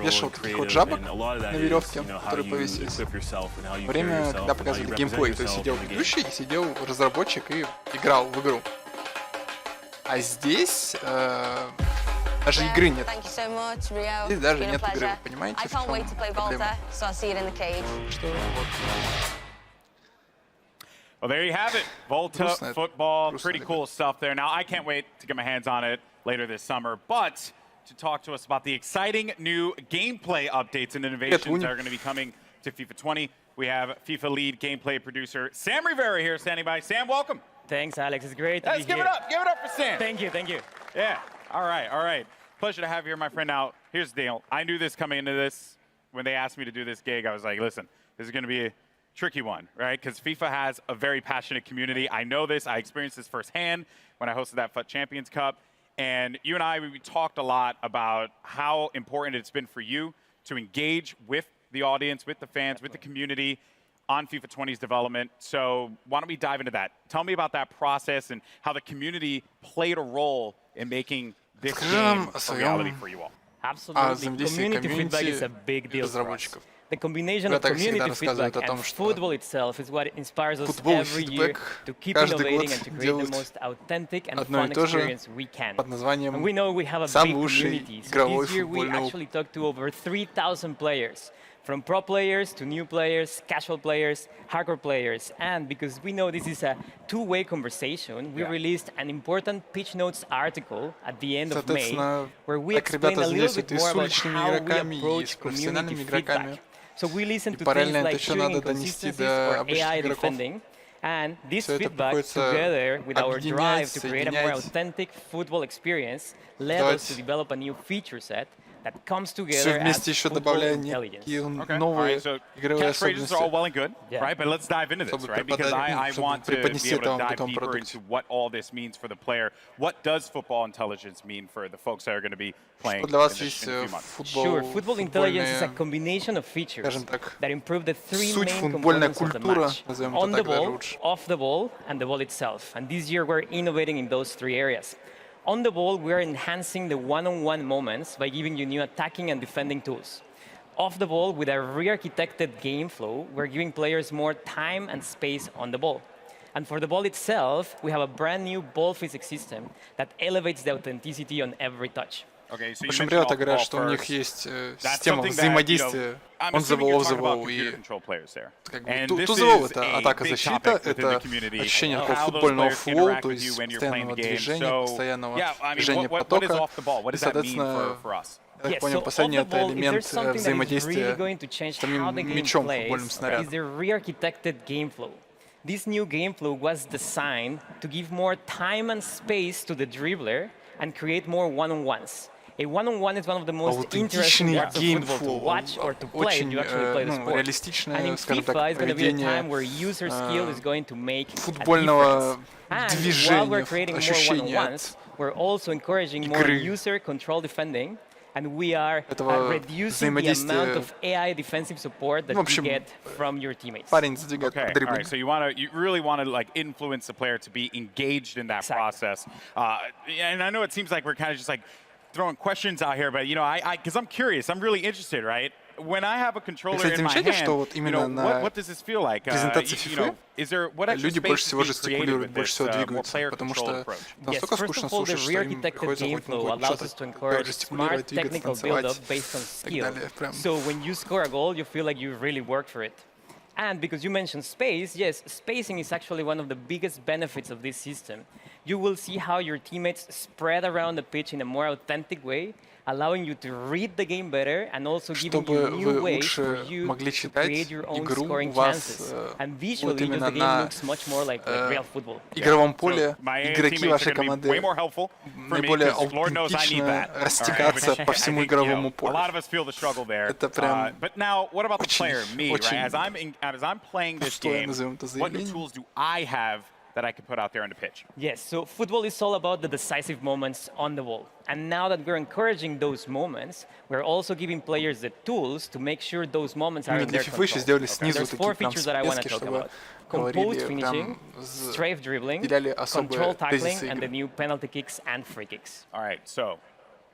вешал таких вот жабок на веревке, которые повесились, во время, когда показывали геймплей. То есть сидел ведущий, сидел разработчик и играл в игру. А здесь даже игры нет. Здесь даже нет игры, вы понимаете? Что вот. Well, there you have it. Volta football, pretty cool stuff there. Now, I can't wait to get my hands on it later this summer, but to talk to us about the exciting new gameplay updates and innovations that are going to be coming to FIFA 20, we have FIFA lead gameplay producer Sam Rivera here standing by. Sam, welcome. Thanks, Alex. It's great to be here. Give it up. Give it up for Sam. Thank you. Thank you. Yeah. All right. All right. Pleasure to have you here, my friend. Now, here's the deal. I knew this coming into this. When they asked me to do this gig, I was like, listen, this is going to be a tricky one, right? Because FIFA has a very passionate community. I know this. I experienced this firsthand when I hosted that FUT Champions Cup. And you and I, we talked a lot about how important it's been for you to engage with the audience, with the fans, with the community on FIFA 20's development. So why don't we dive into that? Tell me about that process and how the community played a role in making this game a reality for you all. Absolutely. Community feedback is a big deal for us. The combination of community feedback and football itself is what inspires us every year to keep innovating and to create the most authentic and fun experience we can. And we know we have a big community. So this year we actually talked to over 3,000 players, from pro players to new players, casual players, hardcore players. And because we know this is a two-way conversation, we released an important pitch notes article at the end of May, where we explain a little bit more about how we approach community feedback. So we listen to things like shooting inconsistencies or AI defending, and this feedback, together with our drive to create a more authentic football experience, led us to develop a new feature set that comes together as football intelligence. Okay. All right, so catchphrases are all well and good, right? But let's dive into this, right? Because I want to be able to dive deeper into what all this means for the player. What does football intelligence mean for the folks that are going to be playing in a few months? Sure, football intelligence is a combination of features that improve the three main components of the match: on the ball, off the ball, and the ball itself. And this year we're innovating in those three areas. On the ball, we're enhancing the one-on-one moments by giving you new attacking and defending tools. Off the ball, with a re-architected game flow, we're giving players more time and space on the ball. And for the ball itself, we have a brand new ball physics system that elevates the authenticity on every touch. В общем, ребята говорят, что у них есть система взаимодействия on the ball, off the ball. И как бы to the ball — это атака-защита, это ощущение такого футбольного флоу, то есть постоянного движения, постоянного движения потока. И, соответственно, я так понял, последний — это элемент взаимодействия с самим мячом, футбольным снарядом. This new game flow was designed to give more time and space to the dribbler and create more one-on-ones. A one-on-one is one of the most interesting parts of football to watch or to play if you actually play the sport. And in FIFA, it's going to be a time where user skill is going to make a difference. And while we're creating more one-on-ones, we're also encouraging more user-control defending. And we are reducing the amount of AI defensive support that you get from your teammates. Okay, all right. So you really want to like influence the player to be engaged in that process. And I know it seems like we're kind of just like throwing questions out here, but you know, because I'm curious, I'm really interested, right? When I have a controller in my hand, you know, what does this feel like? You know, is there what extra space is created with this more player-controlled approach? Yes, first of all, the re-architected game flow allows us to encourage smart technical build-up based on skill. So when you score a goal, you feel like you really worked for it. And because you mentioned space, yes, spacing is actually one of the biggest benefits of this system. You will see how your teammates spread around the pitch in a more authentic way, allowing you to read the game better and also giving you new ways for you to create your own scoring chances. And visually, the game looks much more like real football. Игровом поле игроки вашей команды наиболее аутентично растекаться по всему игровому полю. Это прям очень that I can put out there on the pitch? Yes, so football is all about the decisive moments on the ball. And now that we're encouraging those moments, we're also giving players the tools to make sure those moments are in their control. There's four features that I want to talk about: composed finishing, strafe dribbling, control tackling, and the new penalty kicks and free kicks. All right, so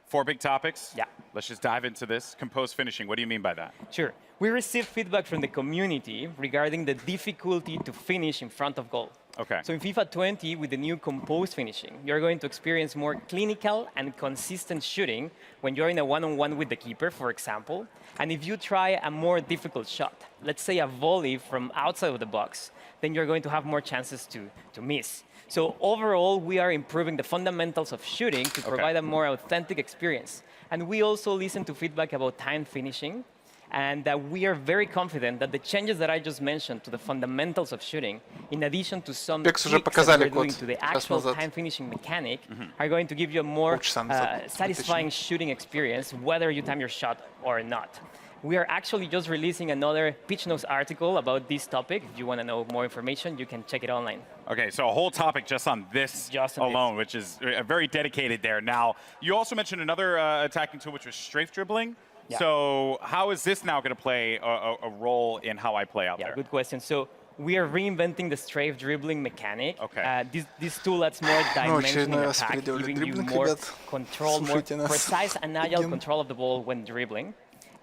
4 big topics. Yeah. Let's just dive into this. Composed finishing, what do you mean by that? Sure. We received feedback from the community regarding the difficulty to finish in front of goal. Okay. So in FIFA 20, with the new composed finishing, you're going to experience more clinical and consistent shooting when you're in a one-on-one with the keeper, for example. And if you try a more difficult shot, let's say a volley from outside of the box, then you're going to have more chances to miss. So overall, we are improving the fundamentals of shooting to provide a more authentic experience. And we also listen to feedback about time finishing. And we are very confident that the changes that I just mentioned to the fundamentals of shooting, in addition to some tweaks that we're doing to the actual time finishing mechanic, are going to give you a more satisfying shooting experience, whether you time your shot or not. We are actually just releasing another Pitch Notes article about this topic. If you want to know more information, you can check it online. Okay, so a whole topic just on this alone, which is very dedicated there. Now, you also mentioned another attacking tool, which was strafe dribbling. Yeah. So how is this now going to play a role in how I play out there? Good question. So we are reinventing the strafe dribbling mechanic. Okay. This tool adds more dimension in attack, giving you more control, more precise and agile control of the ball when dribbling.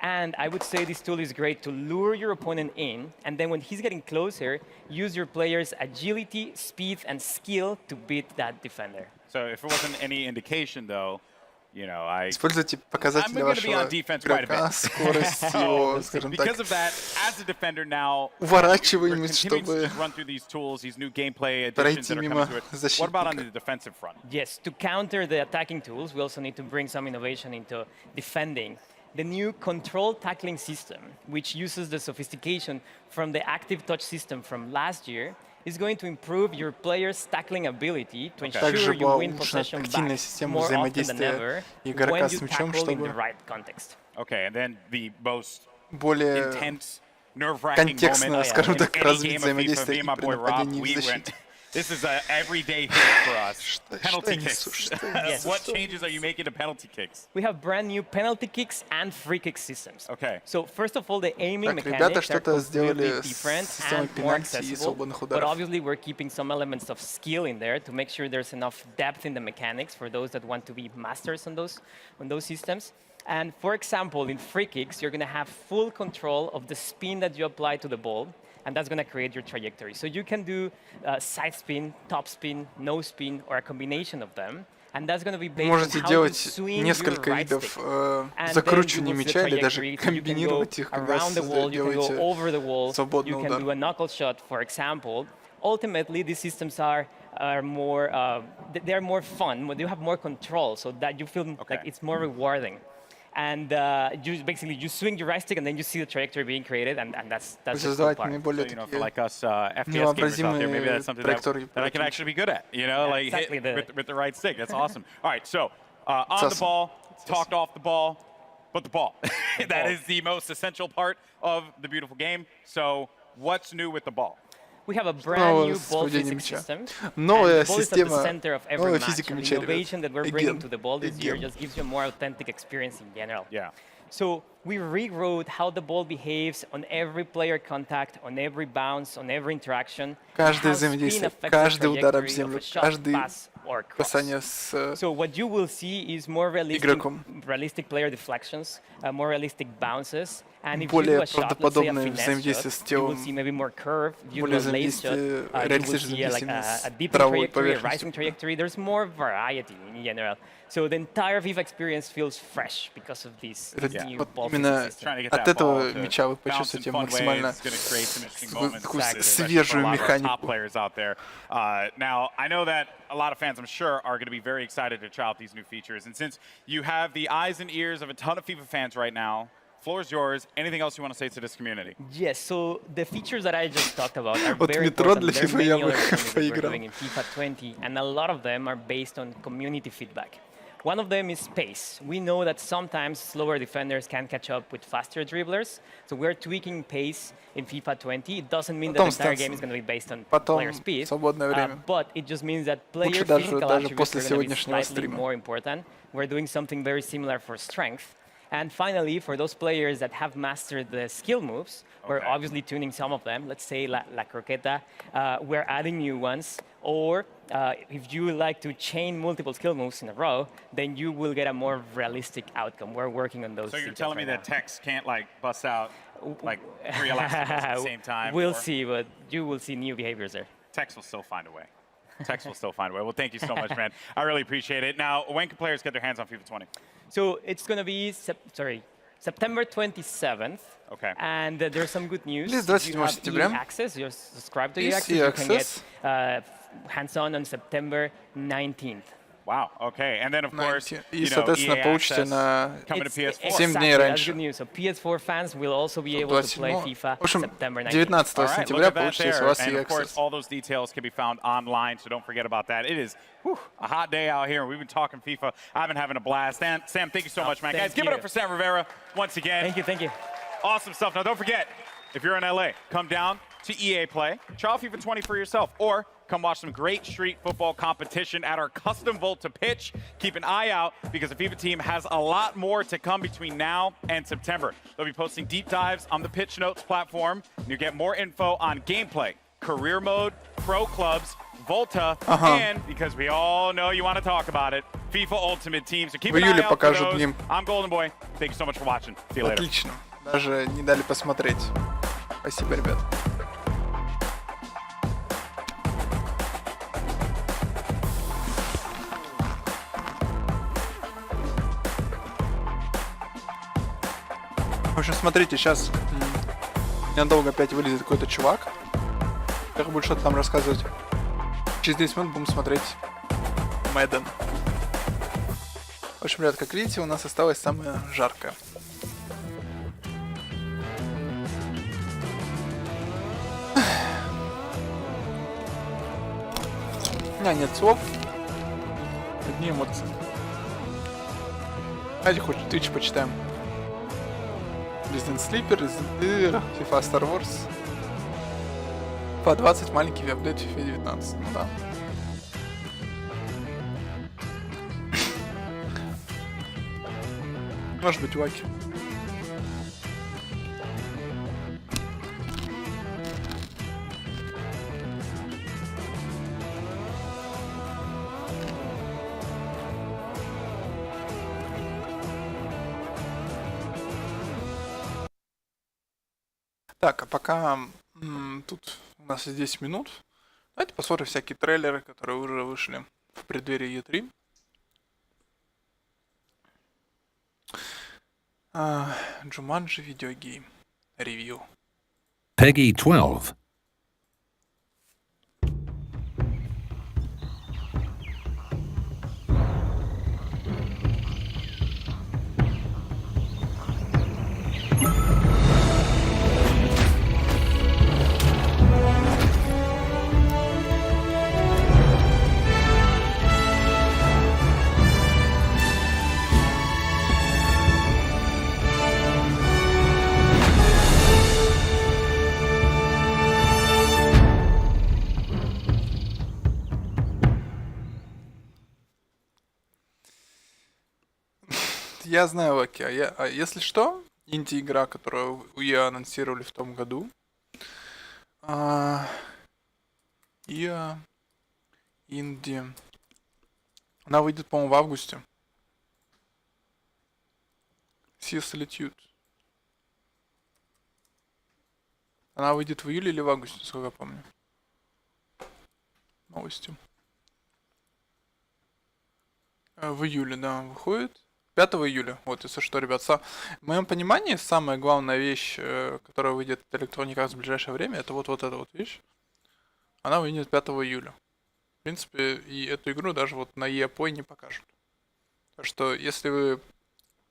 And I would say this tool is great to lure your opponent in, and then when he's getting closer, use your player's agility, speed, and skill to beat that defender. So if it wasn't any indication, though, you know, Используйте показатели вашего игрока, скорость его, скажем так, уворачиваемость, чтобы пройти мимо защитника. Yes, to counter the attacking tools, we also need to bring some innovation into defending. The new control tackling system, which uses the sophistication from the active touch system from last year, is going to improve your player's tackling ability to ensure you win possession back more often than ever when you tackle in the right context. Okay, and then the most intense, nerve-wracking moment in any game of FIFA, me and my boy Rob, we went. This is an everyday thing for us. Penalty kicks. Yes. What changes are you making to penalty kicks? We have brand new penalty kicks and free kick systems. Okay. So first of all, the aiming mechanics are completely different and more accessible. But obviously, we're keeping some elements of skill in there to make sure there's enough depth in the mechanics for those that want to be masters on those systems. And for example, in free kicks, you're going to have full control of the spin that you apply to the ball. And that's going to create your trajectory. So you can do side spin, top spin, no spin, or a combination of them. And that's going to be based on how you swing your right stick. And then you mixed the trajectory. So you can go around the wall, you can go over the wall, you can do a knuckle shot, for example. Ultimately, these systems are more, they're more fun, you have more control, so that you feel like it's more rewarding. And you swing your right stick, and then you see the trajectory being created, and that's the cool part. So, you know, for like us FPS gamers out there, maybe that's something that I can actually be good at. You know, like exactly hit with the right stick. That's awesome. All right, so on the ball, talked off the ball, but the ball. That is the most essential part of the beautiful game. So what's new with the ball? We have a brand new ball physics system. Новая система, новая физика мяча. The innovation that we're bringing to the ball this year just gives you a more authentic experience in general. Yeah. So we rewrote how the ball behaves on every player contact, on every bounce, on every interaction. Каждое взаимодействие, каждый удар об землю, каждый касание с So what you will see is more realistic player deflections, more realistic bounces. And if you do a shot, let's say a finesse shot, you will see maybe more curve. If you do a lace shot, you will see like a dipping trajectory, a rising trajectory. There's more variety in general. So the entire FIFA experience feels fresh because of this new ball physics system. От этого мяча вы почувствуете максимально такую свежую механику. Now, I know that a lot of fans, I'm sure, are going to be very excited to try out these new features. And since you have the eyes and ears of a ton of FIFA fans right now, floor is yours. Anything else you want to say to this community? Yes, so the features that I just talked about are very important. There are many other things that we're doing in FIFA 20, and a lot of them are based on community feedback. One of them is pace. We know that sometimes slower defenders can catch up with faster dribblers, so we're tweaking pace in FIFA 20. It doesn't mean that the entire game is going to be based on player speed, but it just means that player physical attributes are going to be slightly more important. We're doing something very similar for strength. And finally, for those players that have mastered the skill moves, we're obviously tuning some of them. Let's say La Croqueta. We're adding new ones. Or if you like to chain multiple skill moves in a row, then you will get a more realistic outcome. We're working on those. So you're telling me that Tex can't like bust out like 3 elasticals at the same time? We'll see, but you will see new behaviors there. Text will still find a way. Text will still find a way. Well, thank you so much, man. I really appreciate it. Now, when can players get their hands on FIFA 20? So it's going to be September 27th. Okay. And there's some good news. Здесь If you 27 have сентября. EA access, you're subscribed to EA Есть access, EA you can get Access. hands-on September 19th. Wow, okay. And then, of course, И, соответственно, EA получите Access на coming to PS4. 7 дней That's раньше. good news. So PS4 fans will also be able to play 27. FIFA В общем, September 19th. 19 All right, сентября look at that получите, если у there. вас And EA of course, Access. all those details can be found online, so don't forget about that. It is a hot day out here. We've been talking FIFA. I've been having a blast. And Sam, thank you so much, man. Thank Guys, give it you. up for Sam Rivera once again. Thank you, thank you. Awesome stuff. Now, don't forget, if you're in LA, come down to EA Play, try out FIFA 20 for yourself, or come watch some great street football competition at our custom Volta pitch. Keep an eye out because the FIFA team has a lot more to come between now and September. They'll be posting deep dives on the Pitch Notes platform, and you'll get more info on gameplay, career mode, pro clubs, Volta, and because we all know you want to talk about it, FIFA Ultimate Team. So keep an eye out for those. I'm Golden Boy. Thank you so much for watching. See you later. Отлично. Даже не дали посмотреть. Спасибо, ребят. В общем, смотрите, сейчас ненадолго опять вылезет какой-то чувак, который будет что-то там рассказывать. Через 10 минут будем смотреть Мэдден. В общем, ребят, как видите, у нас осталось самое жаркое. У меня нет слов. Одни эмоции. Давайте хоть Twitch почитаем. Resident Sleeper, Resident Evil, FIFA Star Wars. FIFA 20, маленький апдейт FIFA 19. Ну да. Может быть, лаки. Так, а пока тут у нас есть 10 минут, давайте посмотрим всякие трейлеры, которые уже вышли в преддверии E3. Jumanji видеогейм. Ревью. Peggy 12. Я знаю, Лаки, если что, инди-игра, которую EA анонсировали в том году, EA инди, она выйдет, по-моему, в августе. Sea Solitude. Она выйдет в июле или в августе, насколько я помню. Новости. В июле, да, выходит. 5 июля. Вот, если что, ребят. В моем понимании, самая главная вещь, которая выйдет от Electronic Arts в ближайшее время, это вот эта вот вещь. Она выйдет 5 июля. В принципе, и эту игру даже вот на EA Play не покажут. Так что, если вы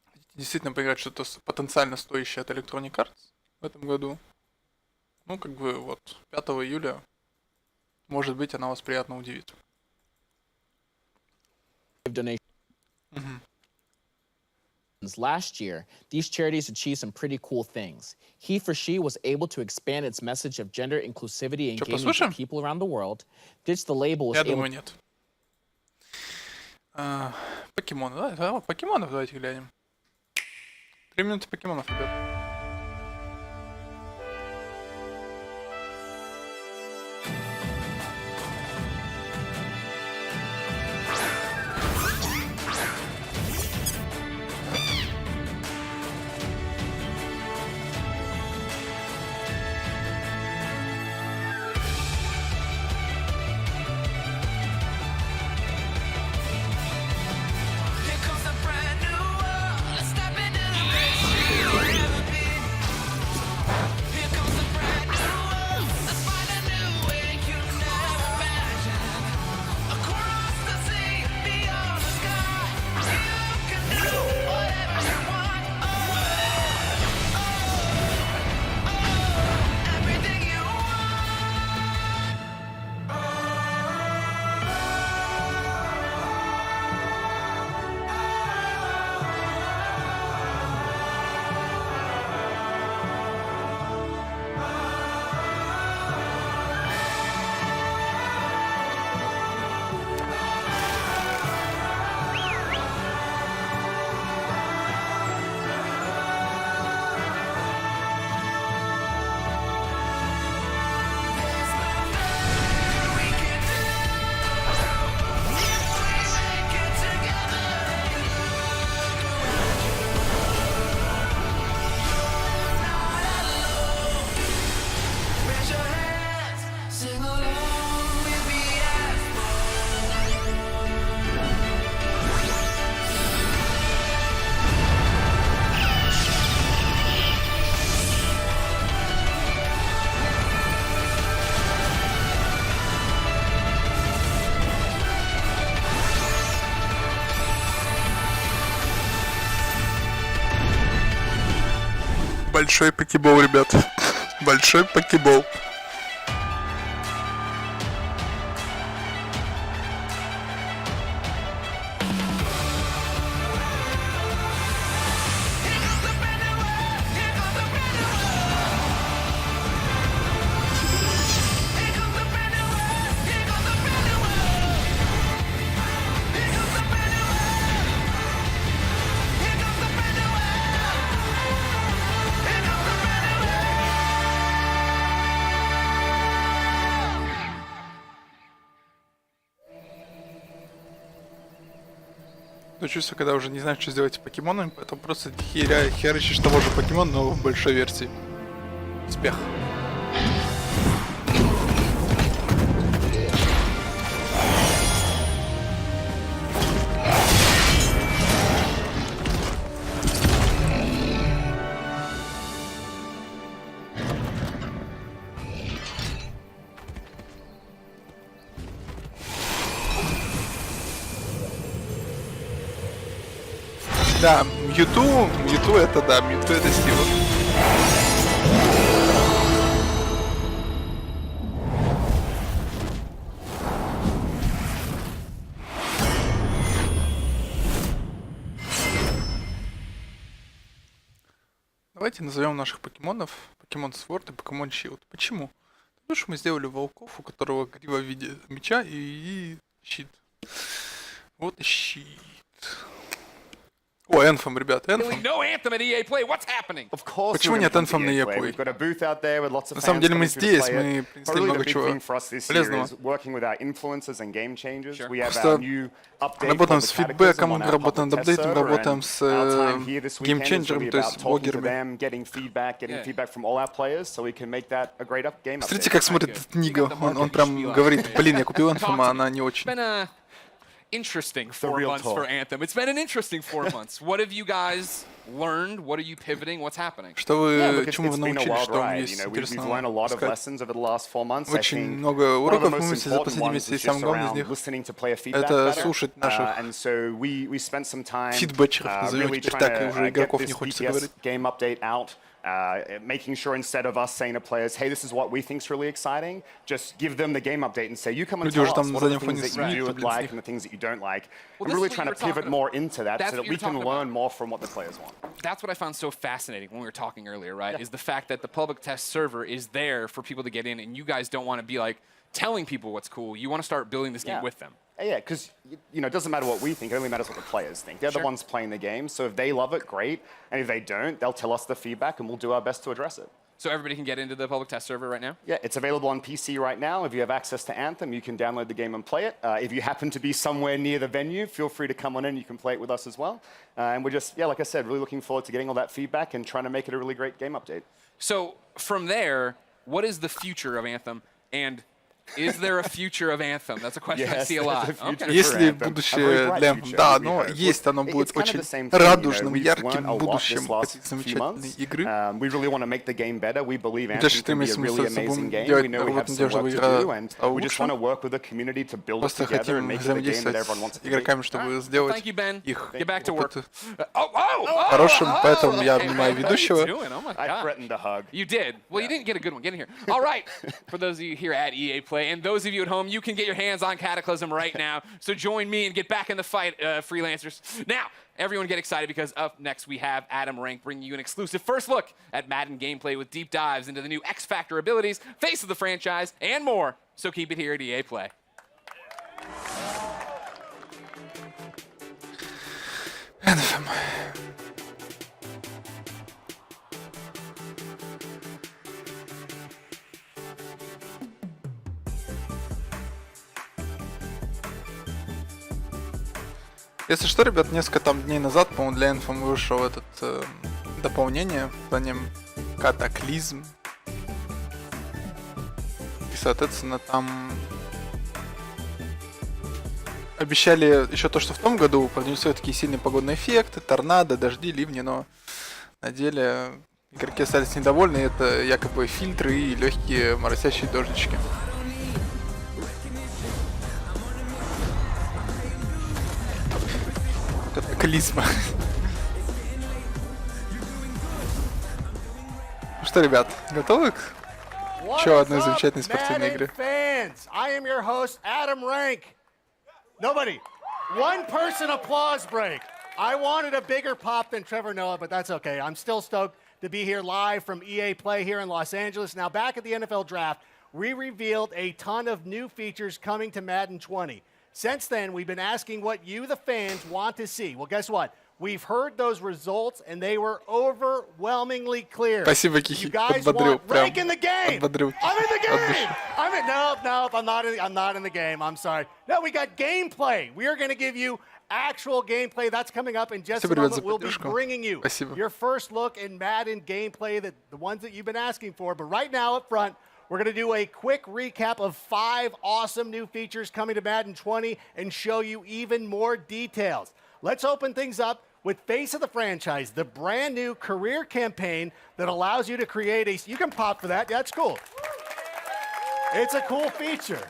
хотите действительно поиграть что-то потенциально стоящее от Electronic Arts в этом году, ну, как бы, вот, 5 июля, может быть, она вас приятно удивит. Last year, these charities achieved some pretty cool things. He for She was able to expand its message of gender inclusivity and gaming to people around the world. Ditch the label was able... нет. Покемоны, да? Покемонов давайте глянем. 3 минуты покемонов, ребят. Большой покебол, ребят. Большой покебол. Чувство, когда уже не знаешь, что сделать с покемонами, поэтому просто херачишь того же покемона, но в большой версии. Успех. Да, Мьюту это да, Мьюту это сила. Давайте назовем наших покемонов Покемон Сворд и Покемон Щилд. Почему? Потому что мы сделали волков, у которого грива в виде меча и щит. Вот и щит. О, Anthem, ребят, Anthem. Почему нет Anthem на EA Play? На самом деле мы здесь, мы принесли много чего полезного. Просто работаем с фидбэком, работаем над апдейтом, работаем с геймченджером, то есть блогерами. Смотрите, как смотрит Нига, он прям говорит, блин, я купил Anthem, а она не очень. Interesting 4 months for Anthem. It's been an interesting 4 months. What have you guys learned? What are you pivoting? What's happening? Что вы, чему вы научились, что вам есть интересного сказать? Очень много уроков мы выучили за последние месяцы, и самое главное из них это слушать наших фидбэтчеров, назовем теперь так, и уже игроков не хочется говорить. Making sure instead of us saying to players, hey, this is what we think is really exciting, just give them the game update and say, you come and tell us what are the things that you would like and the things that you don't like. I'm really trying to pivot more into that so that we can learn more from what the players want. That's what I found so fascinating when we were talking earlier, right? Is the fact that the public test server is there for people to get in, and you guys don't want to be like telling people what's cool. You want to start building this game with them. Yeah, because it doesn't matter what we think, it only matters what the players think. They're the ones playing the game, so if they love it, great. And if they don't, they'll tell us the feedback and we'll do our best to address it. So everybody can get into the public test server right now? Yeah, it's available on PC right now. If you have access to Anthem, you can download the game and play it. If you happen to be somewhere near the venue, feel free to come on in, you can play it with us as well. And we're just, like I said, really looking forward to getting all that feedback and trying to make it a really great game update. So from there, what is the future of Anthem? And is there a future of Anthem? That's a question I see a lot. Есть ли будущее для Anthem? Да, но есть, оно будет очень радужным, ярким будущим этой замечательной игры. Мы даже стремимся делать работу надежного игра лучше. Просто хотим взаимодействовать с игроками, чтобы сделать их опыт хорошим, поэтому я обнимаю ведущего. You did. Well, you didn't get a good one. Get in here. All right. For those of you here at EA Play, and those of you at home, you can get your hands on Cataclysm right now. So join me and get back in the fight, freelancers. Now, everyone get excited because up next we have Adam Rank bringing you an exclusive first look at Madden gameplay with deep dives into the new X Factor abilities, face of the franchise, and more. So keep it here at EA Play. Anthem. Если что, ребят, несколько там дней назад, по-моему, для Anthem вышел этот дополнение за ним Катаклизм. И, соответственно, там обещали еще то, что в том году продюсируют такие сильные погодные эффекты, торнадо, дожди, ливни, но на деле игроки остались недовольны, и это якобы фильтры и легкие моросящие дождички. Катаклизма. что, ребят, готовы к еще одной замечательной спортивной игре? Fans, I am your host, Adam Rank. Nobody. One person applause break. I wanted a bigger pop than Trevor Noah, but that's okay. I'm still stoked to be here live from EA Play here in Los Angeles. Now, back at the NFL Draft, we revealed a ton of new features coming to Madden 20. Since then, we've been asking what you, the fans, want to see. Well, guess what? We've heard those results, and they were overwhelmingly clear. Спасибо, Кихи. You guys want rank in the game. I'm in the game. Nope. I'm not in the game. I'm sorry. No, we got gameplay. We are going to give you actual gameplay. That's coming up in just a moment. We'll be bringing you your first look in Madden gameplay, the ones that you've been asking for. But right now up front, we're going to do a quick recap of 5 awesome new features coming to Madden 20 and show you even more details. Let's open things up with Face of the Franchise, the brand new career campaign that allows you to create a... You can pop for that. Yeah, that's cool. It's a cool feature.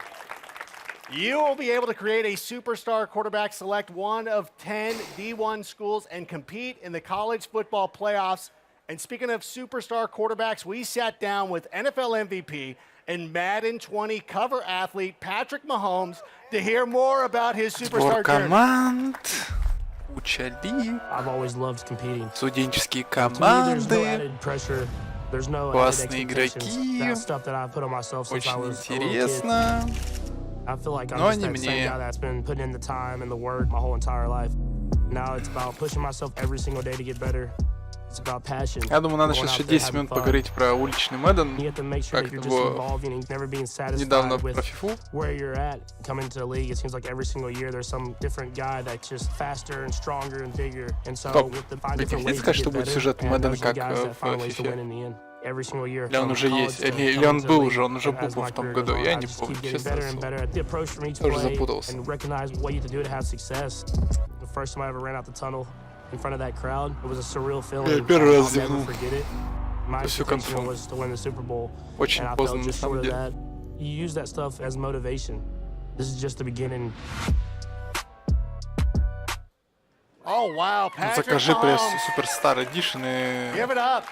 You will be able to create a superstar quarterback, select one of 10 D1 schools, and compete in the college football playoffs. And speaking of superstar quarterbacks, we sat down with NFL MVP and Madden 20 cover athlete Patrick Mahomes to hear more about his superstar journey. I've always loved competing. Студенческие команды, классные игроки, очень интересно. I feel like I'm just that same guy that's been putting in the time and the work my whole entire life. Now it's about pushing myself every single day to get better. It's about passion. Я думаю, надо сейчас еще 10 минут поговорить про уличный Madden, как его недавно про FIFA. Where you're at, coming to the league, it seems like every single year there's some different guy that's just faster and stronger and bigger. And so with the 5 different ways to get better, and those are the guys that find ways to win in the end. Every single year. Или он уже есть, или он был уже, он уже был в том году, я не помню, честно. Тоже запутался. In front of that crowd, it was a surreal feeling. Я первый раз I'll never зевнул. forget it. My intention was to win the Super Bowl. Очень поздно, на самом деле. You use that stuff as motivation. This is just the beginning. Oh wow, Patrick Закажи пресс Mahomes. Superstar Edition и Give it up.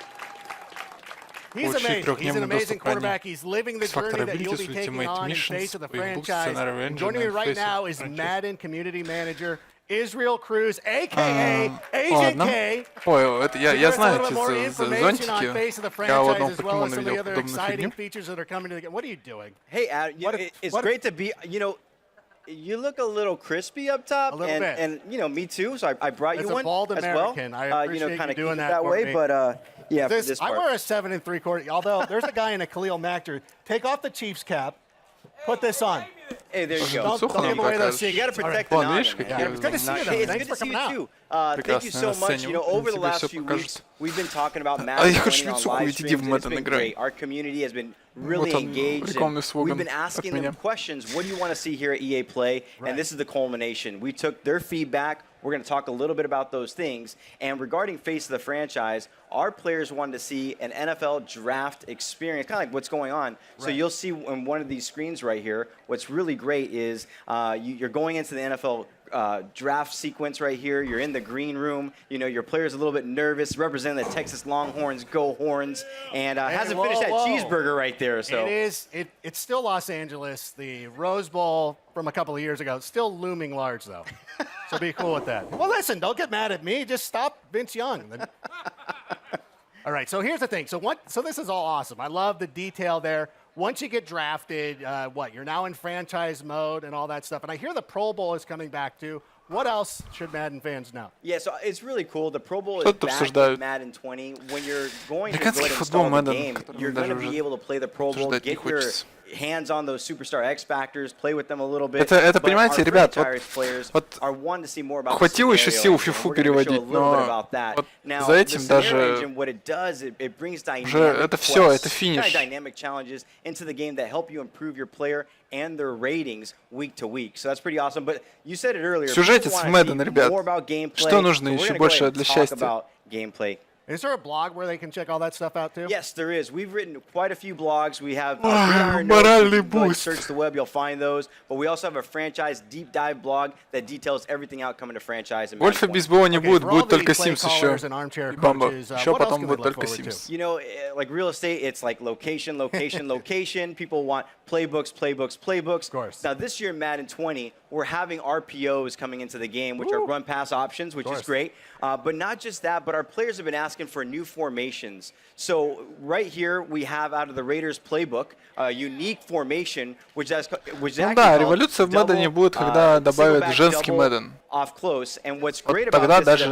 He's получи amazing. He's an трехдневный amazing доступ ранее. quarterback. He's living the X-Factor journey that you'll Abilities, be taking Ultimate on in Missions, Face of the Quick Boost, franchise. Scenario Engine, Joining me and right Face now of is franchise. Madden Community Manager Israel Cruz, a.k.a. AJK. Ой, это я знаю эти зонтики. Я у одного покемона видел подобную фигню. What are you doing? Hey, it's great to be, you look a little crispy up top, and me too. So I brought you one bald as American. well. I appreciate kind you of doing keep it that way, but yeah, for this part. I wear a 7 3/4. Although there's a guy in a Khalil Mack jersey. Take off the Chiefs cap. Put this on. Hey, there you go. Don't give away those secrets. You got to protect the noggin. It's good to see you, though. Thanks for coming out. Thank you so much. Over the last few weeks, we've been talking about Madden 20 on live streams. It's been great. Our community has been really engaged. We've been asking them questions. What do you want to see here at EA Play? And this is the culmination. We took their feedback. We're going to talk a little bit about those things. And regarding Face of the Franchise, our players wanted to see an NFL draft experience, kind of like what's going on. So you'll see on one of these screens right here, what's really great is you're going into the NFL draft sequence right here. You're in the green room. Your player's a little bit nervous, representing the Texas Longhorns, go Horns, and hasn't finished that cheeseburger right there. So it's still Los Angeles. The Rose Bowl from a couple of years ago, still looming large though. So be cool with that. Well, listen, don't get mad at me. Just stop Vince Young. All right. So here's the thing. So this is all awesome. I love the detail there. Once you get drafted, you're now in franchise mode and all that stuff. And I hear the Pro Bowl is coming back too. What else should Madden fans know? Yeah, so it's really cool. The Pro Bowl is back in Madden 20. When you're going to go ahead and install the game, you're going to be able to play the Pro Bowl, get your hands on those superstar X Factors, play with them a little bit. Это понимаете, ребят, вот хватило еще сил FIFA переводить, но вот за этим даже уже это все, это финиш. And their ratings week to week. So that's pretty awesome. But you said it earlier. Сюжетец в Madden, ребят. Что нужно еще больше для счастья? Is there a blog where they can check all that stuff out too? Yes, there is. We've written quite a few blogs. We have search the web, you'll find those. But we also have a franchise deep dive blog that details everything out coming to franchise. Больше бейсбола не будет, будет только Sims еще. Бомба. Еще потом будет только Sims. You know, like real estate, it's like location, location, location. People want playbooks, playbooks, playbooks. Of course. Now this year in Madden 20, we're having RPOs coming into the game, which are run pass options, which is great. But not just that, but our players have been asking for new formations. So right here we have out of the Raiders playbook a unique formation, which is Ну да, революция в Мэддене будет, когда добавят женский Мэдден. Вот тогда даже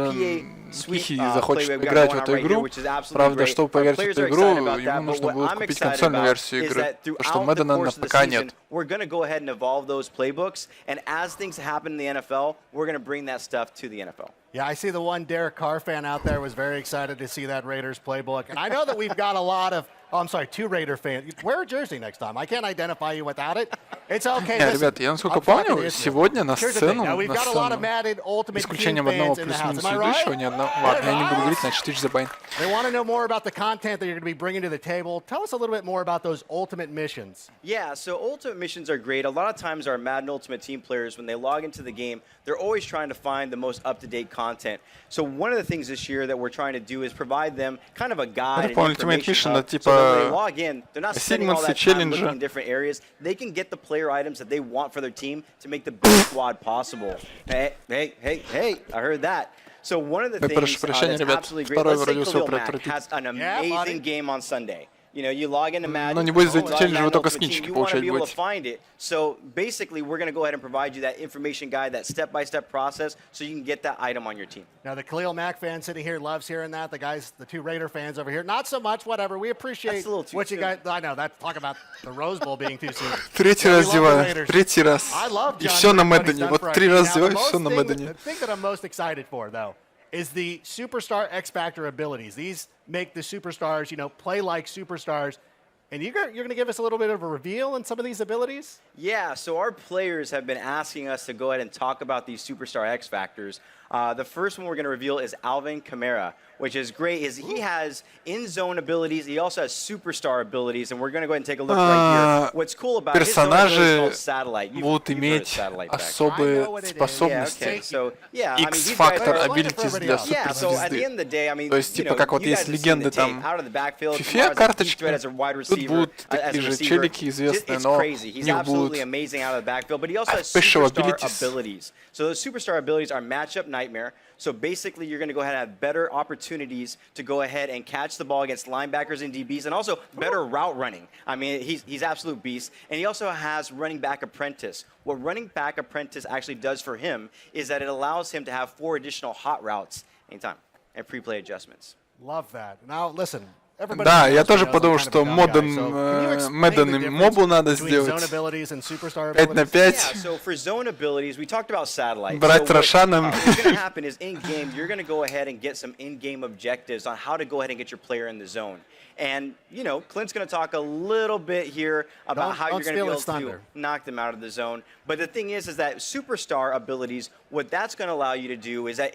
Кихи захочет играть в эту игру. Правда, чтобы поиграть в эту игру, ему нужно будет купить консольную версию игры, потому что Мэддена на ПК нет. We're going to go ahead and evolve those playbooks, and as things happen in the NFL, we're going to bring that stuff to the NFL. Yeah, I see the one Derek Carr fan out there was very excited to see that Raiders playbook. And I know that we've got a lot of, two Raider fans. Wear a jersey next time. I can't identify you without it. It's okay. Ребята, я насколько помню, сегодня на сцену, исключением одного плюс-минус ведущего, ни одного. Ладно, я не буду говорить, значит, Twitch забайн. They want to know more about the content that you're going to be bringing to the table. Tell us a little bit more about those ultimate missions. Yeah, so ultimate missions are great. A lot of times our Madden Ultimate Team players, when they log into the game, they're always trying to find the most up-to-date content. So one of the things this year that we're trying to do is provide them kind of a guide and information hub, so when they log in, they're not spending all that time looking in different areas. They can get the player items that they want for their team to make the best squad possible. Hey, I heard that. So one of the things that's absolutely great, let's say Khalil Mack has an amazing game on Sunday. You know, you log into Madden, но не будет за челленджи, вы только скинчики получать будете. So basically, we're going to go ahead and provide you that information guide, that step-by-step process, so you can get that item on your team. Now, the Khalil Mack fan sitting here loves hearing that. The two Raider fans over here, not so much. Whatever. We appreciate what you guys. I know that. Talk about the Rose Bowl being too soon. Третий раз деваю, третий раз. И все на Мэддене. Вот 3 раза деваю, все на Мэддене. The thing that I'm most excited for, though, is the superstar X Factor abilities. These make the superstars, play like superstars. And you're going to give us a little bit of a reveal on some of these abilities? Yeah, so our players have been asking us to go ahead and talk about these superstar X Factors. The first one we're going to reveal is Alvin Kamara, which is great. He has in-zone abilities. He also has superstar abilities, and we're going to go ahead and take a look right here. What's cool about his zone ability is called Satellite. Будут иметь особые способности. X-фактор abilities для суперзвезды. То есть, типа, как вот есть легенды там в FIFA карточки, тут будут такие же челики известные, но у них будут special abilities. So those superstar abilities are matchup nightmare. So basically, you're going to go ahead and have better opportunities to go ahead and catch the ball against linebackers and DBs, and also better route running. I mean, he's absolute beast. And he also has running back apprentice. What running back apprentice actually does for him is that it allows him to have 4 additional hot routes anytime and pre-play adjustments. Love that. Now, listen. Да, я тоже подумал, что Мэдден и мобу надо сделать 5 на 5. Брать Рошаном. What's going to happen is in game, you're going to go ahead and get some in-game objectives on how to go ahead and get your player in the zone. And, Clint's going to talk a little bit here about how you're going to be able to knock them out of the zone. But the thing is that superstar abilities, what that's going to allow you to do is that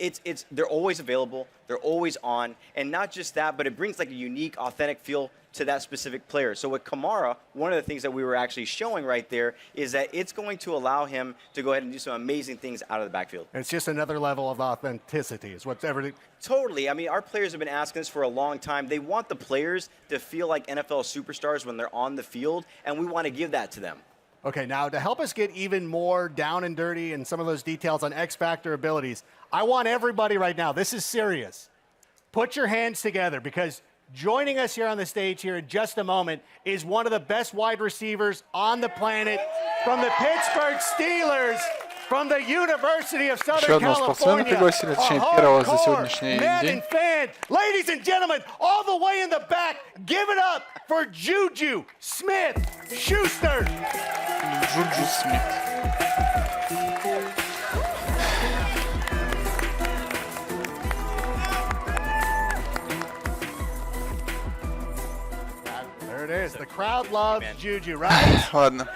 they're always available, they're always on, and not just that, but it brings like a unique, authentic feel to that specific player. So with Kamara, one of the things that we were actually showing right there is that it's going to allow him to go ahead and do some amazing things out of the backfield. It's just another level of authenticity is what's everything. Totally. I mean, our players have been asking this for a long time. They want the players to feel like NFL superstars when they're on the field, and we want to give that to them. Okay, now to help us get even more down and dirty and some of those details on X Factor abilities, I want everybody right now, this is serious. Put your hands together because joining us here on the stage here in just a moment is one of the best wide receivers on the planet from the Pittsburgh Steelers, from the University of Southern California. Madden fan, ladies and gentlemen, all the way in the back, give it up for Juju Smith-Schuster. Juju Smith. It is. The crowd loves Juju, right? Ладно.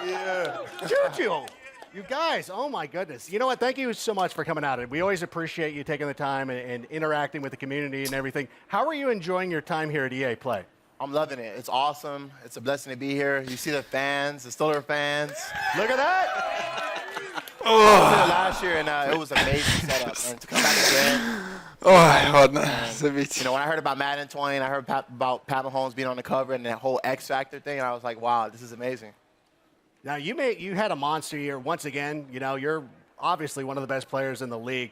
Yeah. Juju. You guys, oh my goodness. You know what? Thank you so much for coming out. We always appreciate you taking the time and interacting with the community and everything. How are you enjoying your time here at EA Play? I'm loving it. It's awesome. It's a blessing to be here. You see the fans, the Stoller fans. Look at that. I was here last year, and it was an amazing setup. And to come back again. Ладно, забейте. You know, when I heard about Madden 20, and I heard about Pat Mahomes being on the cover and that whole X Factor thing, and I was like, wow, this is amazing. Now, you had a monster year once again. You know, you're obviously one of the best players in the league.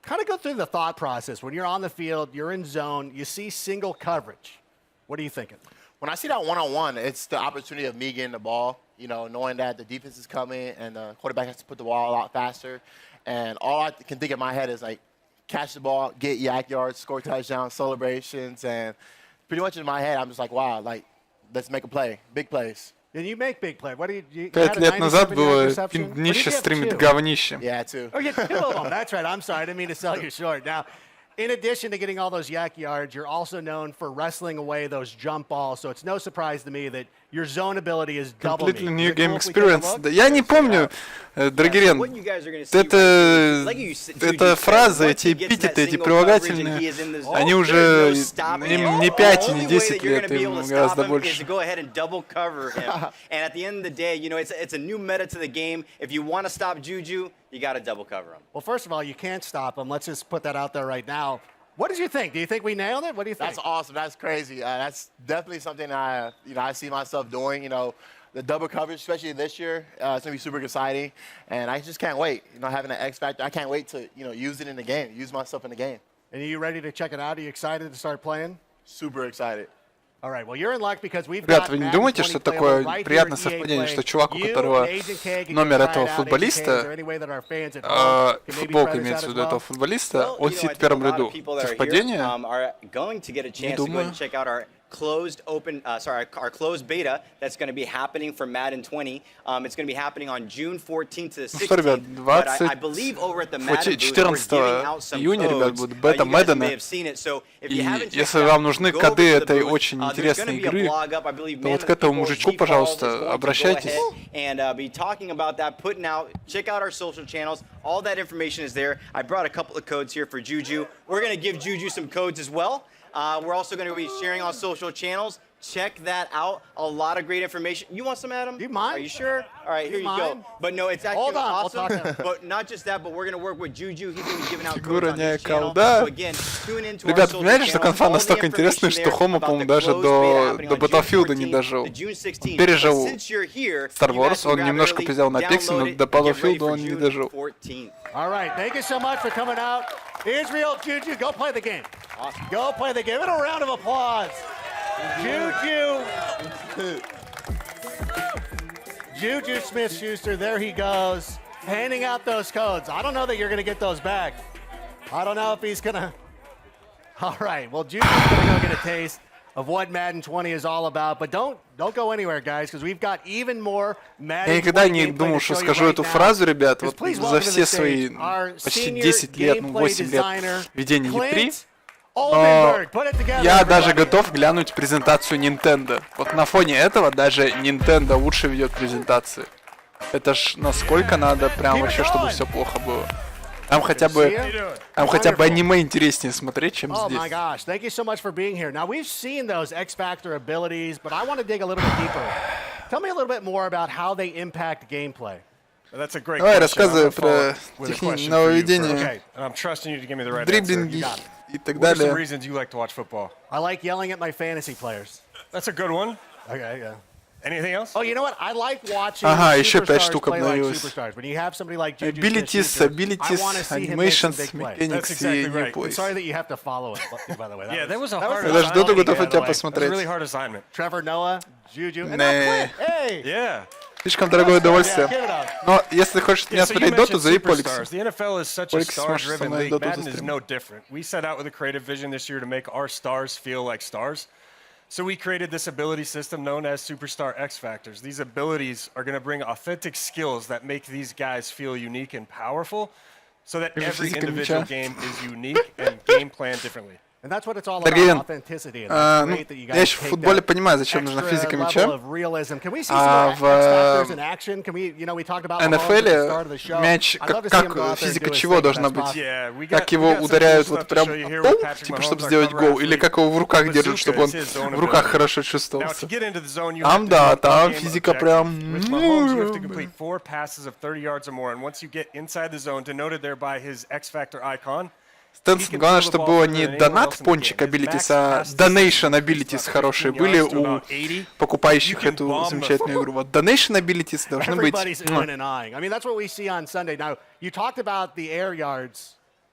Kind of go through the thought process. When you're on the field, you're in zone, you see single coverage. What are you thinking? When I see that one-on-one, it's the opportunity of me getting the ball, you know, knowing that the defense is coming and the quarterback has to put the ball a lot faster. And all I can think in my head is, like, catch the ball, get yak yards, score touchdowns, celebrations. And pretty much in my head, I'm just like, wow, like, let's make a play, big plays. And you make big play. What do you 5 лет назад было днище стримит говнище. Yeah, too. Oh, you had 2 of them. That's right. I'm sorry. I didn't mean to sell you short. Now, in addition to getting all those yak yards, you're also known for wrestling away those jump balls. So it's no surprise to me that your zone ability is double. Completely new game experience. Да, я не помню, Драгерен, эта фраза, эти эпитеты, эти прилагательные, они уже, им не 5 и не 10 лет, им гораздо больше. You got to double cover him. Well, first of all, you can't stop him. Let's just put that out there right now. What did you think? Do you think we nailed it? What do you think? That's awesome. That's crazy. That's definitely something I see myself doing. You know, the double coverage, especially this year, it's gonna be super exciting, and I just can't wait. You know, having an X factor, I can't wait to use it in the game, use myself in the game. And are you ready to check it out? Are you excited to start playing? Super excited. All right, well, you're in luck because we've Ребята, got вы не думаете, что такое приятное совпадение, что чувак, у которого номер этого футболиста, футболка имеется в виду этого футболиста, он сидит в первом ряду. Совпадение? Не думаю. Our closed beta that's going to be happening for Madden 20. It's going to be happening on June 14th to the 16th. But I believe over at the Madden booth, we're giving out some codes. You guys may have seen it. So if you haven't checked it out, вам нужны go коды over to the этой booth. очень интересной игры, то вот к этому мужичку, пожалуйста, обращайтесь. And be talking about that, putting out, check out our social channels. All that information is there. I brought a couple of codes here for Juju. We're going to give Juju some codes as well. We're also going to be sharing on social channels. Check that out. A lot of great information. You want some, Adam? You mind? Are you sure? All right, here you go. But no, it's actually awesome. But not just that, but we're going to work with Juju. He's going to be giving out codes on his channel. So again, tune into our social Ребята, понимаете, что channels. конфа настолько интересная, что Хома, по-моему, даже до Battlefield не дожил. Пережил Star Wars, он немножко взял на Pixel, но до Battlefield он не дожил. All right, thank you so much for coming out. Israel, Juju, go play the game. Awesome. Go play the game. And a round of applause. Juju Smith-Schuster, there he goes, handing out those codes. I don't know that you're going to get those back. I don't know if he's going to. All right, well, Juju's going to go get a taste of what Madden 20 is all about. But don't go anywhere, guys, because we've got even more Madden 20 Я никогда не думал, что скажу эту фразу, ребят. Вот за все свои почти 10 лет, 8 лет ведения E3, но я даже готов глянуть презентацию Nintendo. Вот на фоне этого даже Nintendo лучше ведет презентации. Это ж насколько надо прям вообще, чтобы все плохо было. Там хотя бы аниме интереснее смотреть, чем здесь. Oh my gosh, thank you so much for being here. Now we've seen those X Factor abilities, but I want to dig a little bit deeper. Tell me a little bit more about how they impact gameplay. That's a great Давай question. рассказывай про технические нововведения, дриблинги и так What are some далее. reasons you like to watch football? I like yelling at my fantasy players. That's a good one. Okay, yeah. Anything else? Oh, you know what? I like watching Ага, еще 5 superstars штук play like обновилось. superstars. When you have somebody like Juju Abilities, Smith-Schuster, I want to see him make some animations, big plays. mechanics и new I'm plays. sorry that you have to follow it, by the way. Yeah, that was a hard Я даже Доту готов у тебя That was a посмотреть. really hard assignment. Trevor Noah, Juju, and Не. now Clint. Hey! Yeah. Слишком дорогое удовольствие. Give it up. Но если хочешь меня Yeah, so you смотреть Доту, mentioned зови superstars. Поликса. The NFL is such a Поликс сможет со star-driven мной league. Доту Madden is застримить. no different. We set out with a creative vision this year to make our stars feel like stars. So we created this ability system known as Superstar X Factors. These abilities are going to bring authentic skills that make these guys feel unique and powerful so that every individual game is unique and game planned differently. Даргивен, я еще в футболе понимаю, зачем нужна физика мяча, а в НФЛ мяч, как физика чего должна быть? Как его ударяют вот прям, типа, чтобы сделать гол, или как его в руках держат, чтобы он в руках хорошо чувствовался? Там, да, там физика прям... Стэнсон, главное, чтобы было не донат пончик abilities, а donation abilities хорошие были у покупающих эту замечательную игру. Вот donation abilities должны быть.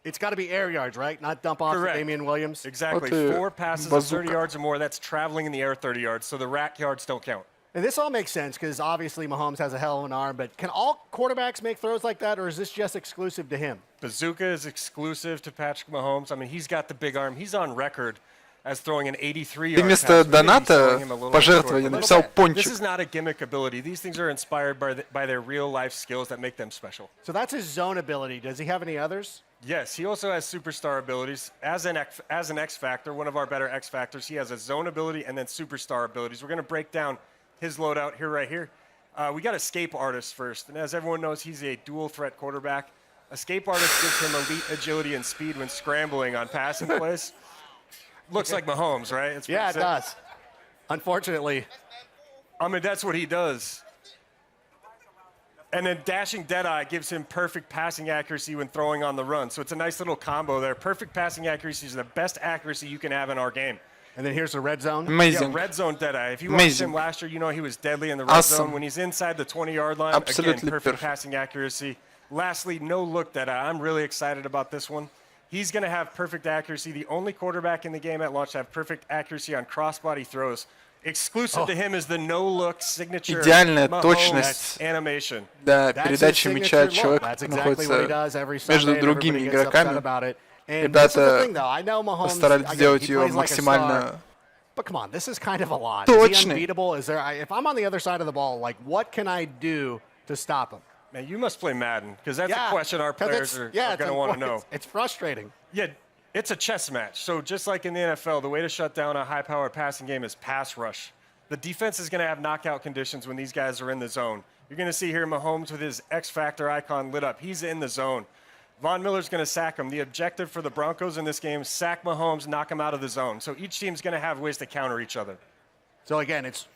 It's got to be air yards, right? Not dump off to Damian Williams. Exactly. 4 passes of 30 yards or more, that's traveling in the air 30 yards, so the rack yards don't count. And this all makes sense because obviously Mahomes has a hell of an arm, but can all quarterbacks make throws like that, or is this just exclusive to him? Bazooka is exclusive to Patrick Mahomes. I mean, he's got the big arm. He's on record as throwing an 83-yard Ты вместо доната пожертвования написал пончик. This is not a gimmick ability. These things are inspired by their real-life skills that make them special. So that's his zone ability. Does he have any others? Yes, he also has superstar abilities. As an X Factor, one of our better X Factors, he has a zone ability and then superstar abilities. We're going to break down his loadout here, right here. We got Escape Artist first, and as everyone knows, he's a dual-threat quarterback. Escape Artist gives him elite agility and speed when scrambling on passing plays. Looks like Mahomes, right? It does. Unfortunately. I mean, that's what he does. And then Dashing Deadeye gives him perfect passing accuracy when throwing on the run. So it's a nice little combo there. Perfect passing accuracy is the best accuracy you can have in our game. And then here's the red zone. Amazing. Yeah, red zone Deadeye. If you watched him last year, you know he was deadly in the red zone. When he's inside the 20-yard line, again, perfect passing accuracy. Lastly, no look Deadeye. I'm really excited about this one. He's going to have perfect accuracy. The only quarterback in the game at launch to have perfect accuracy on crossbody throws. Exclusive to him is the no-look signature Mahomes animation. Да, передача мяча человек находится между другими игроками. Ребята постарались сделать ее максимально точной. If I'm on the other side of the ball, like, what can I do to stop him? Man, you must play Madden, because that's a question our players are going to want to know. It's frustrating. Yeah, it's a chess match. So just like in the NFL, the way to shut down a high-powered passing game is pass rush. The defense is going to have knockout conditions when these guys are in the zone. You're going to see here Mahomes with his X-Factor icon lit up. He's in the zone. Von Miller's going to sack him. The objective for the Broncos in this game is sack Mahomes, knock him out of the zone. So each team's going to have ways to counter each other. So again, it's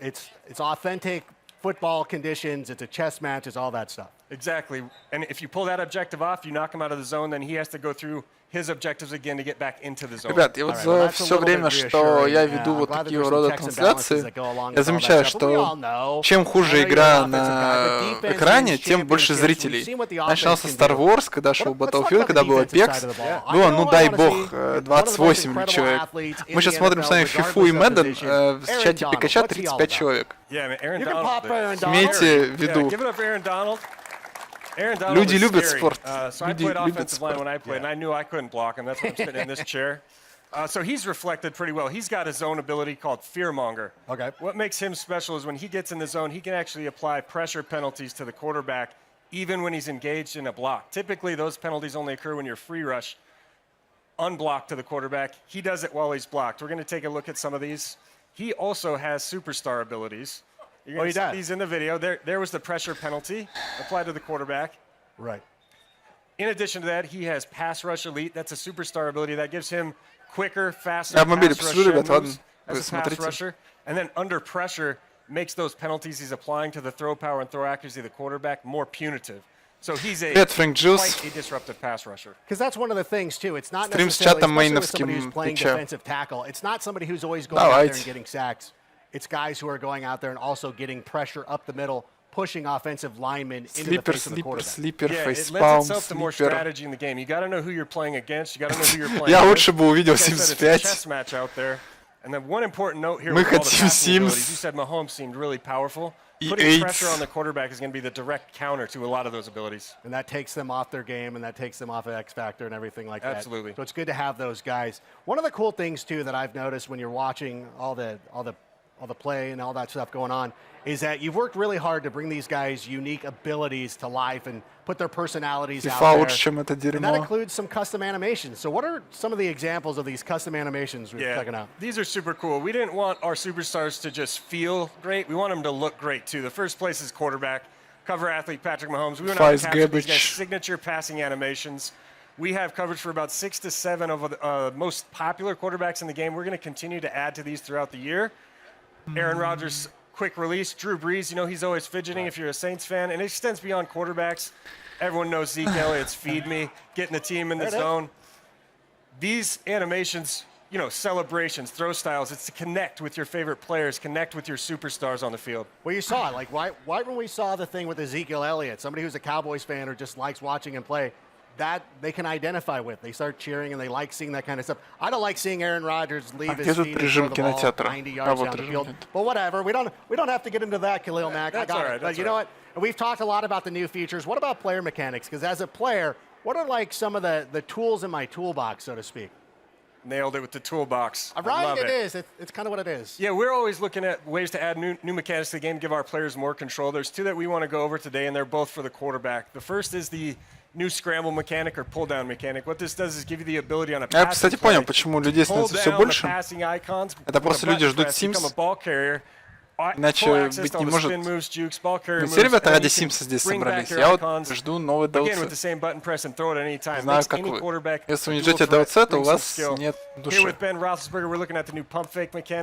authentic football conditions. It's a chess match. It's all that stuff. Exactly. And if you pull that objective off, you knock him out of the zone, then he has to go through his objectives again to get back into the zone. Ребят, я вот за все время, что я веду вот такие рода трансляции, я замечаю, что чем хуже игра на экране, тем больше зрителей. Начинал со Star Wars, когда шел Battlefield, когда был Apex, было, ну дай бог, 28 человек. Мы сейчас смотрим с вами FIFA и Madden, в чате Пикача 35 человек. Имейте в виду. Люди любят спорт. Люди любят спорт. When I played, and I knew I couldn't block him. That's why I'm sitting in this chair. So he's reflected pretty well. He's got his own ability called Fearmonger. Okay. What makes him special is when he gets in the zone, he can actually apply pressure penalties to the quarterback, even when he's engaged in a block. Typically, those penalties only occur when you're free rush, unblocked to the quarterback. He does it while he's blocked. We're going to take a look at some of these. He also has superstar abilities. You're going to see these in the video. There was the pressure penalty applied to the quarterback. Right. In addition to that, he has pass rush elite. That's a superstar ability that gives him quicker, faster pass rush moves as a pass rusher. And then under pressure makes those penalties he's applying to the throw power and throw accuracy of the quarterback more punitive. So he's quite a disruptive pass rusher. Because that's one of the things, too. It's not necessarily, especially with somebody who's playing defensive tackle, it's not somebody who's always going out there and getting sacks. It's guys who are going out there and also getting pressure up the middle, pushing offensive linemen into the face of the quarterback. Yeah, it lends itself to more strategy in the game. You got to know who you're playing against. You got to know who you're playing Я лучше бы увидел Sims 5. It's a chess match out there. And then one important note here with all the passing abilities. You said Mahomes seemed really powerful. Putting pressure on the quarterback is going to be the direct counter to a lot of those abilities. And that takes them off their game, and that takes them off of X Factor and everything like that. Absolutely. So it's good to have those guys. One of the cool things, too, that I've noticed when you're watching all the all the play and all that stuff going on, is that you've worked really hard to bring these guys' unique abilities to life and put their personalities out there. And that includes some custom animations. So what are some of the examples of these custom animations we're checking out? These are super cool. We didn't want our superstars to just feel great. We want them to look great, too. The first place is quarterback, cover athlete Patrick Mahomes. We went out and captured these guys' signature passing animations. We have coverage for about 6 to 7 of the most popular quarterbacks in the game. We're going to continue to add to these throughout the year. Aaron Rodgers, quick release. Drew Brees, you know, he's always fidgeting if you're a Saints fan. And it extends beyond quarterbacks. Everyone knows Zeke Elliott's feed me, getting the team in the zone. These animations, you know, celebrations, throw styles, it's to connect with your favorite players, connect with your superstars on the field. Well, you saw it. Like, right when we saw the thing with Ezekiel Elliott, somebody who's a Cowboys fan or just likes watching him play, that they can identify with. They start cheering and they like seeing that kind of stuff. I don't like seeing Aaron Rodgers leave his feet and throw the ball 90 yards down the field. But whatever, we don't have to get into that, Khalil Mack. That's I got all right, it. But you know what? We've talked a lot about the new features. What about player mechanics? Because as a player, what are like some of the tools in my toolbox, so to speak? Nailed it with the toolbox. Right, it is. It's kind of what it is. Yeah, we're always looking at ways to add new mechanics to the game, give our players more control. There's 2 that we want to go over today, and they're both for the quarterback. The first is the new scramble mechanic or pull down mechanic. What this does is give you the ability on a Я, кстати, понял, почему людей становится все больше. Это просто люди ждут Sims. Иначе быть не может. Ну, все ребята ради Симса здесь собрались. Я вот жду новый DLC. Знаю, как вы. Если вы не ждете DLC, то у вас нет души.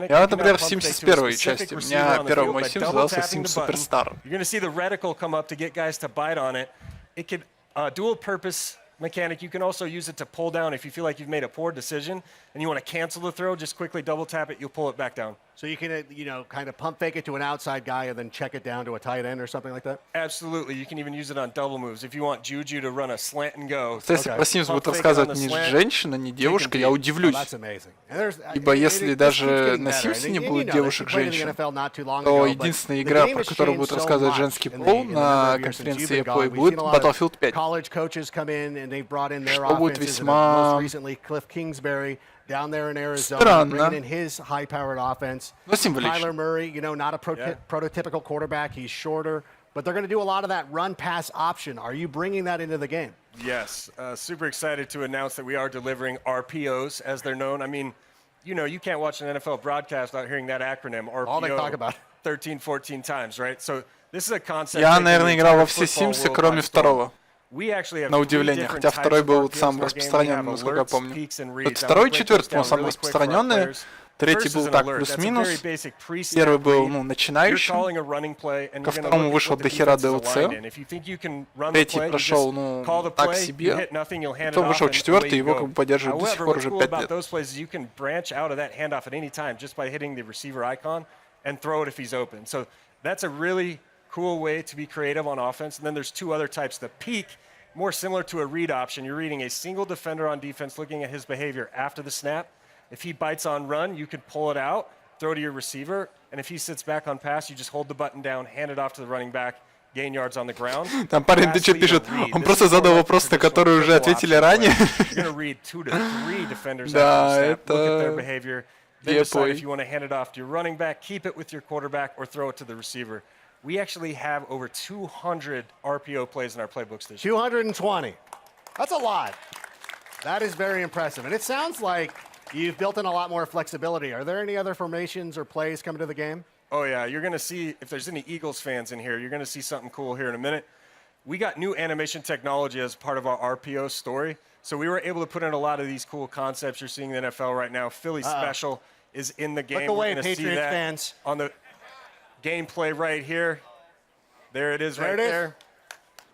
Я, например, в Симсе с первой части. У меня первый мой Симс назывался Sims Superstar. Dual purpose mechanic. You can also use it to pull down if you feel like you've made a poor decision and you want to cancel the throw, just quickly double tap it, you'll pull it back down. So you can, you know, kind of pump fake it to an outside guy and then check it down to a tight end or something like that? Absolutely. You can even use it on double moves. If you want Juju to run a slant and go. Если про Sims будет рассказывать не женщина, не девушка, я удивлюсь. Ибо если даже на Sims не будет девушек-женщин, то единственная игра, про которую будет рассказывать женский пол на конференции Apple, будет Battlefield 5. Что будет весьма down there in Arizona, bringing in his high-powered offense. Kyler Murray, you know, not a prototypical quarterback. He's shorter, but they're going to do a lot of that run-pass option. Are you bringing that into the game? Yes. Super excited to announce that we are delivering RPOs, as they're known. I mean, you know, you can't watch an NFL broadcast without hearing that acronym, RPO. All they talk about. 13, 14 times, right? So this is a concept. Я, наверное, играл во все Симсы, кроме второго. На удивление, хотя второй был самым распространенным, насколько я помню. Вот второй и четвертый, по-моему, самые распространенные. Третий был так, плюс-минус. Первый был, ну, начинающим. Ко второму вышел до хера DLC. Третий прошел, ну, так себе. Потом вышел четвертый, его как бы поддерживают до сих пор уже 5 лет. Cool way to be creative on offense. And then there's 2 other types. The peak, more similar to a read option. You're reading a single defender on defense, looking at his behavior after the snap. If he bites on run, you could pull it out, throw to your receiver. And if he sits back on pass, you just hold the button down, hand it off to the running back, gain yards on the ground. Там парень Дичи пишет, он просто задал вопрос, на который уже ответили ранее. You're going to read 2 to 3 defenders after the snap, look at their behavior, then decide if you want to hand it off to your running back, keep it with your quarterback, or throw it to the receiver. We actually have over 200 RPO plays in our playbooks this year. 220. That's a lot. That is very impressive. And it sounds like you've built in a lot more flexibility. Are there any other formations or plays coming to the game? Oh, yeah. You're going to see, if there's any Eagles fans in here, you're going to see something cool here in a minute. We got new animation technology as part of our RPO story. So we were able to put in a lot of these cool concepts you're seeing in the NFL right now. Philly Special is in the game. Look away, Patriots fans. On the gameplay right here. There it is right there.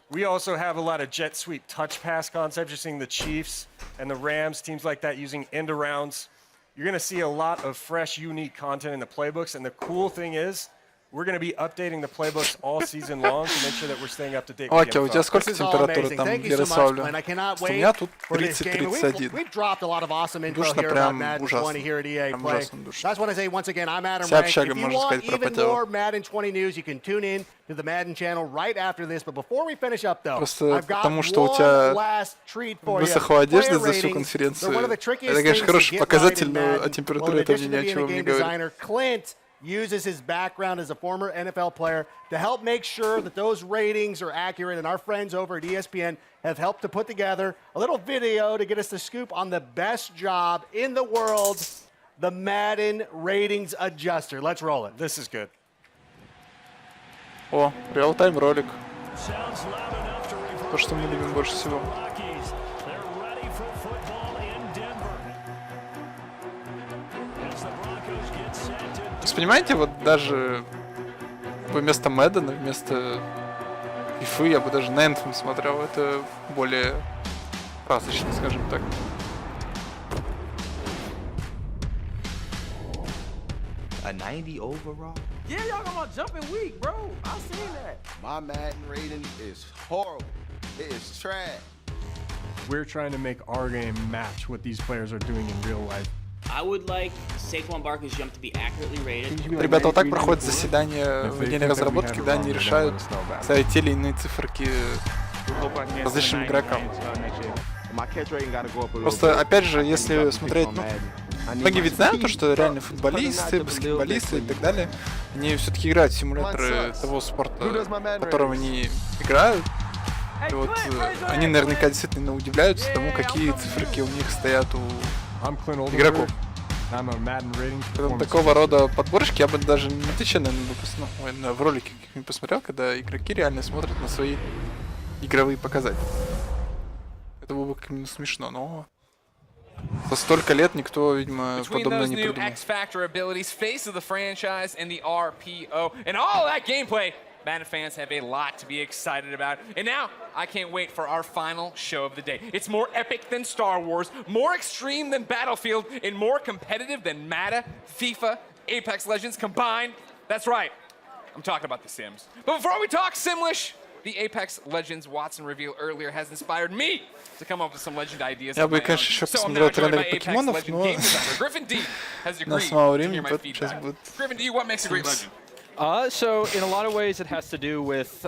We also have a lot of jet sweep touch pass concepts. You're seeing the Chiefs and the Rams, teams like that using end arounds. You're going to see a lot of fresh, unique content in the playbooks. And the cool thing is, we're going to be updating the playbooks all season long to make sure that we're staying up to date with the Окей, у тебя сколько температура там в Ярославле? У меня тут 30-31. Душно прям ужасно. Прям ужасно душно. Вся общага, можно сказать, пропотела. Просто потому, что у тебя высохла одежда за всю конференцию. Это, конечно, хороший показатель, но о температуре это мне ни о чем не говорит. uses his background as a former NFL player to help make sure that those ratings are accurate. And our friends over at ESPN have helped to put together a little video to get us the scoop on the best job in the world, the Madden Ratings Adjuster. Let's roll it. This is good. О, реал-тайм ролик. То, что мы любим больше всего. Понимаете, вот даже вместо Мэддена, вместо Фифы я бы даже на Anthem смотрел. Это более красочно, скажем так. A 90 overall? Yeah, y'all got my jumping weak, bro. I seen that. My Madden rating is horrible. It is trash. We're trying to make our game match what these players are doing in real life. I would like Saquon Barkley's jump to be accurately rated. Ребята, вот так проходит заседание в день разработки, когда они решают ставить те или иные циферки различным игрокам. Просто, опять же, если смотреть, ну, многие ведь знают то, что реально футболисты, баскетболисты и так далее, они все-таки играют в симуляторы того спорта, в котором они играют. И вот они наверняка действительно удивляются тому, какие циферки у них стоят у игроков. Такого рода подборочки я бы даже не отвечал, наверное, в ролике каких-нибудь посмотрел, когда игроки реально смотрят на свои игровые показатели. Это было бы как-нибудь смешно, но за столько лет никто, видимо, подобное не придумал. Madden fans have a lot to be excited about. And now, I can't wait for our final show of the day. It's more epic than Star Wars, more extreme than Battlefield, and more competitive than Madden, FIFA, Apex Legends combined. That's right, I'm talking about The Sims. But before we talk Simlish, the Apex Legends Watson reveal earlier has inspired me to come up with some legend ideas. Я бы, конечно, еще посмотрел трейлер покемонов, но нас мало времени, поэтому сейчас будет. Griffin D, what makes a great legend? So in a lot of ways, it has to do with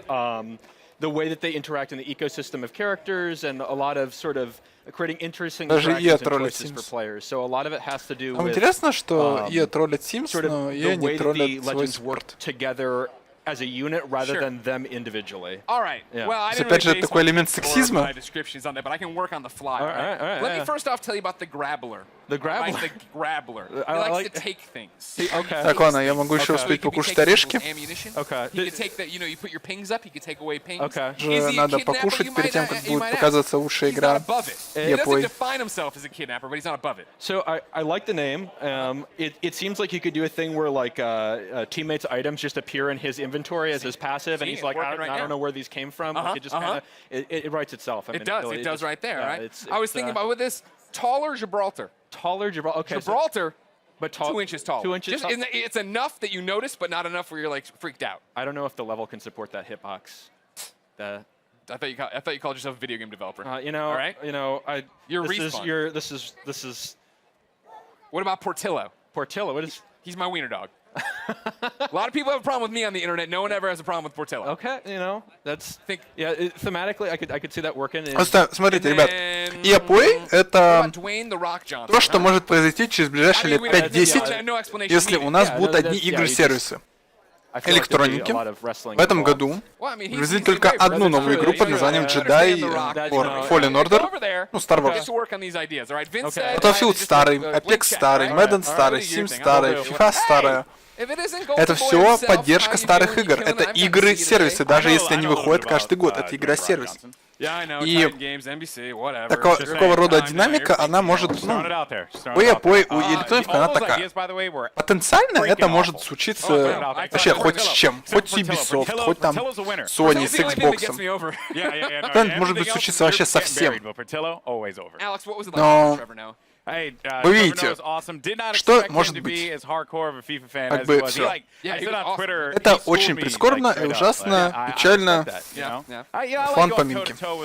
the way that they interact in the ecosystem of characters and a lot of sort of creating interesting interactions and choices for players. So a lot of it has to do with интересно, что EA троллит Sims, sort of но the EA не way that the троллит свой legends work спорт. together as a unit rather than them individually. All right. Yeah. Well, I didn't Опять же, really такой base элемент сексизма. my descriptions on that, but I can work on the fly. All right, Let me first off tell you about the Grabbler. The Grabbler? Right, the Grabbler. He I likes like- to take things. Okay. Так, ладно, я могу еще успеть покушать орешки. Okay. He could take the, you put your pings up, he could take away pings. Okay. Же надо покушать перед тем, как будет показываться лучшая игра. He doesn't define himself as a kidnapper, but he's not above it. So I like the name. It seems like you could do a thing where like teammates' items just appear in his inventory as his passive, and he's like, I don't know where these came from. Like it just kind of it writes itself. I mean, It does right there, yeah, right? I was thinking about with this taller Gibraltar. Taller Gibraltar. Okay. Gibraltar, but 2 inches tall. 2 inches tall. It's enough that you notice, but not enough where you're like freaked out. I don't know if the level can support that hitbox. I thought you called yourself a video game developer. You know, all right. You know, You're Respawn. This is. What about Portillo? Portillo. What is? He's my wiener dog. A lot of people have a problem with me on the internet. No one ever has a problem with Portillo. Okay, you know, thematically, I could see that working. Просто смотрите, ребят, EA Play — это то, что может произойти через ближайшие лет 5-10, если у нас будут одни игры-сервисы. Электроники в этом году привезли только одну новую игру под названием Jedi Fallen Order, ну, Star Wars. Battlefield старый, Apex старый, Madden старый, Sims старый, FIFA старая. Это все поддержка старых игр. Это игры-сервисы, даже если они выходят каждый год. Это игра-сервис. И такого рода динамика, она может, у электроников она такая. Потенциально это может случиться вообще хоть с чем. Хоть с Ubisoft, хоть там Sony с Xbox. Это может быть случиться вообще со всем. Но вы видите, что может быть. Как бы все. Это очень прискорбно и ужасно, печально. Фан поминки. All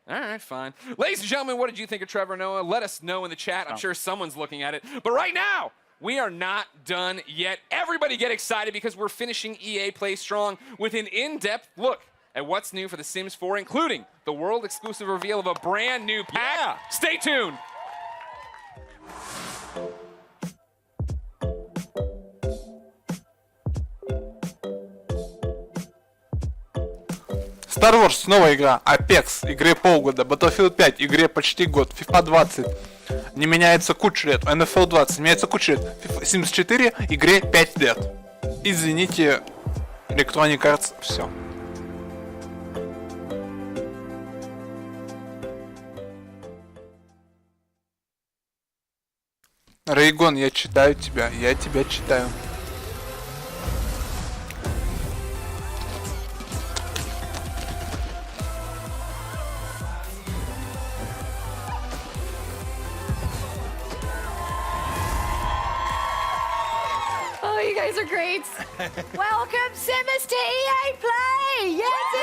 right, fine. Ladies and gentlemen, what did you think of Trevor Noah? Let us know in the chat. I'm sure someone's looking at it. But right now, we are not done yet. Everybody get excited because we're finishing EA Play Strong with an in-depth look at what's new for The Sims 4, including the world-exclusive reveal of a brand new pack. Stay tuned. Star Wars новая игра, Apex игре полгода, Battlefield 5 игре почти год, FIFA 20 не меняется кучу лет, NFL 20 не меняется кучу лет, FIFA 74 игре 5 лет. Извините, Electronic Arts, все. Рейгон, я читаю тебя, я тебя читаю. Oh, you guys are great. Welcome, Simmers, to EA Play. Yeah, do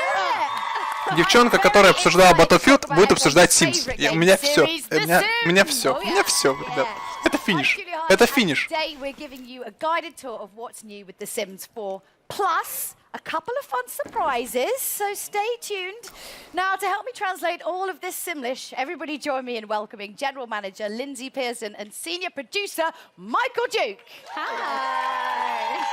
it. Девчонка, которая обсуждала Battlefield, будет обсуждать Sims. У меня все. У меня все. У меня все, ребят. Это финиш. Это финиш. Today we're giving you a guided tour of what's new with The Sims 4, plus a couple of fun surprises, so stay tuned. Now, to help me translate all of this Simlish, everybody join me in welcoming General Manager Lindsay Pearson and Senior Producer Michael Duke. Hi.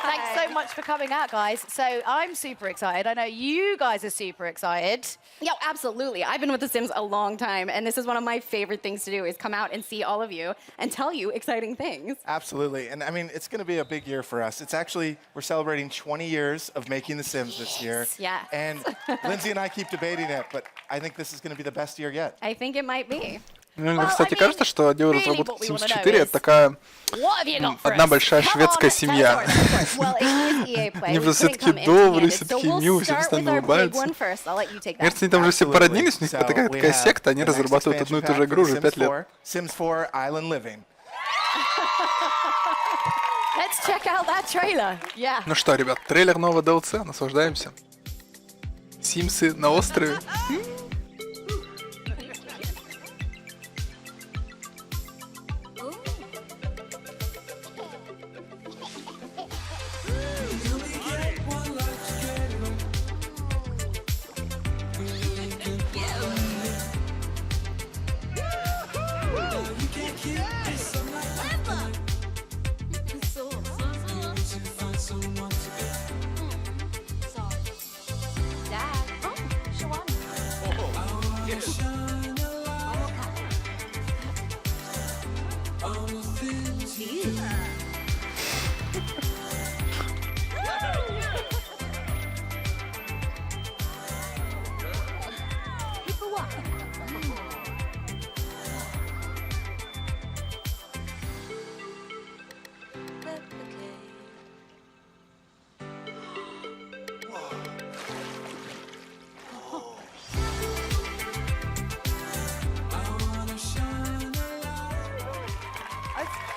Thanks so much for coming out, guys. So I'm super excited. I know you guys are super excited. Yeah, absolutely. I've been with The Sims a long time, and this is one of my favorite things to do is come out and see all of you and tell you exciting things. Absolutely. And I mean, it's going to be a big year for us. It's actually, we're celebrating 20 years of making The Sims this year. Yeah. And Lindsay and I keep debating it, but I think this is going to be the best year yet. I think it might be. Мне, кстати, кажется, что дело разработки Sims 4 это такая одна большая шведская семья. Они все-таки добрые, все-таки милые, все постоянно улыбаются. Кажется, они там уже все породнились, у них такая секта, они разрабатывают одну и ту же игру уже 5 лет. Sims 4 Island Living. Let's check out that trailer. Yeah. Ну что, ребят, трейлер нового DLC, наслаждаемся. Симсы на острове.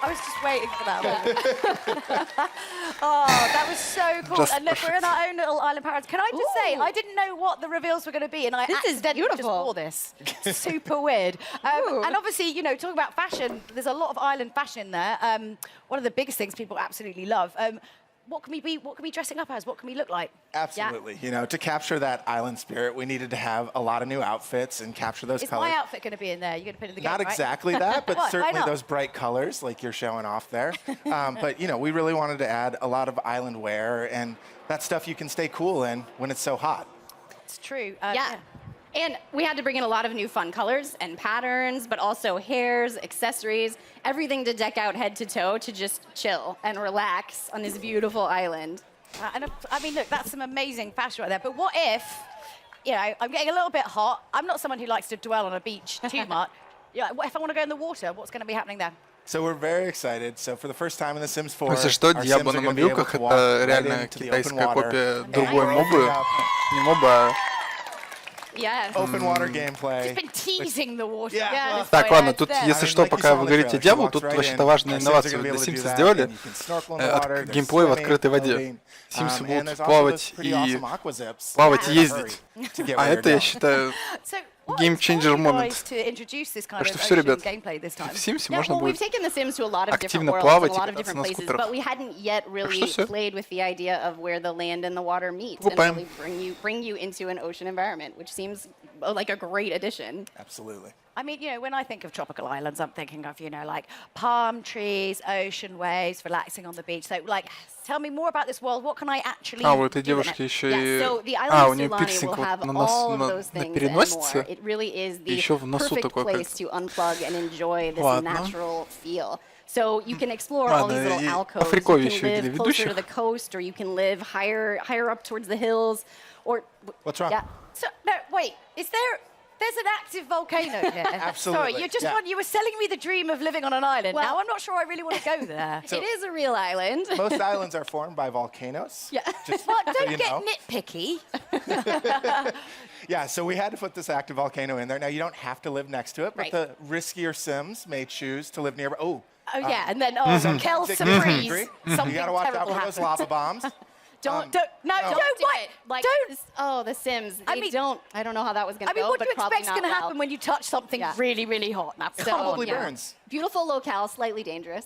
I was just waiting for that one. Oh, that was so cool. And look, we're in our own little island paradise. Can I just say, I didn't know what the reveals were going to be, and I accidentally just wore this. Super weird. And obviously, you know, talking about fashion, there's a lot of island fashion there. One of the biggest things people absolutely love. What can we be? What can we be dressing up as? What can we look like? Absolutely. Yeah. You know, to capture that island spirit, we needed to have a lot of new outfits and capture those colors. Is my outfit going to be in there? You're going to put it in the game, Not right? exactly that, but certainly those bright colors like you're showing off there. But, you know, we really wanted to add a lot of island wear and that stuff you can stay cool in when it's so hot. It's true. Yeah. And we had to bring in a lot of new fun colors and patterns, but also hairs, accessories, everything to deck out head to toe to just chill and relax on this beautiful island. And I mean, look, that's some amazing fashion right there. But what if, you know, I'm getting a little bit hot. I'm not someone who likes to dwell on a beach too much. Yeah, what if I want to go in the water? What's going to be happening there? So we're very excited. So for the first time in The Sims 4, Если что, Диабло на мобилках это реально китайская копия другой мобы. Не моба, а... Yes. Open water gameplay. Just been teasing the water. Yeah. Так, ладно, тут, если что, пока вы говорите Диабло, тут вообще-то важная инновация для Sims сделали. Геймплей в открытой воде. Симсы будут плавать и ездить. А это, я считаю, game-changer момент. Так что все, ребят, в Симсе можно будет активно плавать и кататься на скутерах. Так что все. Покупаем. like a great addition. Absolutely. I mean, when I think of tropical islands, I'm thinking of, like palm trees, ocean waves, relaxing on the beach. So, like, tell me more about this world. What can I actually у этой do in девушки it? еще Yeah, и... so the у island нее of Sulani пирсинг will вот have на all of на those things and переносице. more. It really is the Еще в носу perfect такой place to unplug and enjoy this Ладно. natural feel. So you can explore all Ладно, these little и alcoves. Африкове You еще can и для live closer to ведущих. the coast, or you can live higher up towards the hills, or What's wrong? yeah. So, no, wait. There's an active volcano here. Absolutely. Sorry, you were selling me the dream of living on an island. Well- Now I'm not sure I really want to go there. It is a real island. Most islands are formed by volcanoes. Yeah. Just Well, so don't you get know. nitpicky. Yeah, so we had to put this active volcano in there. Now, you don't have to live next to it, but Right. the riskier Sims may choose to live nearby. Oh, yeah, and then, Sometimes Kel it some gets freeze. angry. Something You gotta watch out terrible for those happens. lava bombs. Don't do it. Like, don't. Oh, The Sims. I They mean- don't. I don't know how that was gonna I mean, go, what do but you probably expect's not going to well. happen when you touch something Yeah. really, really hot? Now, come on. Probably yeah. burns. Beautiful locale, slightly dangerous.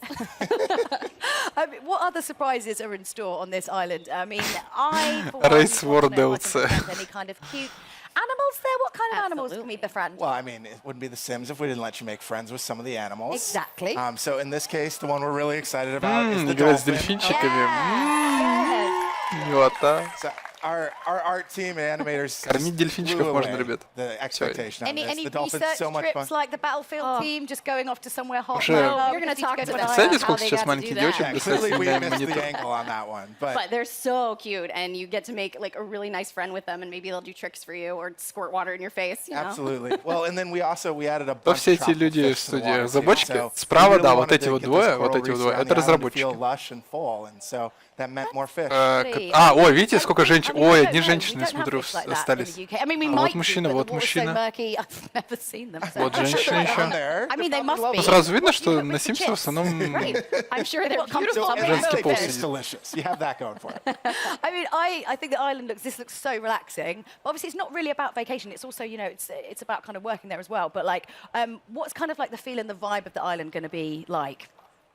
I mean, what other surprises are in store on this island? I mean, I for one, Race want to know War if I can befriend any kind of cute animals there. What kind of animals can we befriend? Well, I mean, it wouldn't be The Sims if we didn't let you make friends with some of the animals. Exactly. So in this case, the one we're really excited about is the Играть с dolphin. дельфинчиками. Yes. Милота. So our art team and animators Кормить дельфинчиков blew можно, away ребят. the expectation on this. Any The dolphin's research so much trips fun. like the battlefield team, just going off to somewhere hot? Уже- No, You're gonna talk to them. Представляете, how сколько they сейчас got to маленьких do девочек that. Yeah, clearly we представляют missed the монитор? angle on that one. But they're so cute, and you get to make like a really nice friend with them, and maybe they'll do tricks for you or squirt water in your face. You know? Absolutely. Well, and then we added a То bunch все of эти tropical люди в fish to the студии, water, too. разработчики. So Справа, we really да, вот wanted эти to вот get двое, this вот coral эти вот reef двое, around это the island to разработчики. feel lush and full, and so that meant more fish. Ой, видите, сколько женщин? I mean, Ой, we одни don't женщины, have смотрю, fish like that in остались. the UK. I mean, we А might вот мужчина, do, but вот the water's so мужчина. murky, I've never seen them. So. Вот женщина еще. I mean, they must be. Ну, сразу видно, что You на look Симсе в chips. основном I'm sure they're What comes beautiful. up? Женский пол It's сидит. delicious. You have that going for it. I mean, I think the island looks so relaxing. But obviously, it's not really about vacation. It's also, it's about kind of working there as well. But like, what's kind of like the feel and the vibe of the island going to be like?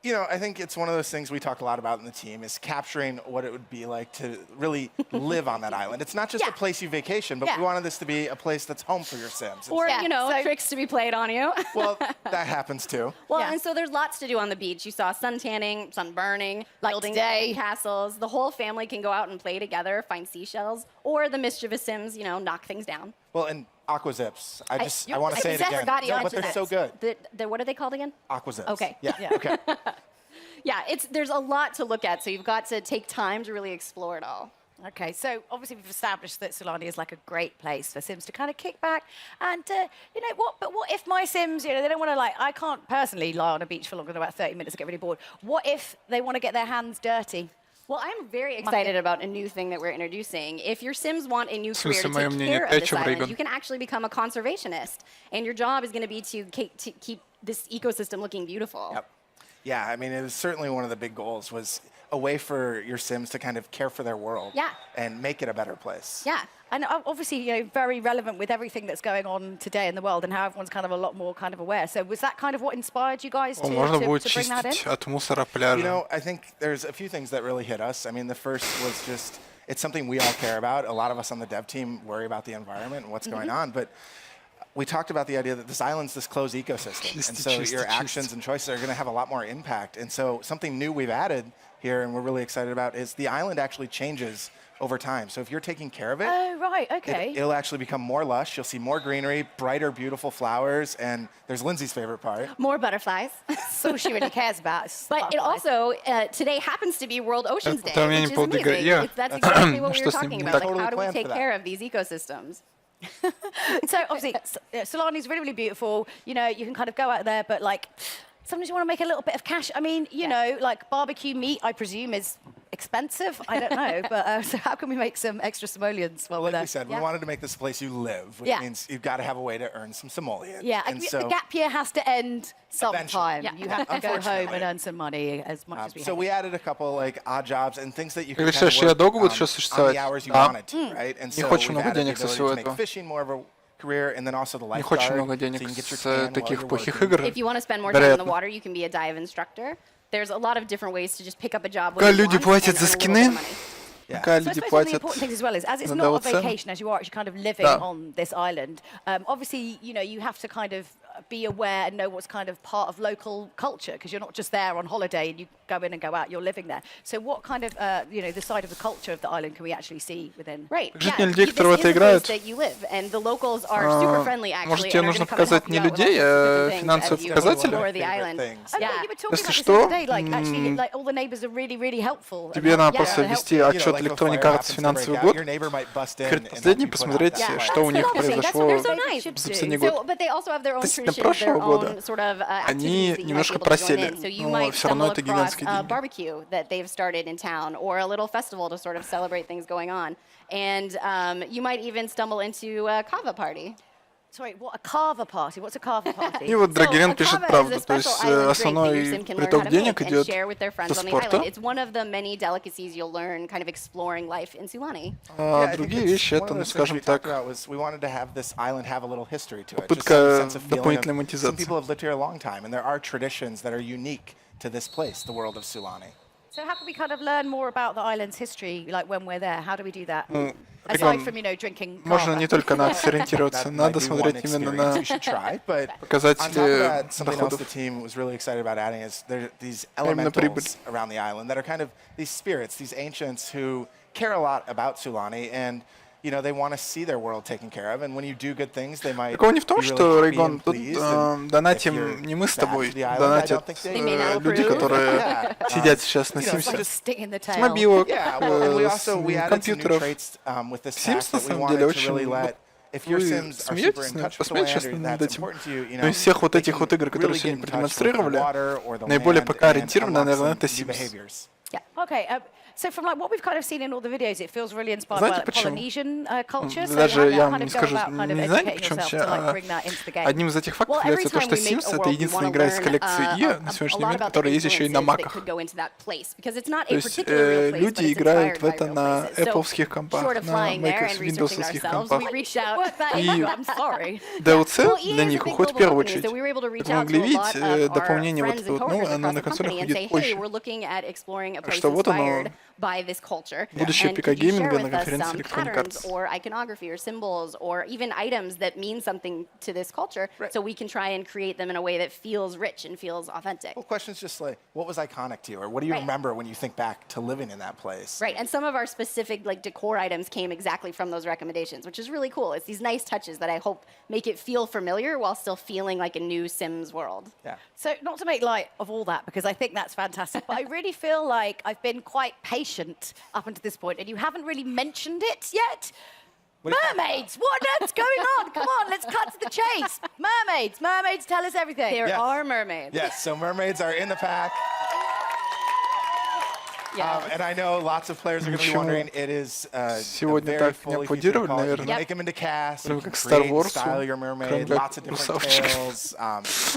I think it's one of those things we talk a lot about in the team is capturing what it would be like to really live on that island. It's not just a place you vacation, but we wanted this to be a place that's home for your Sims. Or, Yeah, tricks to be played on you. Well, that happens too. Well, Yeah. and so there's lots to do on the beach. You saw sun tanning, sun burning, Like building today. castles. The whole family can go out and play together, find seashells, or the mischievous Sims, knock things down. Well, and aqua zips. I want to say it I again. forgot you No, but they're so good. What are they called again? Aqua zips. Okay. Yeah. Okay. Yeah, there's a lot to look at, so you've got to take time to really explore it all. Okay, so obviously we've established that Sulani is like a great place for Sims to kind of kick back. And but what if my Sims, they don't want to I can't personally lie on a beach for longer than about 30 minutes and get really bored. What if they want to get their hands dirty? Well, I'm very excited about a new thing that we're introducing. If your Sims want a new career to смысл, моё take мнение, care of this Печо island, Бриган. you can actually become a conservationist. And your job is going to be to keep this ecosystem looking beautiful. Yep. Yeah, I mean, it was certainly one of the big goals was a way for your Sims to kind of care for their world and make it a better place. Yeah. And obviously, very relevant with everything that's going on today in the world and how everyone's kind of a lot more kind of aware. So was that kind of what inspired you guys to Можно будет bring that in? чистить от мусора пляжа. I think there's a few things that really hit us. I mean, the first was just, it's something we all care about. A lot of us on the dev team worry about the environment and what's going on. But we talked about the idea that this island's this closed ecosystem. And so your actions and choices are going to have a lot more impact. And so something new we've added here and we're really excited about is the island actually changes over time. So if you're taking care of it, Oh, right, okay. it'll actually become more lush. You'll see more greenery, brighter, beautiful flowers. And there's Lindsay's favorite part. More butterflies. That's all she really cares about. But it also, today happens to be World Oceans Day, Это у меня which не is повод amazing. играть. That's exactly what we Что were с ним talking не about. так? Like, how do we Totally take planned for care of these ecosystems? So obviously, Sulani's really, really beautiful. You can kind of go out there, but sometimes you want to make a little bit of cash. I mean, like barbecue meat, I presume, is expensive. I don't know, but so how can we make some extra simoleons while we're Like there? we said, we wanted to make this place you live, which means you've got to have a way to earn some simoleons. Yeah, and the gap year has to end sometime. Eventually. You have to go home and earn some money as much as we So have. we added a couple odd jobs and things that you can Решаешь, kind я of долго буду work еще on существовать? the hours you Да. wanted to, right? And Не so очень we've много added the денег со ability всего to make этого. fishing more of a career, and then also the Не lifeguard, очень много so you денег can get your с tan while таких you're плохих working. игр. If you want to spend more time on the Вероятно. water, you can be a dive instructor. There's a lot of different ways to just pick up a job. Когда when you люди want платят and за earn a little скины, bit of money. So I suppose one of the important things as well is, as it's not a vacation, as you are actually kind of living on this island, obviously, you know, you have to kind of be aware and know what's kind of part of local culture, because you're not just there on holiday and you go in and go out, you're living there. So what kind of, you know, the side of the culture of the island can we actually see within? Right. Yeah, this is the place that you live, and the locals are super friendly, actually. Может, тебе нужно показать не людей, а финансовые показатели? Если что, тебе надо просто ввести отчет Electronic Arts финансовый год, перед последним посмотреть, что у них произошло за последний год. Относительно прошлого года они немножко просели, но все равно это гигантские деньги. Barbecue that they've started in town, or a little festival to sort of celebrate things going on, and you might even stumble into a kava party. Sorry, what, a carver party? What's a carver party? И вот Драгерин пишет правду, то есть основной приток денег идет со спорта. It's one of the many delicacies you'll learn kind of exploring life in Sulani. А другие вещи это, ну, скажем так, попытка дополнительной монетизации. Some people have lived here a long time, and there are traditions that are unique to this place, the world of Sulani. So how can we kind of learn more about the island's history, like when we're there? How do we do that? Aside from, you know, drinking. Можно не только на это сориентироваться, надо смотреть именно на показатели доходов. The team was really excited about adding is there these elementals around the island that are kind of these spirits, these ancients who care a lot about Sulani, and you know, they want to see their world taken care of, and when you do good things, they might. Прикол не в том, что, Рейгон, тут донатим не мы с тобой, донатят люди, которые сидят сейчас на Симсе. С мобилок, с компьютеров. Симс, на самом деле, очень... Вы смеетесь, посмеетесь сейчас над этим? Но из всех вот этих вот игр, которые сегодня продемонстрировали, наиболее пока ориентировано, наверное, это Sims. Okay. So from like what we've kind of seen in all the videos, it feels really inspired by like Polynesian culture. So Даже я how вам do you скажу, go about kind of не знаю, educating yourself to like bring that into the game? одним из этих фактов является то, что Sims — это единственная игра из коллекции EA на сегодняшний момент, которая есть еще и на маках. То есть люди играют в это на Apple-ских компах, на Windows-ских компах. И DLC для них уходит в первую очередь. Как вы могли видеть, дополнение вот это вот новое, оно на консолях выйдет позже. Так что вот оно. By this culture, будущее ПК-гейминга на конференции Electronic Arts. Or iconography or symbols or even items that mean something to this culture, so we can try and create them in a way that feels rich and feels authentic. Well, questions just like, what was iconic to you, or what do you remember when you think back to living in that place? Right, and some of our specific like decor items came exactly from those recommendations, which is really cool. It's these nice touches that I hope make it feel familiar while still feeling like a new Sims world. Yeah. So not to make light of all that, because I think that's fantastic, but I really feel like I've been quite patient up until this point, and you haven't really mentioned it yet. Mermaids! What on earth's going on? Come on, let's cut to the chase. Mermaids! Mermaids, tell us everything. There are mermaids. Yes, so mermaids are in the pack. And I know lots of players are going to be wondering, it is сегодня так не аплодировали, наверное. Make them into cast, Прям как Star Wars, style your mermaid, lots of different tales.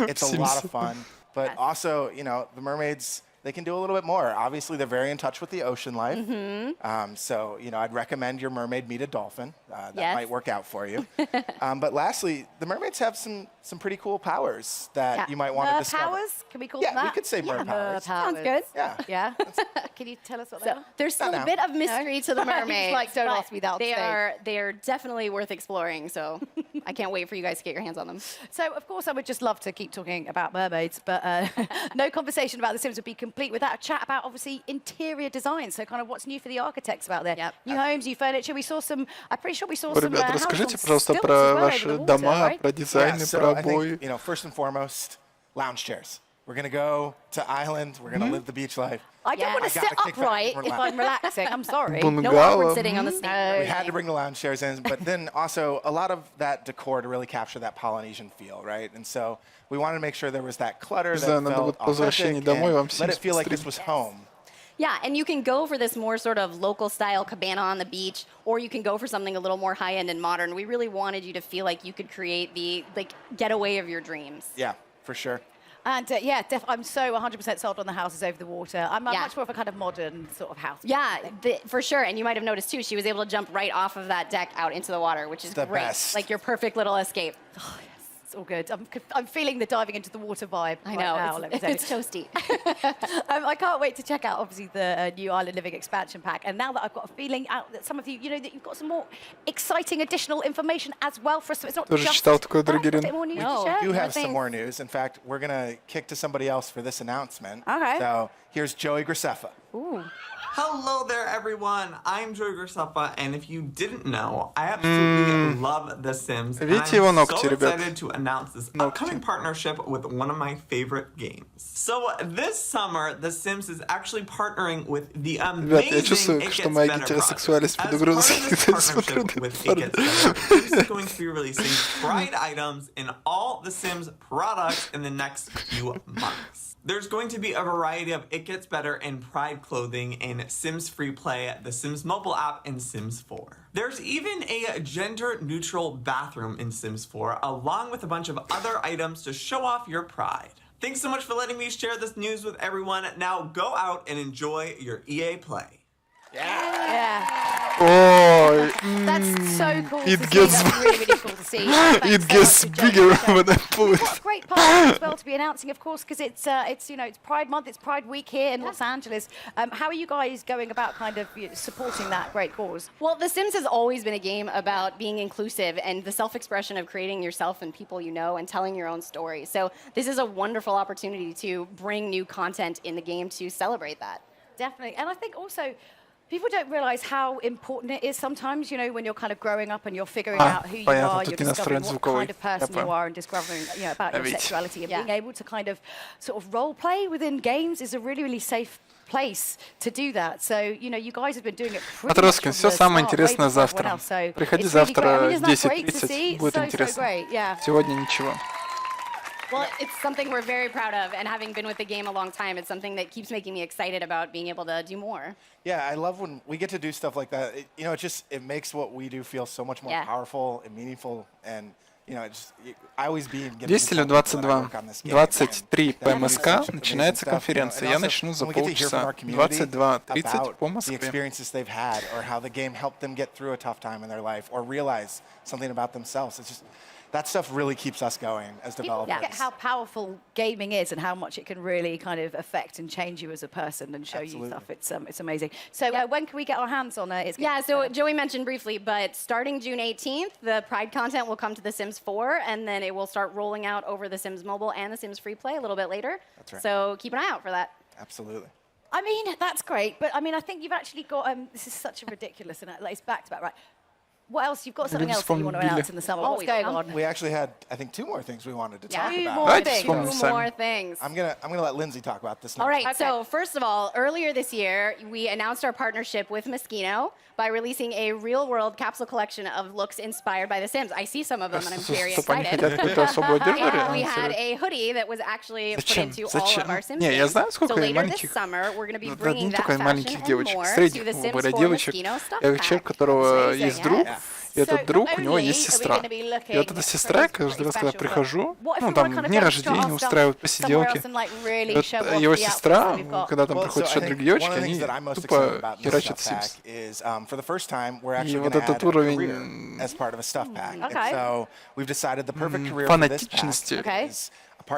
It's a lot of fun. But also, you know, the mermaids, they can do a little bit more. Obviously, they're very in touch with the ocean life. So, you know, I'd recommend your mermaid meet a dolphin. That might work out for you. But lastly, the mermaids have some pretty cool powers that you might want to discover. Powers? Can we call them that? Yeah, we could say mer powers. Sounds good. Yeah. Can you tell us what they are? There's still a bit of mystery to the mermaids. Like, don't ask me that on stage. They are definitely worth exploring, so I can't wait for you guys to get your hands on them. So, of course, I would just love to keep talking about mermaids, but no conversation about The Sims would be complete without a chat about, obviously, interior design. So kind of what's new for the architects out there. New homes, new furniture. We saw some, I'm pretty sure we saw some Ребята, расскажите, пожалуйста, про ваши дома, про дизайны, про обои. You know, first and foremost, lounge chairs. We're going to go to island. We're going to live the beach life. I don't want to sit upright if I'm relaxing. I'm sorry. No awkward sitting on the stage. We had to bring the lounge chairs in, but then also a lot of that decor to really capture that Polynesian feel, right? And so we wanted to make sure there was that clutter that felt authentic and let it feel like this was home. Yeah, and you can go for this more sort of local style cabana on the beach, or you can go for something a little more high end and modern. We really wanted you to feel like you could create the getaway of your dreams. Yeah, for sure. And I'm so 100% sold on the houses over the water. I'm much more of a kind of modern sort of house. Yeah, for sure. And you might have noticed too, she was able to jump right off of that deck out into the water, which is the great. Best. Like your perfect little escape. Oh, yes. It's all good. I'm feeling the diving into the water vibe. I know, right now, it's toasty. I can't wait to check out, obviously, the new Island Living expansion pack. And now that I've got a feeling out that some of you, that you've got some more exciting additional information as well for us. So it's not just a bit more news to share. We do have some more news. In fact, we're going to kick to somebody else for this announcement. Okay. So here's Joey Graceffa. Ooh. Hello there, everyone. I'm Joey Graceffa, and if you didn't know, I absolutely love The Sims. And I'm so excited to announce this upcoming partnership with one of my favorite games. So this summer, The Sims is actually partnering with the amazing It Gets Better project. As part of this partnership with It Gets Better, Sims is going to be releasing Pride items in all The Sims products in the next few months. There's going to be a variety of It Gets Better and Pride clothing in Sims Free Play, the Sims mobile app, and Sims 4. There's even a gender-neutral bathroom in Sims 4, along with a bunch of other items to show off your pride. Thanks so much for letting me share this news with everyone. Now go out and enjoy your EA Play. Yeah. Oh, that's so cool. It to gets see. That's really, really cool to see. it gets bigger when I pull it. What a great part as well to be announcing, of course, because it's Pride Month, it's Pride Week here in Los Angeles. How are you guys going about kind of supporting that great cause? Well, The Sims has always been a game about being inclusive and the self-expression of creating yourself and people you know and telling your own story. So this is a wonderful opportunity to bring new content in the game to celebrate that. Definitely, and I think also, people don't realize how important it is sometimes, when you're kind of growing up and you're figuring out who you are, you're discovering what kind of person you are and discovering about your sexuality and being able to kind of sort of role play within games is a really, really safe place to do that. So, you guys have been doing it pretty much from the все самое start, интересное way before завтра. everyone else. So Приходи it's really завтра great. I mean, в isn't that great to 10:30. see? Будет интересно. Great, yeah. Сегодня ничего. Well, it's something we're very proud of, and having been with the game a long time, it's something that keeps making me excited about being able to do more. Yeah, I love when we get to do stuff like that. It makes what we do feel so much more powerful and meaningful, and I always be in 10 или 22? 23 по МСК начинается конференция. Я начну за полчаса. 22:30 по Москве. The experiences they've had, or how the game helped them get through a tough time in their life, or realize something about themselves. It's just that stuff really keeps us going as developers. People forget how powerful gaming is and how much it can really kind of affect and change you as a person and show you stuff. It's amazing. So when can we get our hands on it? So Joey mentioned briefly, but starting June 18th, the Pride content will come to The Sims 4, and then it will start rolling out over The Sims Mobile and The Sims Free Play a little bit later. That's right. So keep an eye out for that. Absolutely. I mean, that's great, but I mean, I think you've actually got, this is such a ridiculous, and it's back to back, right? What else? You've got something else that you want to announce in the summer. What's going on? We actually had, I think, 2 more things we wanted to talk about. Two more things. I'm gonna let Lindsay talk about this now. All right, so first of all, earlier this year, we announced our partnership with Moschino by releasing a real-world capsule collection of looks inspired by The Sims. I see some of them, and I'm very excited. And we had a hoodie that was actually put into all of our Sims games. So later this summer, we're going to be bringing that fashion and more to The Sims 4 Moschino stuff человек, у которого есть друг, и этот друг, у него есть сестра. И вот эта сестра, каждый раз, когда я прихожу, там дни рождения устраивают посиделки. Его сестра, когда там приходят еще другие девочки, они тупо херачат Sims. И вот этот уровень фанатичности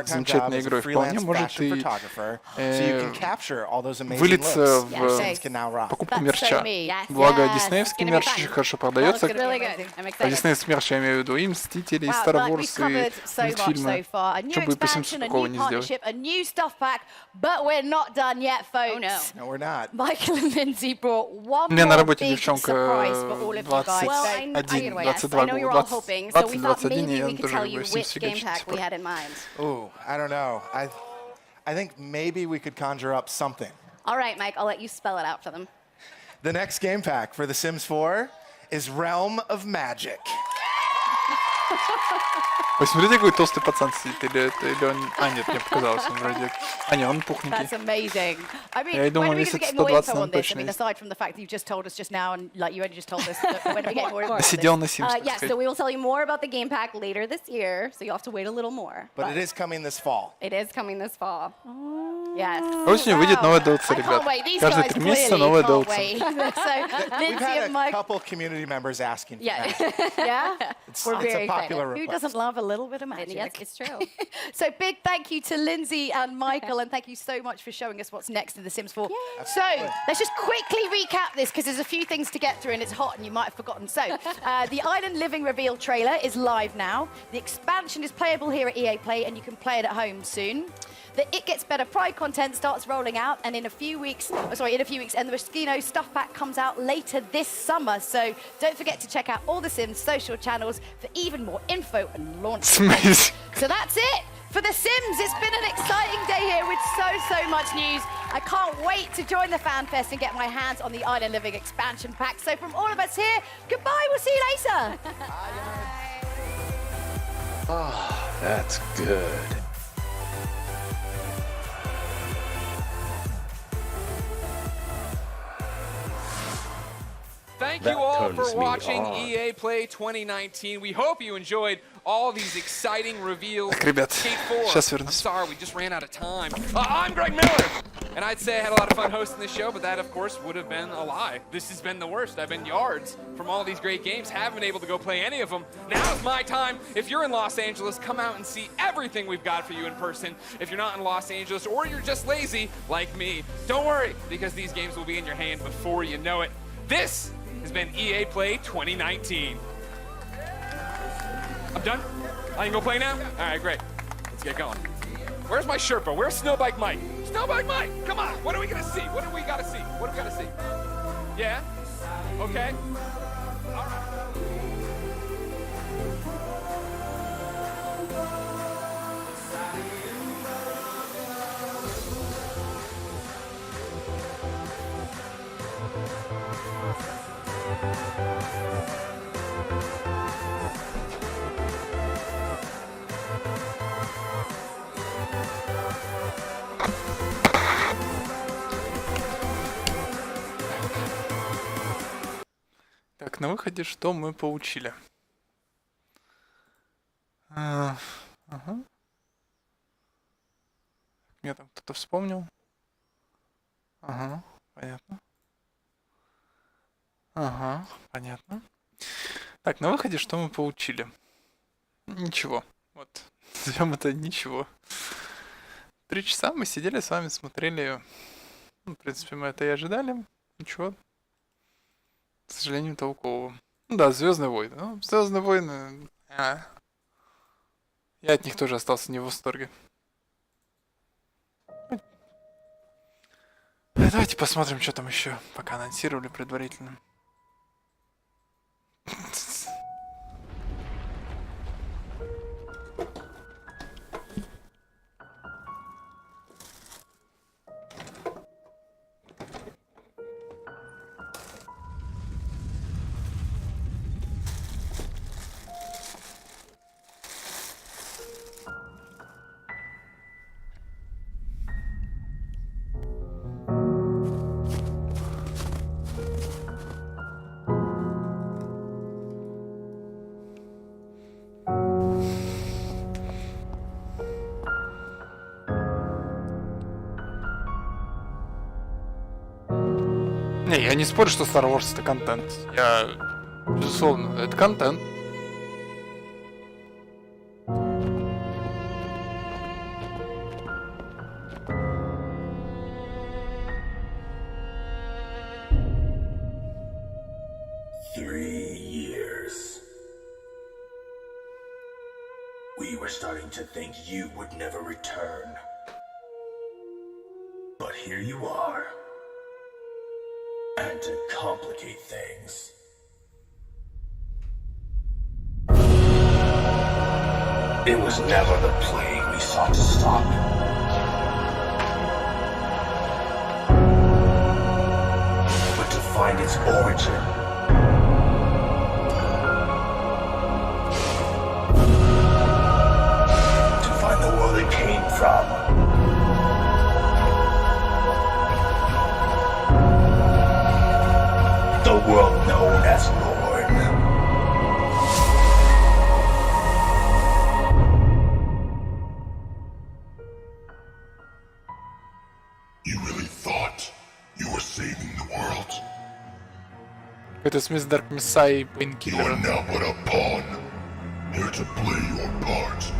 замечательной игрой вполне может и вылиться в покупку мерча. Благо, диснеевский мерч очень хорошо продается. А диснеевский мерч я имею в виду и Мстители, и Star Wars, и мультфильмы. Что бы по Симсу такого не сделать? У меня на работе девчонка 21, 22 года, 20-21, и она тоже любит Sims фигачить. I don't know. I think maybe we could conjure up something. All right, Mike, I'll let you spell it out for them. The next game pack for The Sims 4 is Realm of Magic. Вы смотрите, какой толстый пацан сидит, или он... А, нет, мне показалось, он вроде... А, нет, он пухненький. That's amazing. I mean, Я думаю, если 120, он точно есть. Aside from the fact that you just told us just now, and like you only just told us, when are we getting more info? Сидел на Sims, Yes, so we will tell you more about the game pack later this year, so you'll have to wait a little more. But it is coming this fall. It is coming this fall. Yes. Осенью выйдет новая DLC, I can't ребят. wait. These Каждые guys 3 месяца clearly новая can't DLC. wait. So, We've Lindsay had and a Mike. couple community members asking for Yeah. that. Yeah? It's, We're it's very a popular excited. Who request. doesn't love a little bit of magic? Yes, it's true. So big thank you to Lindsay and Michael, and thank you so much for showing us what's next in The Sims 4. So let's just quickly recap this, because there's a few things to get through and it's hot and you might have forgotten. So the Island Living reveal trailer is live now. The expansion is playable here at EA Play, and you can play it at home soon. The It Gets Better Pride content starts rolling out, and in a few weeks, and the Moschino stuff pack comes out later this summer. So don't forget to check out all the Sims social channels for even more info and launch. So that's it for The Sims. It's been an exciting day here with so much news. I can't wait to join the fan fest and get my hands on the Island Living expansion pack. So from all of us here, goodbye. We'll see you later. Oh, that's good. Thank you all for watching EA Play 2019. We hope you enjoyed all these exciting reveals. Так, ребят, сейчас I'm вернусь. sorry, we just ran out of time. I'm Greg Miller, and I'd say I had a lot of fun hosting this show, but that, of course, would have been a lie. This has been the worst. I've been yards from all these great games, haven't been able to go play any of them. Now's my time. If you're in Los Angeles, come out and see everything we've got for you in person. If you're not in Los Angeles, or you're just lazy, like me, don't worry, because these games will be in your hand before you know it. This has been EA Play 2019. I'm done? I can go play now? All right, great. Let's get going. Where's my Sherpa? Where's Snowbike Mike? Snowbike Mike, come on. What are we gonna see? What do we gotta see? What do we gotta see? Yeah? Okay. All right. Так, на выходе что мы получили? Ага. Меня там кто-то вспомнил. Ага, понятно. Ага, понятно. Так, на выходе что мы получили? Ничего. Вот. Назовем это ничего. 3 часа мы сидели с вами, смотрели. Ну, в принципе, мы это и ожидали. Ничего. К сожалению, толкового. Ну да, Звездные войны. Ну, Звездные войны. Я от них тоже остался не в восторге. Давайте посмотрим, что там еще, пока анонсировали предварительно. Не, я не спорю, что Star Wars это контент. Безусловно, это контент. We were starting to think you would never return. But here you are. And to complicate things, it was never the plague we sought to stop. But to find its origin. To find the world it came from. The world known as Lorne. Какой-то смесь Dark Messiah и Painkiller. You're now but a pawn, here to play your part.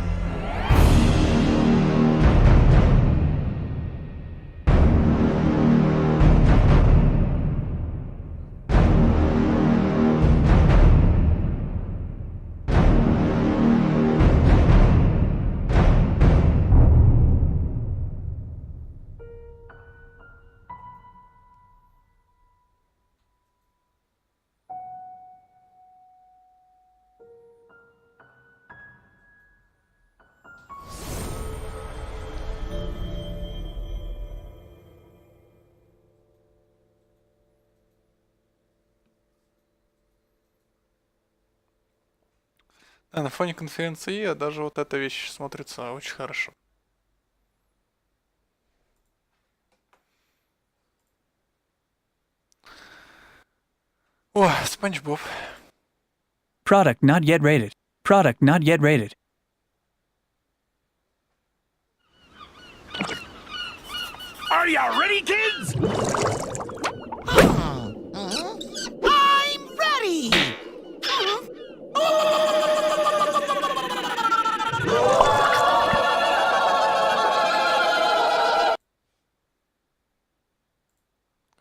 Да, на фоне конференции даже вот эта вещь смотрится очень хорошо. О, Спанч Боб. Product not yet rated. Product not yet rated. Are you ready, kids? I'm ready!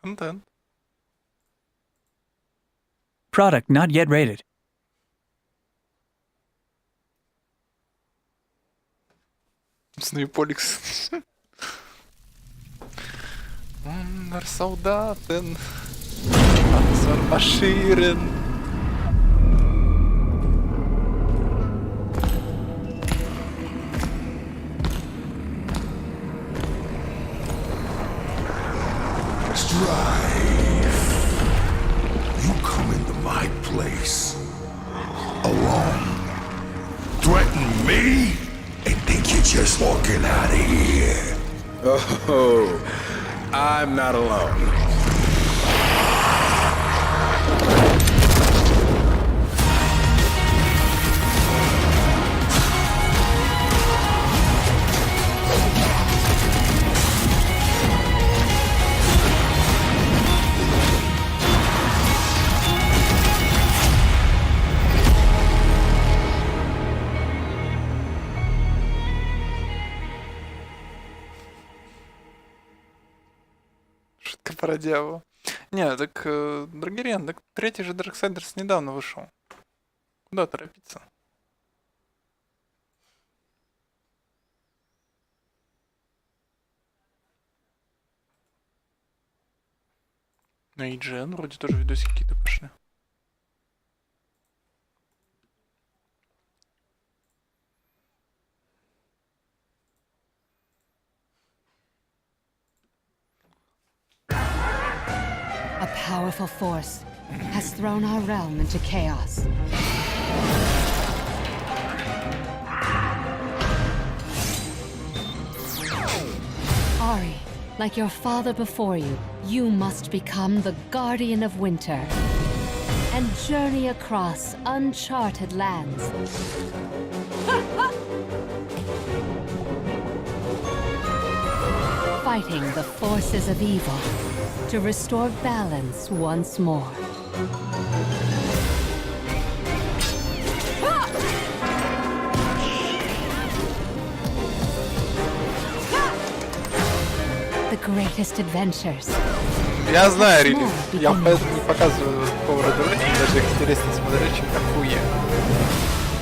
Контент. Product not yet rated. Снейполикс. Unter Soldaten. Panzer marschieren. Strive. You come into my place alone. Threaten me and think you're just walking out of here. Oh, I'm not alone. Про Диаву. Не, так, Драгерен, так третий же Дарксайдерс недавно вышел. Куда торопиться? На IGN вроде тоже видосики какие-то пошли. A powerful force has thrown our realm into chaos. Ari, like your father before you, you must become the Guardian of Winter and journey across uncharted lands. Fighting the forces of evil to restore balance once more. The greatest adventures. Я знаю релиз. Я поэтому не показываю такого рода ролики, даже их интересно смотреть, чем такую.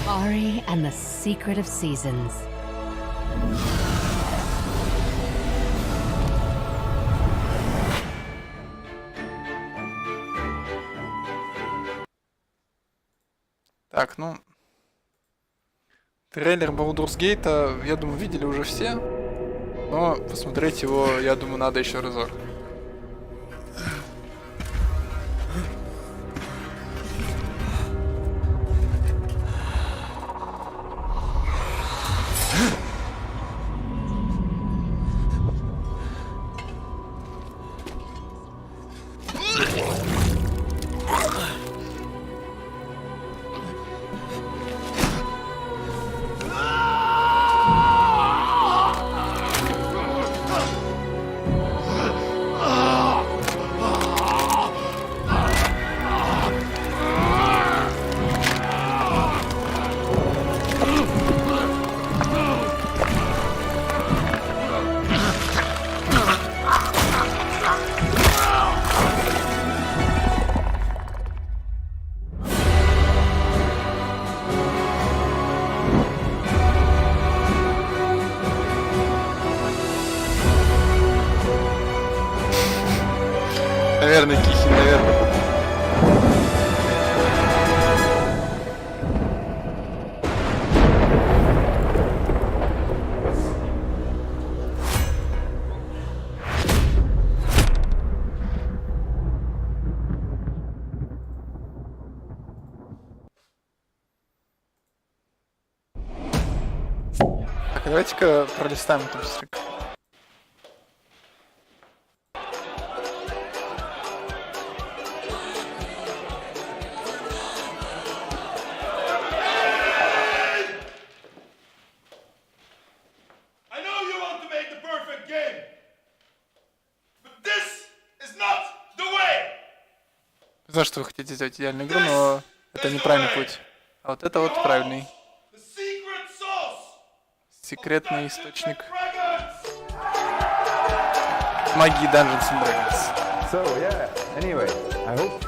Ari and the Secret of Seasons. Так, ну... Трейлер Baldur's Gate, я думаю, видели уже все. Но посмотреть его, я думаю, надо еще разок. Наверное, Кихин, наверное. Так, давайте-ка пролистаем это быстренько. Знаю, что вы хотите сделать идеальную игру, но это неправильный путь. А вот это вот правильный. Секретный источник магии Dungeons and Dragons. So yeah, anyway, I hope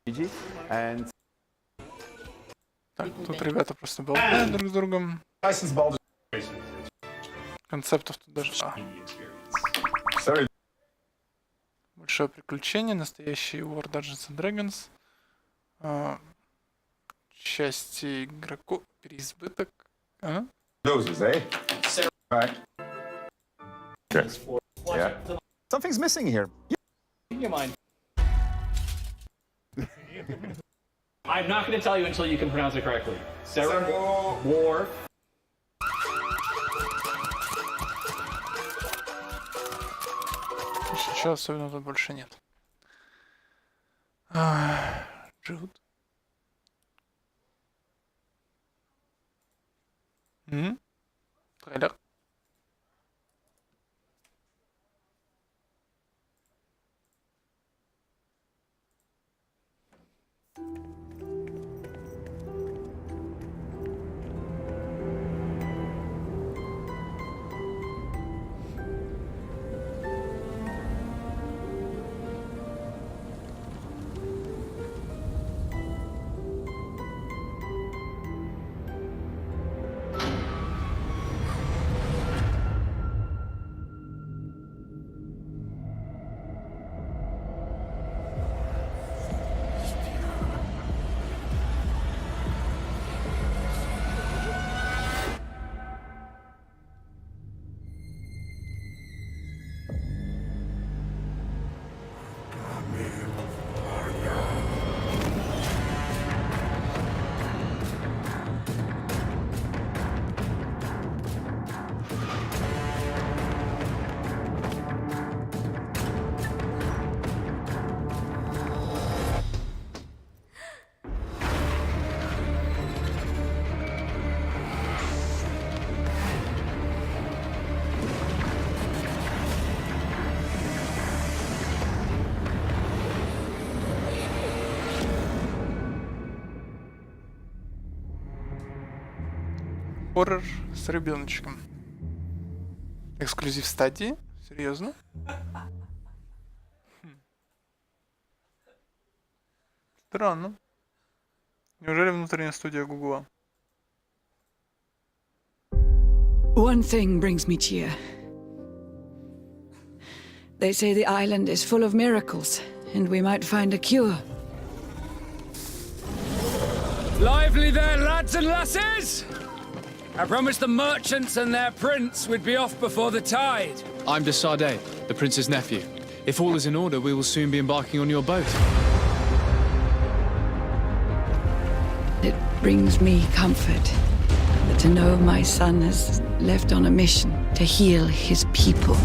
GG and... Так, тут ребята просто болтают друг с другом. Концептов тут даже... Большое приключение, настоящий War Dungeons and Dragons. Счастье игроку, переизбыток. Loses, eh? Right. Yeah. Something's missing here. You mind? I'm not going to tell you until you can pronounce it correctly. Sarah War. Ничего особенного тут больше нет. Джуд. Трейлер. Хоррор с ребеночком. Эксклюзив стадии? Серьезно? Странно. Неужели внутренняя студия Гугла? One thing brings me cheer. They say the island is full of miracles, and we might find a cure. Lively there, lads and lasses! I promised the merchants and their prince we'd be off before the tide. I'm de Sade, the prince's nephew. If all is in order, we will soon be embarking on your boat. It brings me comfort to know my son has left on a mission to heal his people.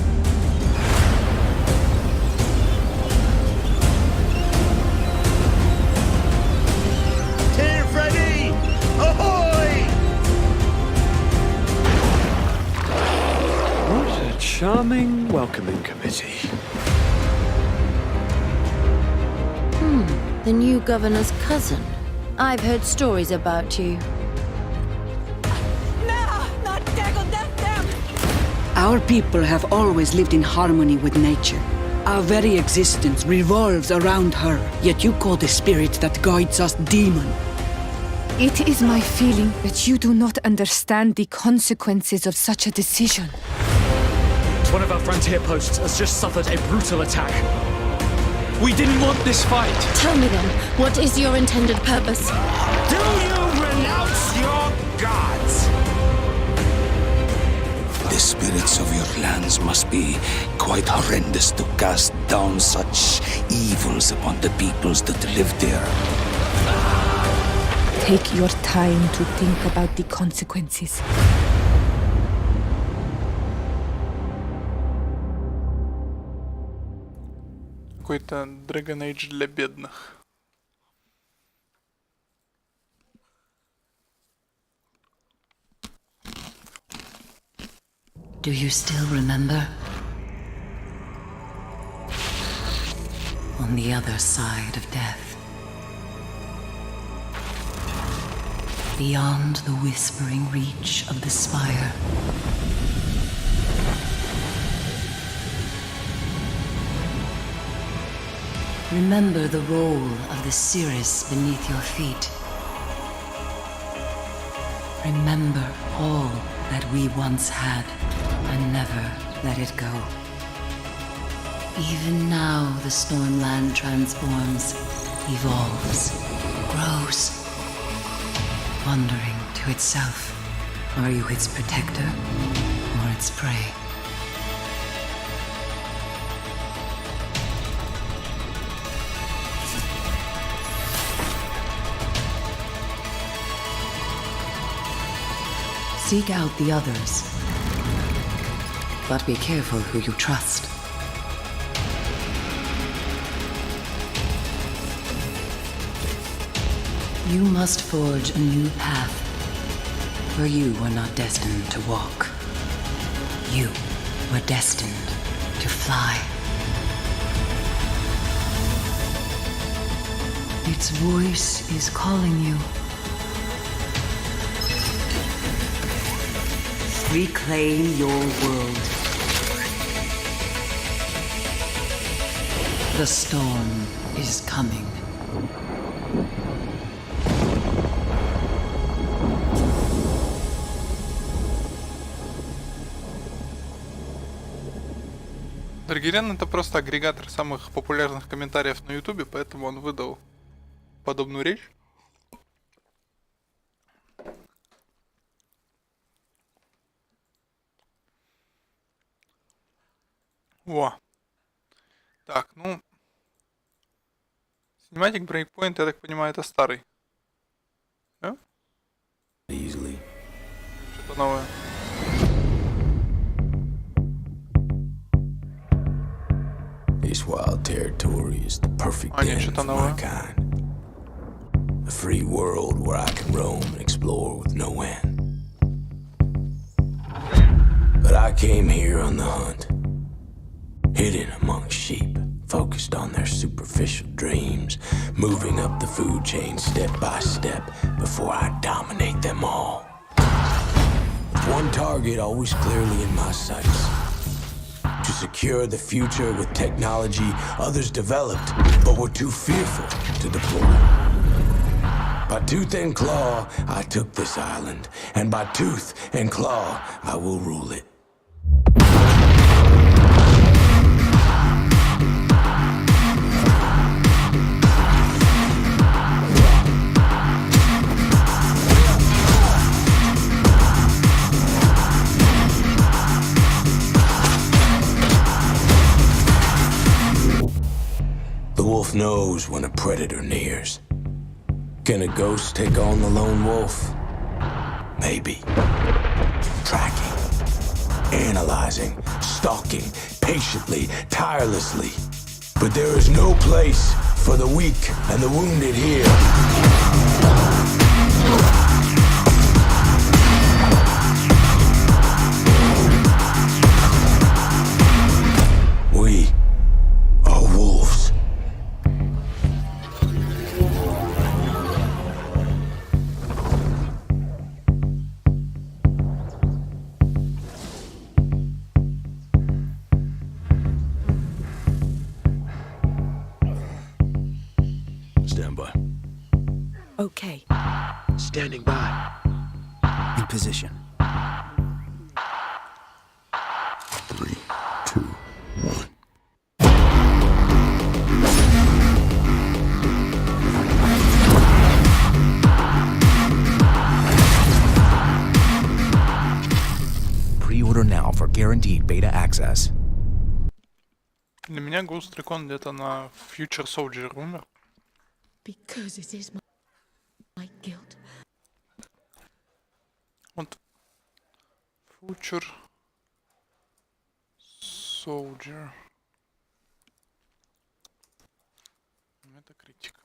Team Freddy! Ahoy! What a charming welcoming committee. The new governor's cousin. I've heard stories about you. Our people have always lived in harmony with nature. Our very existence revolves around her, yet you call the spirit that guides us demon. It is my feeling that you do not understand the consequences of such a decision. One of our frontier posts has just suffered a brutal attack. We didn't want this fight. Tell me then, what is your intended purpose? Do you renounce your gods? The spirits of your lands must be quite horrendous to cast down such evils upon the peoples that live there. Take your time to think about the consequences. Какой-то Dragon Age для бедных. Do you still remember? On the other side of death. Beyond the whispering reach of the spire. Remember the role of the cirrus beneath your feet. Remember all that we once had, and never let it go. Even now the Stormland transforms, evolves, grows, wondering to itself, are you its protector or its prey? Seek out the others, but be careful who you trust. You must forge a new path, for you were not destined to walk. You were destined to fly. Its voice is calling you. Reclaim your world. The storm is coming. Даргирен — это просто агрегатор самых популярных комментариев на Ютубе, поэтому он выдал подобную речь. Во. Так, ну... Cinematic Breakpoint, я так понимаю, это старый. Да? Что-то новое. This wild territory is the perfect den for my kind. A free world where I can roam and explore with no end. But I came here on the hunt. Hidden among sheep, focused on their superficial dreams, moving up the food chain step by step before I dominate them all. With one target always clearly in my sights. To secure the future with technology others developed, but were too fearful to deploy. By tooth and claw, I took this island, and by tooth and claw, I will rule it. The wolf knows when a predator nears. Can a ghost take on the lone wolf? Maybe. Tracking, analyzing, stalking, patiently, tirelessly. But there is no place for the weak and the wounded here. We are wolves. Stand by. Okay. Standing by. In position. 3, 2, 1. Pre-order now for guaranteed beta access. Для меня Ghost Recon где-то на Future Soldier умер. Because it is my guilt. Вот. Future Soldier. Это критик.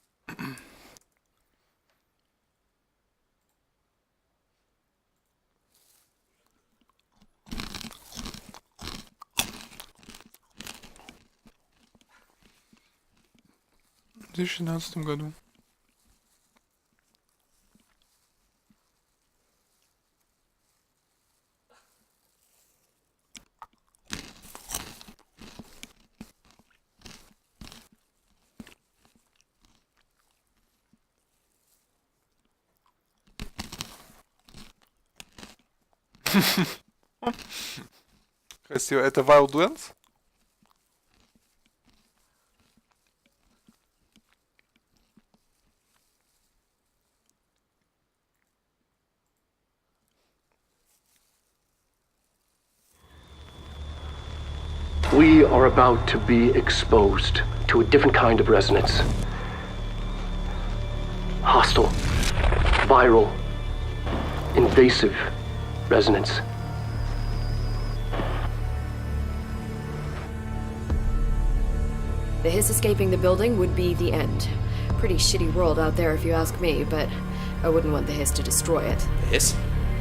В 2017 году. Красиво. Это Wildlands? We are about to be exposed to a different kind of resonance. Hostile, viral, invasive resonance. The hiss escaping the building would be the end. Pretty shitty world out there if you ask me, but I wouldn't want the hiss to destroy it. The hiss?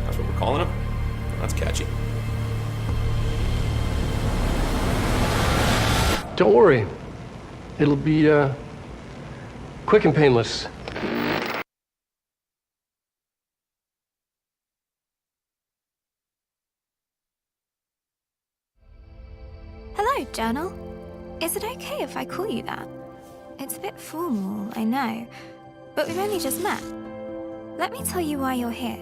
That's what we're calling him? That's catchy. Don't worry. It'll be, quick and painless. Hello, Journal. Is it okay if I call you that? It's a bit formal, I know, but we've only just met. Let me tell you why you're here.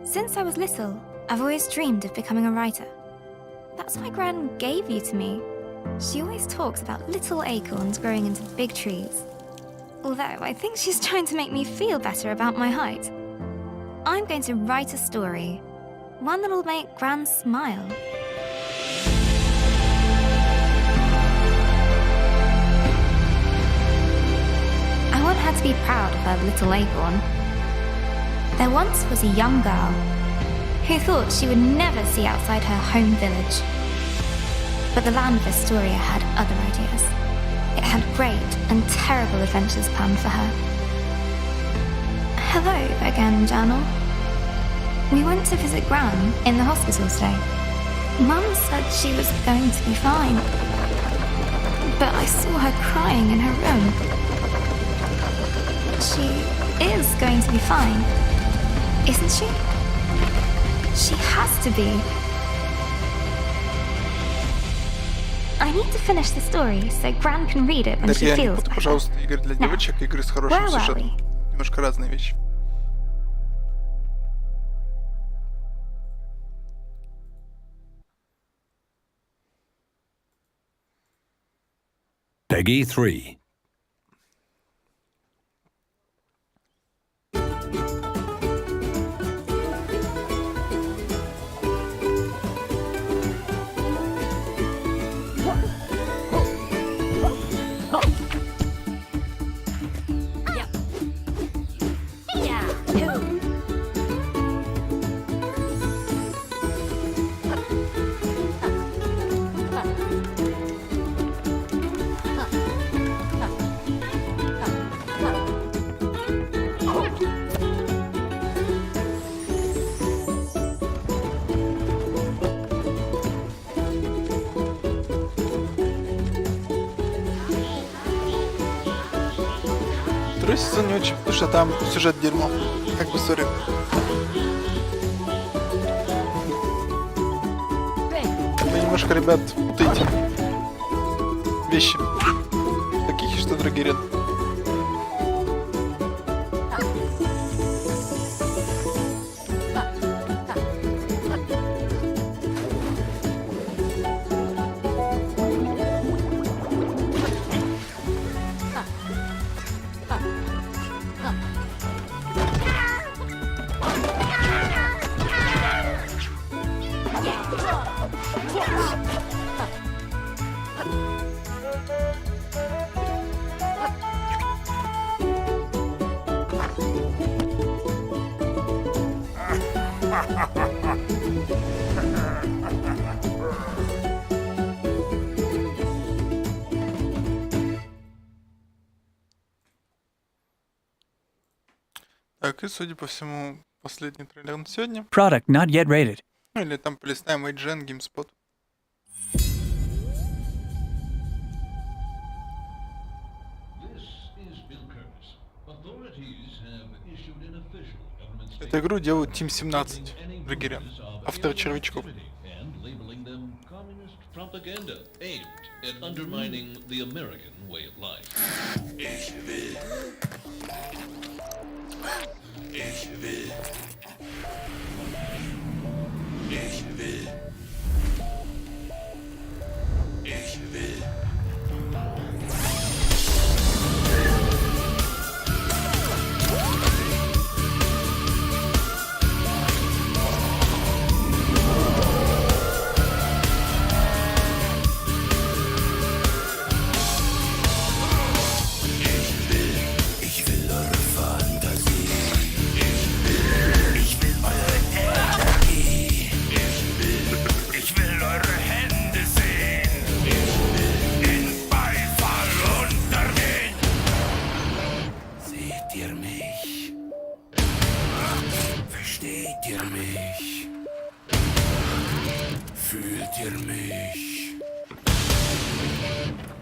Since I was little, I've always dreamed of becoming a writer. That's why Gran gave you to me. She always talks about little acorns growing into big trees. Although I think she's trying to make me feel better about my height. I'm going to write a story. One that'll make Gran smile. I want her to be proud of her little acorn. There once was a young girl who thought she would never see outside her home village. But the land of Astoria had other ideas. It had great and terrible adventures planned for her. Hello again, Journal. We went to visit Gran in the hospital stay. Mum said she was going to be fine. But I saw her crying in her room. She is going to be fine, isn't she? She has to be. I need to finish the story so Gran can read it when she Дарья, не feels путай, better. пожалуйста, игры для девочек и игры с хорошим where were сюжетом. Немножко разные вещи. Peggy 3. Второй сезон не очень, потому что там сюжет дерьмо. Как бы, сори. Вы немножко, ребят, путаете вещи. Такие, что Драгерин. Так, и судя по всему, последний трейлер на сегодня. Product not yet rated. Ну или там полистаем IGN, GameSpot. Эту игру делают Team 17 в Ригере, автор червячков. Propaganda aimed at undermining the American way of life. Ich will. Ich will. Ich will. Ich will.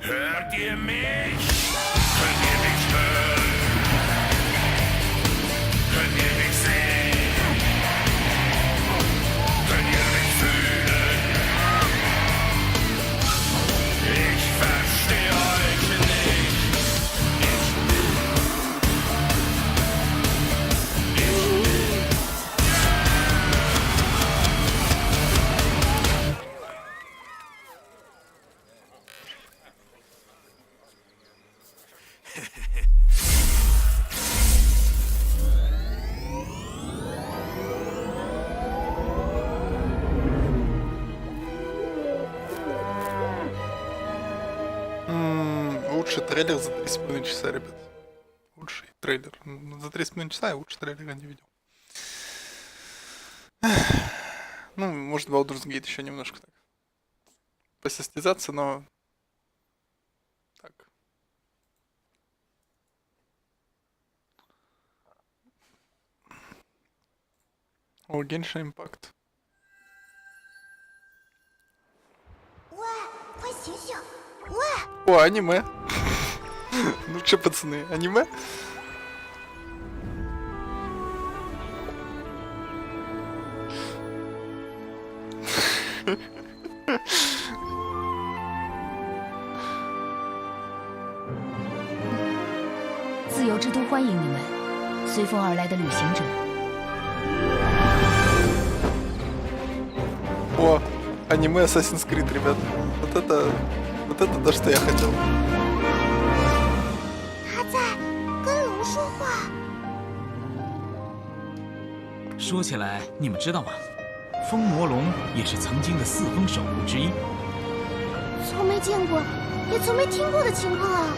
Hört ihr mich? Könnt ihr mich hören? Könnt ihr mich sehen? Könnt ihr mich fühlen? Ich verstehe euch nicht. Ich will. Ich will. Лучший трейлер за 3,5 часа, ребят. Лучший трейлер. За 3,5 часа я лучше трейлера не видел. Ну, может, Baldur's Gate еще немножко так посостязаться, но так. О, Genshin Impact. О, аниме. Ну че, пацаны, аниме?自由之都欢迎你们，随风而来的旅行者。 О, аниме Assassin's Creed, ребят. Вот это то, что я хотел. 他在跟龙说话。说起来，你们知道吗？风魔龙也是曾经的四风守护之一。从没见过，也从没听过的情况啊。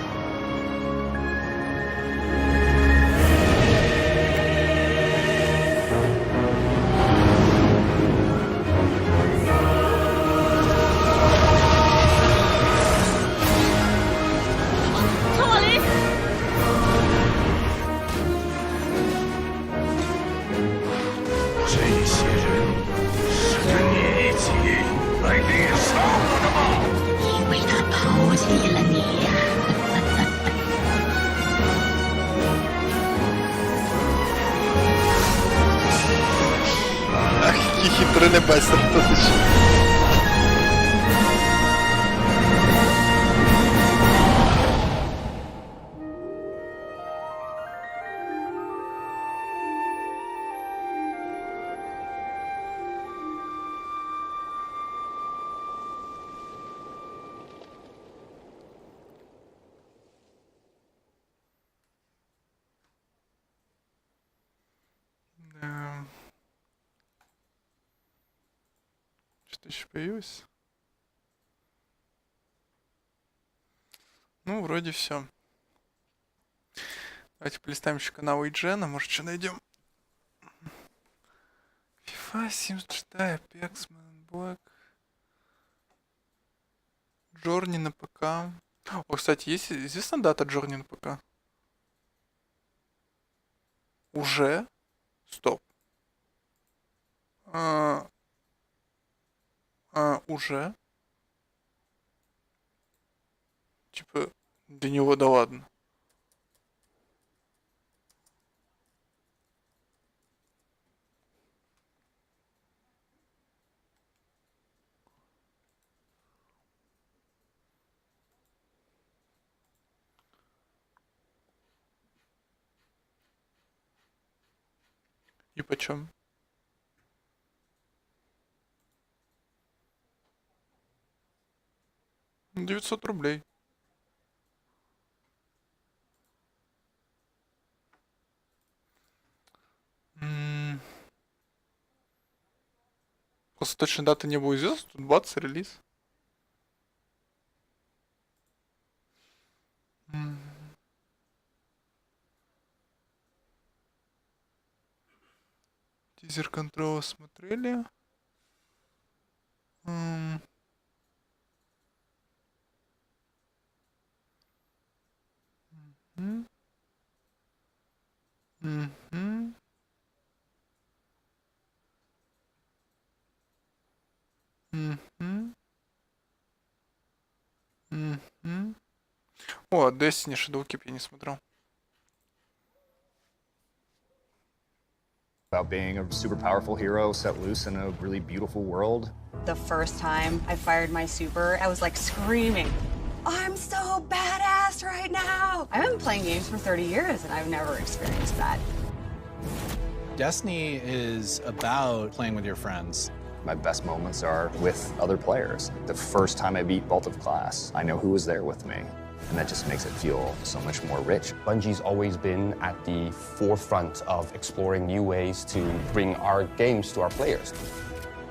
Хитрый небастер, кто ты еще? Что-то еще появилось? Ну, вроде все. Давайте полистаем еще канал Иджена, может, что найдем. FIFA 76, Apex, Man Black. Джорни на ПК. О, кстати, есть известна дата Джорни на ПК? Уже? Стоп. Уже? Типа, для него да ладно. И почем? 900 рублей. Просто точно даты не было известно, тут бац, релиз. Тизер контрола смотрели. О, Destiny Shadow Keep я не смотрел. About being a super powerful hero set loose in a really beautiful world. The first time I fired my super, I was like screaming, I'm so badass right now! I've been playing games for 30 years and I've never experienced that. Destiny is about playing with your friends. My best moments are with other players. The first time I beat Vault of Glass, I know who was there with me. And that just makes it feel so much more rich. Bungie's always been at the forefront of exploring new ways to bring our games to our players.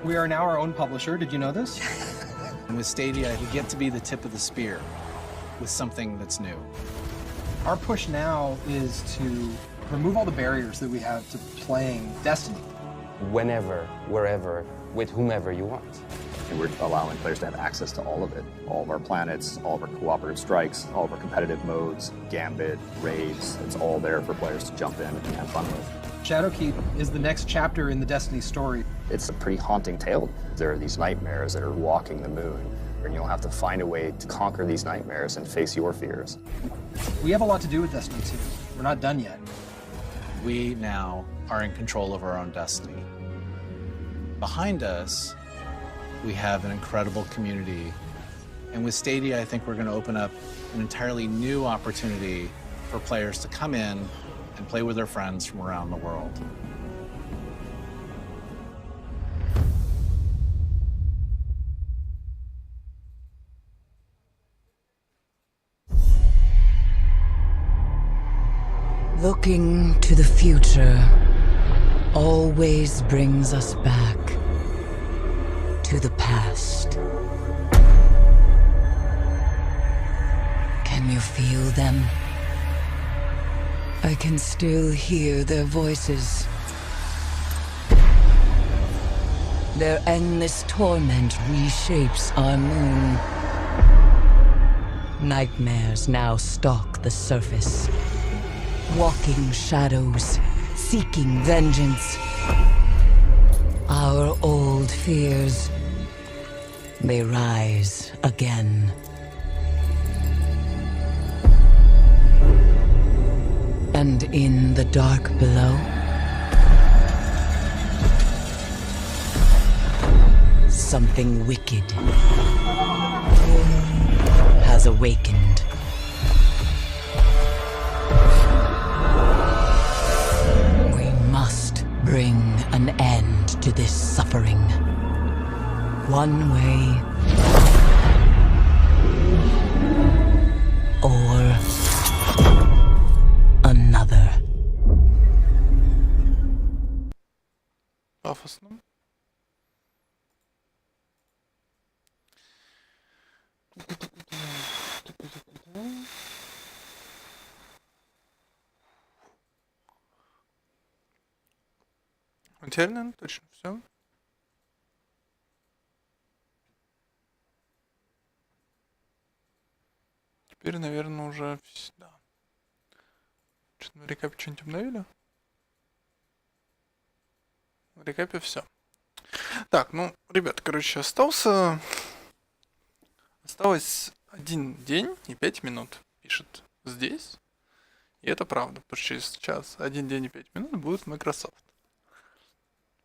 We are now our own publisher. Did you know this? And with Stadia, we get to be the tip of the spear with something that's new. Our push now is to remove all the barriers that we have to playing Destiny. Whenever, wherever, with whomever you want. And we're allowing players to have access to all of it. All of our planets, all of our cooperative strikes, all of our competitive modes, Gambit, raids. It's all there for players to jump in and have fun with. Shadowkeep is the next chapter in the Destiny story. It's a pretty haunting tale. There are these nightmares that are walking the moon, and you'll have to find a way to conquer these nightmares and face your fears. We have a lot to do with Destiny 2. We're not done yet. We now are in control of our own destiny. Behind us, we have an incredible community. And with Stadia, I think we're going to open up an entirely new opportunity for players to come in and play with their friends from around the world. Looking to the future always brings us back to the past. Can you feel them? I can still hear their voices. Their endless torment reshapes our moon. Nightmares now stalk the surface. Walking shadows, seeking vengeance. Our old fears, they rise again. And in the dark below, something wicked has awakened. We must bring an end to this suffering. One way or another. Пафосно. Теперь, наверное, точно все. Теперь, наверное, уже да. Что-то на рекапе что-нибудь обновили? В рекапе все. Так, ну, ребят, короче, осталось 1 день и 5 минут, пишет здесь. И это правда, потому что через час, 1 день и 5 минут будет Microsoft.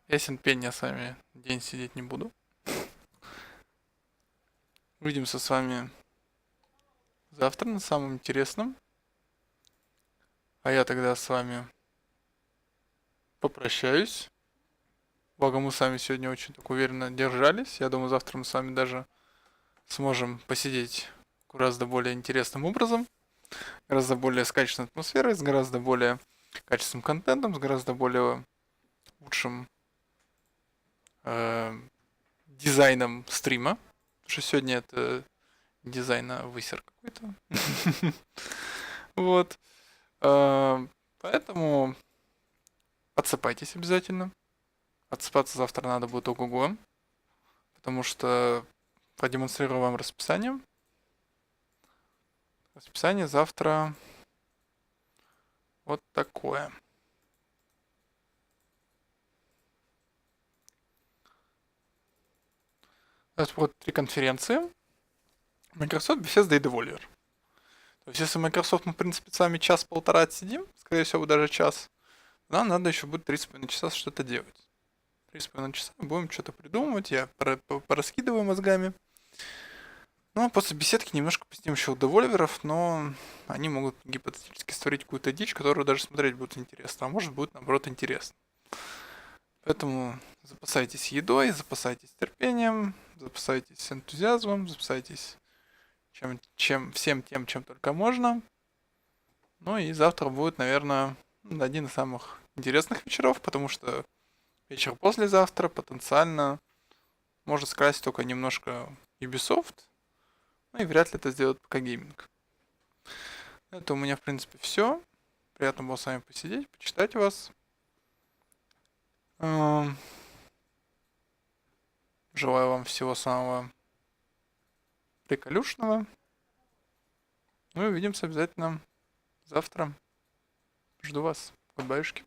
Ясен пень, я с вами день сидеть не буду. Увидимся с вами завтра на самом интересном. А я тогда с вами попрощаюсь. Благо мы с вами сегодня очень так уверенно держались. Я думаю, завтра мы с вами даже сможем посидеть гораздо более интересным образом. Гораздо более с качественной атмосферой, с гораздо более качественным контентом, с гораздо более лучшим дизайном стрима. Потому что сегодня это дизайна высер какой-то. Вот. Поэтому отсыпайтесь обязательно. Отсыпаться завтра надо будет ого-го. Потому что продемонстрирую вам расписание. Расписание завтра вот такое. У нас вот 3 конференции. Microsoft, Bethesda и Devolver. То есть, если Microsoft мы, в принципе, с вами час-полтора отсидим, скорее всего, даже час, нам надо еще будет 3,5 часа что-то делать. 3,5 часа будем что-то придумывать, я пораскидываю мозгами. Ну, а после беседки немножко посидим еще у девольверов, но они могут гипотетически створить какую-то дичь, которую даже смотреть будет интересно, а может будет, наоборот, интересно. Поэтому запасайтесь едой, запасайтесь терпением, запасайтесь энтузиазмом, запасайтесь всем тем, чем только можно. Ну и завтра будет, наверное, один из самых интересных вечеров, потому что вечер послезавтра потенциально может скрасить только немножко Ubisoft. Ну и вряд ли это сделает ПК Гейминг. Это у меня, в принципе, все. Приятно было с вами посидеть, почитать вас. Желаю вам всего самого приколюшного. Ну и увидимся обязательно завтра. Жду вас. Гудбайшки.